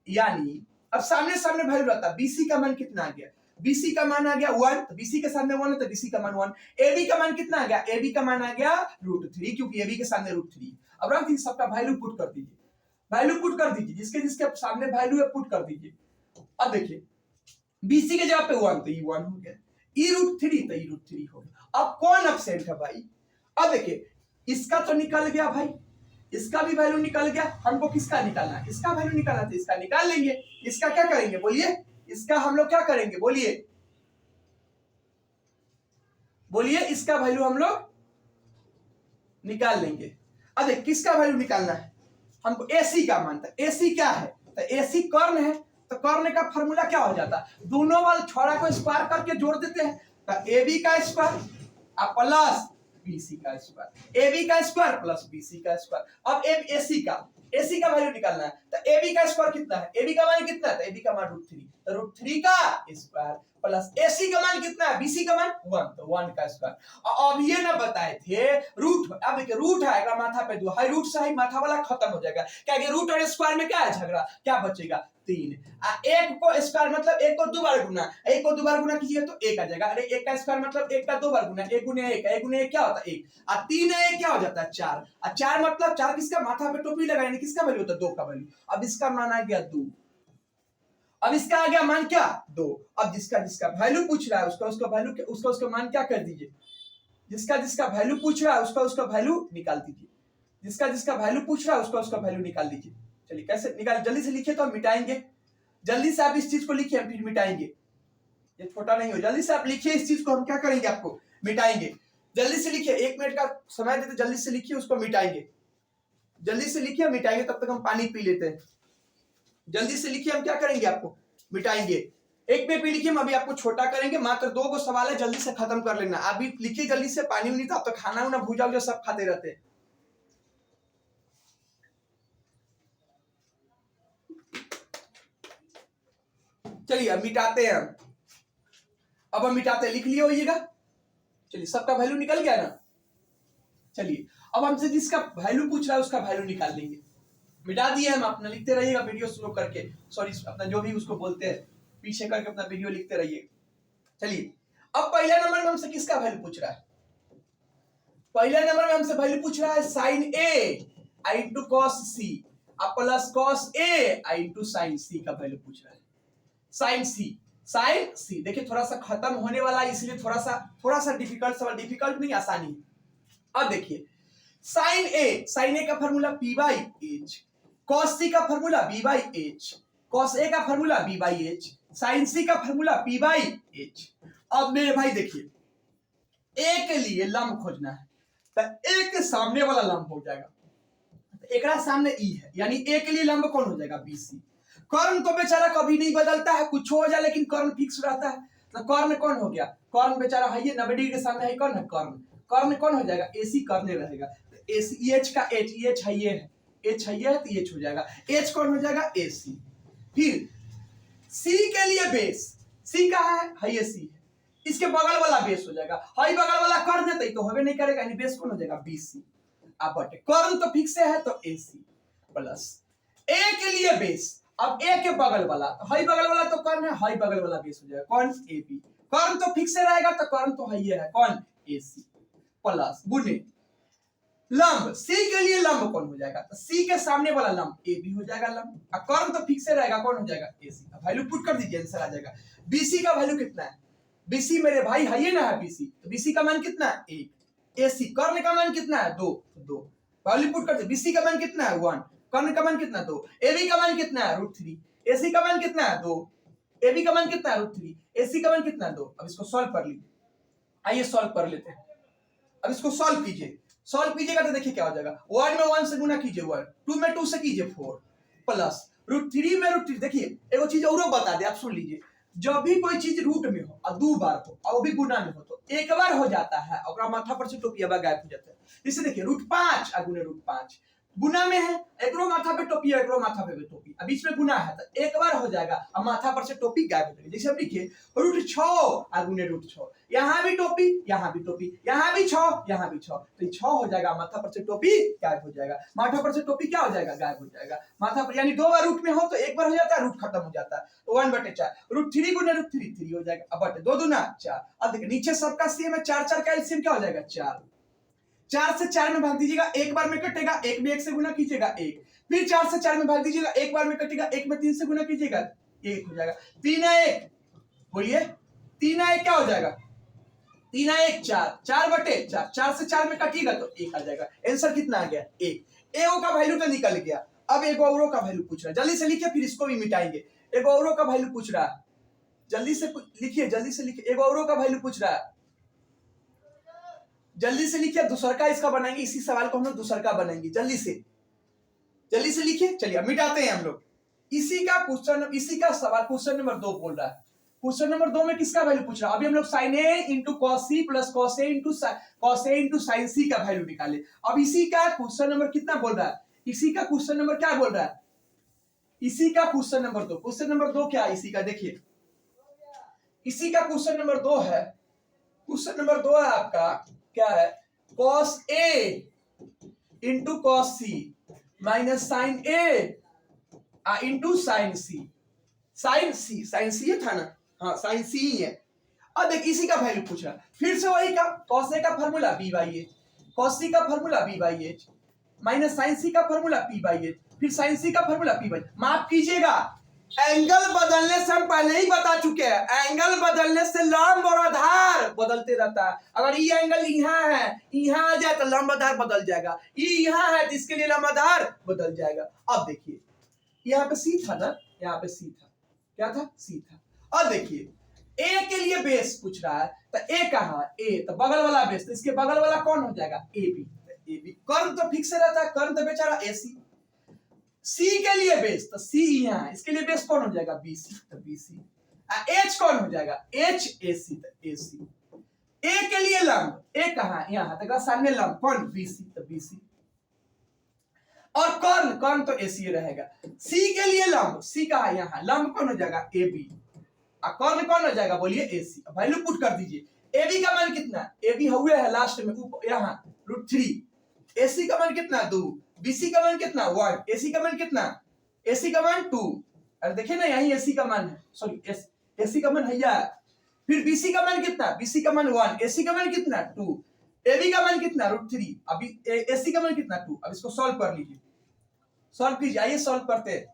यानी अब सामने सामने वैल्यू रहता है, bc का मान कितना आ गया, bc का मान आ गया 1, तो bc के सामने 1 है तो bc का मान 1, ab का मान कितना आ गया, ab का मान आ गया √3, क्योंकि ab के सामने √3। अब रख दीजिए, सबका वैल्यू पुट कर दीजिए, वैल्यू पुट कर दीजिए, जिसके जिसके सामने वैल्यू है पुट कर दीजिए। अब देखिए BC के जगह पे 1 तो ये 1 हो गया, e√3 तो e√3 हो गया। अब कौन एब्सेंट है भाई, अब देखिए इसका तो निकल गया भाई, इसका भी वैल्यू निकल गया, हमको किसका निकालना है, इसका वैल्यू निकालना, तो इसका निकाल लेंगे। इसका क्या करेंगे बोलिए, इसका हम लोग क्या करेंगे बोलिए, बोलिए इसका वैल्यू हम लोग निकाल लेंगे। अब देख किसका वैल्यू निकालना है, हमको AC का मान, तो AC क्या है, तो AC कर्ण है, तो कर्ण का फार्मूला क्या हो जाता है, दोनों वाले छोरा को स्क्वायर करके जोड़ देते हैं, तो AB का स्क्वायर प्लस BC का स्क्वायर, AB का स्क्वायर प्लस BC का स्क्वायर। अब AC का वैल्यू निकालना है, तो AB का स्क्वायर कितना है, AB का मान कितना है, तो AB का मान √3, तो √3 का स्क्वायर प्लस AC का मान कितना है, BC का मान 1, तो 1 का स्क्वायर। अब ये ना बताए थे रूट, अब देखिए रूट आएगा माथा पे 2, हाई रूट से ही माथा वाला खत्म हो जाएगा, क्या कि रूट और स्क्वायर में क्या है झगड़ा, क्या बचेगा 3, एक को स्क्वायर मतलब एक को 2 बार गुना, एक को 2 बार गुना कीजिए तो 1 आ जाएगा, अरे एक का स्क्वायर मतलब एक का 2 बार गुना, 1 गुने 1, 1 गुने 1 क्या होता है 1, और 3 है 1 क्या हो जाता है 4, और 4 मतलब 4 किसका, माथा पे टोपी लगा यानी किसका वैल्यू होता है 2 का वैल्यू। अब इसका मान आ गया 2, अब इसका आ गया मान क्या 2। अब जिसका जिसका वैल्यू पूछ रहा है उसका उसका वैल्यू, उसका मान क्या कर दीजिए, जिसका जिसका वैल्यू पूछ रहा है उसका उसका वैल्यू निकाल दीजिए, जिसका जिसका वैल्यू पूछ रहा है उसका उसका वैल्यू निकाल दीजिए। चलिए कैसे निकाल, जल्दी से लिखिए तो हम मिटाएंगे, जल्दी से आप इस चीज को लिखिए हम फिर मिटाएंगे, ये छोटा नहीं हो, जल्दी से आप लिखिए इस चीज को, हम क्या करेंगे आपको मिटाएंगे, जल्दी से लिखिए, 1 मिनट का समय देते, जल्दी से लिखिए उसको मिटाएंगे, जल्दी से लिखिए मिटाएंगे, तब तक हम पानी पी लेते हैं। जल्दी से लिखिए, हम क्या करेंगे, आपको मिटाएंगे। एक पे लिखिए, हम अभी आपको छोटा करेंगे, मात्र 2 को सवाल है, जल्दी से खत्म कर लेना। अभी लिखिए जल्दी से, पानी नहीं था, आप तो खाना उना भूजा उजा सब खाते रहते। चलिए अब मिटाते हैं, अब हम मिटाते हैं, लिख लिए होइएगा। चलिए सबका वैल्यू निकल गया ना। चलिए अब हमसे जिसका वैल्यू पूछ रहा है उसका वैल्यू निकाल लेंगे। मिटा दिए हम, अपना लिखते रहिएगा वीडियो स्लो करके, सॉरी अपना जो भी उसको बोलते हैं पीछे करके अपना वीडियो लिखते रहिए। चलिए अब पहले नंबर में हमसे किसका वैल्यू पूछ रहा है, पहले नंबर में हमसे वैल्यू पूछ रहा है साइन ए आई इंटू कॉस सी अब plus cos A I into sine C का वैल्यू पूछ रहा है। साइन सी देखिए थोड़ा सा खत्म होने वाला है, इसलिए थोड़ा सा डिफिकल्ट सवाल, डिफिकल्ट नहीं आसानी। अब देखिए साइन ए का formula P by H, cos C का formula B by H, cos A का formula B by H, sine C का फॉर्मूला पी बाई एच। अब मेरे भाई देखिए ए के लिए लंब खोजना है, तो ए के सामने वाला लंब हो जाएगा, तो एक सामने ई है, यानी ए के लिए लंब कौन हो जाएगा, बीसी। कर्ण तो बेचारा कभी नहीं बदलता है, कुछ हो जाए लेकिन कर्ण फिक्स रहता है, तो कर्ण कौन हो गया, कर्ण बेचारा है ये 90 डिग्री के सामने है, कौन है कर्ण, कर्ण कौन हो जाएगा, एसी कर्ण रहेगा, तो एसी एच का एच, एच है ये है, एच है ये है, तो एच हो जाएगा, एच कौन हो जाएगा, एसी। फिर सी के लिए बेस, सी कहाँ है ये सी है, इसके बगल वाला बेस हो जाएगा, हाई बगल वाला कर्ण है तो होवे नहीं करेगा, यानी बेस कौन हो जाएगा, बीसी। अब बटे कर्ण तो फिक्स है तो एसी प्लस ए के लिए बेस, अब ए के बगल वाला, हाई बगल वाला तो कौन है, हाई बगल वाला बेस हो जाएगा कौन, एबी। कर्ण तो फिक्स रहेगा तो कर्ण तो है ये है कौन, एसी प्लस गुने लंब, सी के लिए लंब कौन हो जाएगा, तो सी के सामने वाला लंब ए बी हो जाएगा लंब, और कर्ण तो फिक्स रहेगा कौन हो जाएगा, एसी। अब वैल्यू पुट कर दीजिए, आंसर आ जाएगा। बीसी का वैल्यू कितना है, बीसी मेरे भाई है ये ना है बीसी, तो बीसी का मान कितना है 1, एसी कर्ण का मान कितना है 2, वैल्यू पुट कर दे, बीसी का मान कितना है 1, कर्ण का मान कितना है 2, एबी का मान कितना है √3, एसी का मान कितना है 2, एबी का मान कितना है √3, एसी का मान कितना है 2। अब इसको सॉल्व कर लीजिए, आइए सॉल्व कर लेते हैं। अब इसको सॉल्व कीजिए, सॉल्व कीजिएगा तो देखिए क्या हो जाएगा, 1 में 1 से गुना कीजिए 1, 2 में 2 से कीजिए 4 प्लस √3 में √3। देखिए एगो चीज और बता दे, आप सुन लीजिए, जब भी कोई चीज रूट में हो और 2 बार हो और भी गुना में हो तो एक बार हो जाता है और माथा पर से टोपिया गायब हो जाता है। जैसे देखिए √5 और गुने √5 गुना में है, एकरो माथा पे टोपी है, एकरो माथा पे टोपी, अब बीच में गुना है तो एक बार हो जाएगा और माथा पर से टोपी गायब हो जाएगी। जैसे अब लिखिए √6 और गुने √6, यहाँ भी टोपी, यहाँ भी टोपी, यहाँ भी 6, यहाँ भी 6, तो 6 हो जाएगा, माथा पर से टोपी गायब हो जाएगा, माथा पर से टोपी क्या हो जाएगा, गायब हो जाएगा माथा पर, यानी 2 बार रूट में हो तो एक बार हो जाता है, रूट खत्म हो जाता है, तो 1/4 √3 गुने √3 3 हो जाएगा, अब बटे 2 दूना 4। अब देखिए नीचे सबका सेम है, 4 4 का एलसीएम क्या हो जाएगा 4, 4 से 4 में भाग दीजिएगा, एक बार में कटेगा, एक में 1 से गुना कीजिएगा 1, फिर 4 से 4 में भाग दीजिएगा, एक बार में कटेगा, एक में 3 से गुना कीजिएगा 1 हो जाएगा, 3 1 बोलिए 3 1 क्या हो जाएगा, 3 1 4, 4/4, 4 से 4 में काटिएगा तो 1 आ जाएगा। आंसर कितना आ गया 1। एओ का वैल्यू तो निकल गया। अब एक औरों का वैल्यू पूछ रहा है, जल्दी से लिखिए फिर इसको भी मिटाएंगे। एक औरों का वैल्यू पूछ रहा है, जल्दी से लिखिए, जल्दी से लिखिए, एक औरों का वैल्यू पूछ रहा है, जल्दी से लिखिए, दूसरा का इसका बनाएंगे, इसी सवाल को हम लोग दूसरा का बनाएंगे, जल्दी से लिखिए। चलिए मिटाते हैं हम लोग इसी का क्वेश्चन, इसी का सवाल क्वेश्चन नंबर 2 बोल रहा है। क्वेश्चन नंबर 2 में किसका वैल्यू पूछ रहा है, अभी हम लोग sin a into cos c plus cos a into sin c का वैल्यू निकाले। अब इसी का क्वेश्चन नंबर कितना बोल रहा है, इसी का क्वेश्चन नंबर क्या बोल रहा है, इसी का क्वेश्चन नंबर 2, क्वेश्चन नंबर 2 क्या है इसी का, देखिए इसी का क्वेश्चन नंबर 2 है, क्वेश्चन नंबर 2 है आपका क्या है, cos a into cos c minus sin a into sin c, sin c था ना, हाँ sin c ही है। अब देख इसी का वैल्यू पूछ रहा है, फिर से वही का, cos a का formula b by H, cos c का formula b by H minus sin c का फॉर्मूला p बाई एच, फिर sin c का फॉर्मूला p बाई, माफ कीजिएगा एंगल बदलने से हम पहले ही बता चुके हैं, एंगल बदलने से लंब और आधार बदलते रहता है। अगर ये एंगल यहाँ है, यहाँ आ जाए तो लंब आधार बदल जाएगा, ये यहाँ है तो इसके लिए लंब आधार बदल जाएगा। अब देखिए यहाँ पे सी था ना, यहाँ पे सी था, क्या था सी था। अब देखिए ए के लिए बेस पूछ रहा है, तो ए कहाँ है, ए तो बगल वाला बेस, तो इसके बगल वाला कौन हो जाएगा ए बी, कर्ण तो फिक्स रहता है, कर्ण तो बेचारा एसी, सी के लिए बेस, तो सी यहाँ, इसके लिए बेस कौन हो जाएगा, बीसी, तो बीसी। एच कौन हो जाएगा, एच ए सी, तो ए सी। ए के लिए लंब, ए कहाँ, यहाँ, तो सामने लंब कौन, बीसी, तो बीसी। और कौन, कौन तो एसी रहेगा। सी के लिए लंब, सी कहाँ, यहाँ, लंब कौन हो जाएगा, ए बी। कौन कौन हो जाएगा, बोलिए एसी। वैल्यू पुट कर दीजिए। ए बी का मान कितना, ए बी हुए है लास्ट में ऊपर यहाँ √3। एसी का मान कितना 2, बीसी का मान कितना 1, एसी का मान कितना, एसी का मान 2। अरे देखिए ना यही एसी का मान है, सॉरी एसी का मान है या, फिर बीसी का मान कितना, बीसी का मान 1, एसी का मान कितना 2, एबी का मान कितना √3, अभी एसी का मान कितना 2। अब इसको सॉल्व कर लीजिए, सॉल्व कीजिए, आइए सॉल्व करते हैं।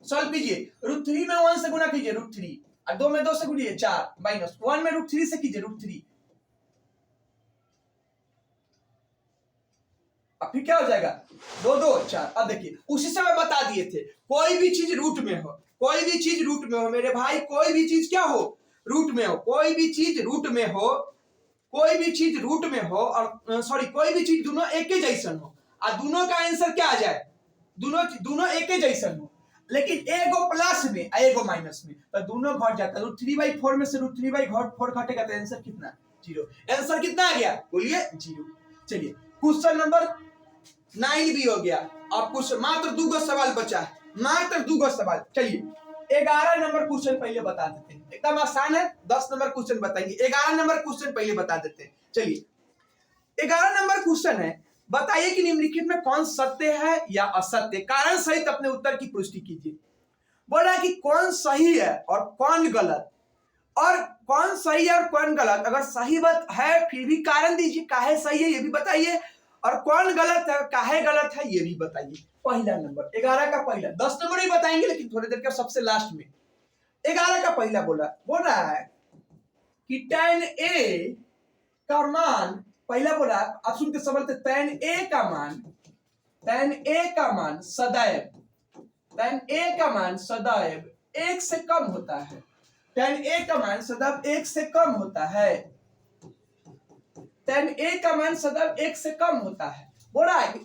सॉल्व कीजिए, √3 में 1 से गुना कीजिए √3, और 2 में 2 से गुणिए 4, माइनस 1 में √3 से कीजिए √3। अब फिर क्या हो जाएगा, 2 2 4। अब देखिए उसी से मैं बता दिए थे, कोई भी चीज रूट में हो, कोई भी चीज रूट में हो मेरे भाई, कोई भी चीज क्या हो, रूट में हो, कोई भी चीज रूट में हो, कोई भी चीज रूट में हो, और सॉरी कोई भी चीज दोनों एक ही जैसन हो, और दोनों का आंसर क्या आ जाए, दोनों एक ही जैसन हो, लेकिन एगो प्लस में एगो माइनस में, तो दोनों घट जाता है। √3/4 में से √3/4 घटेगा तो आंसर कितना, 0। आंसर कितना आ गया, बोलिए 0। चलिए क्वेश्चन नंबर 9 भी हो गया। अब कुछ मात्र 2 सवाल बचा है, मात्र 2 सवाल। चलिए 11 नंबर क्वेश्चन पहले बता देते हैं, एकदम आसान है। 10 नंबर क्वेश्चन बताएंगे, 11 नंबर क्वेश्चन पहले बता देते हैं। चलिए 11 नंबर क्वेश्चन है, बताइए कि निम्नलिखित में कौन सत्य है या असत्य, कारण सहित अपने उत्तर की पुष्टि कीजिए। बोला कि कौन सही है और कौन गलत, और कौन सही है और कौन गलत, अगर सही बात है फिर भी कारण दीजिए, काहे सही है ये भी बताइए, और कौन गलत है काहे गलत है ये भी बताइए। पहला नंबर 11 का पहला, 10 नंबर ही बताएंगे लेकिन थोड़ी देर के सबसे लास्ट में। 11 का पहला बोल रहा है कि tan A का मान, पहला बोला आप सुन के समझते, tan A का मान सदैव 1 से कम होता है। tan A का मान सदैव 1 से कम होता है। tan A का मान सदैव 1 से कम होता है। बोल रहा है कि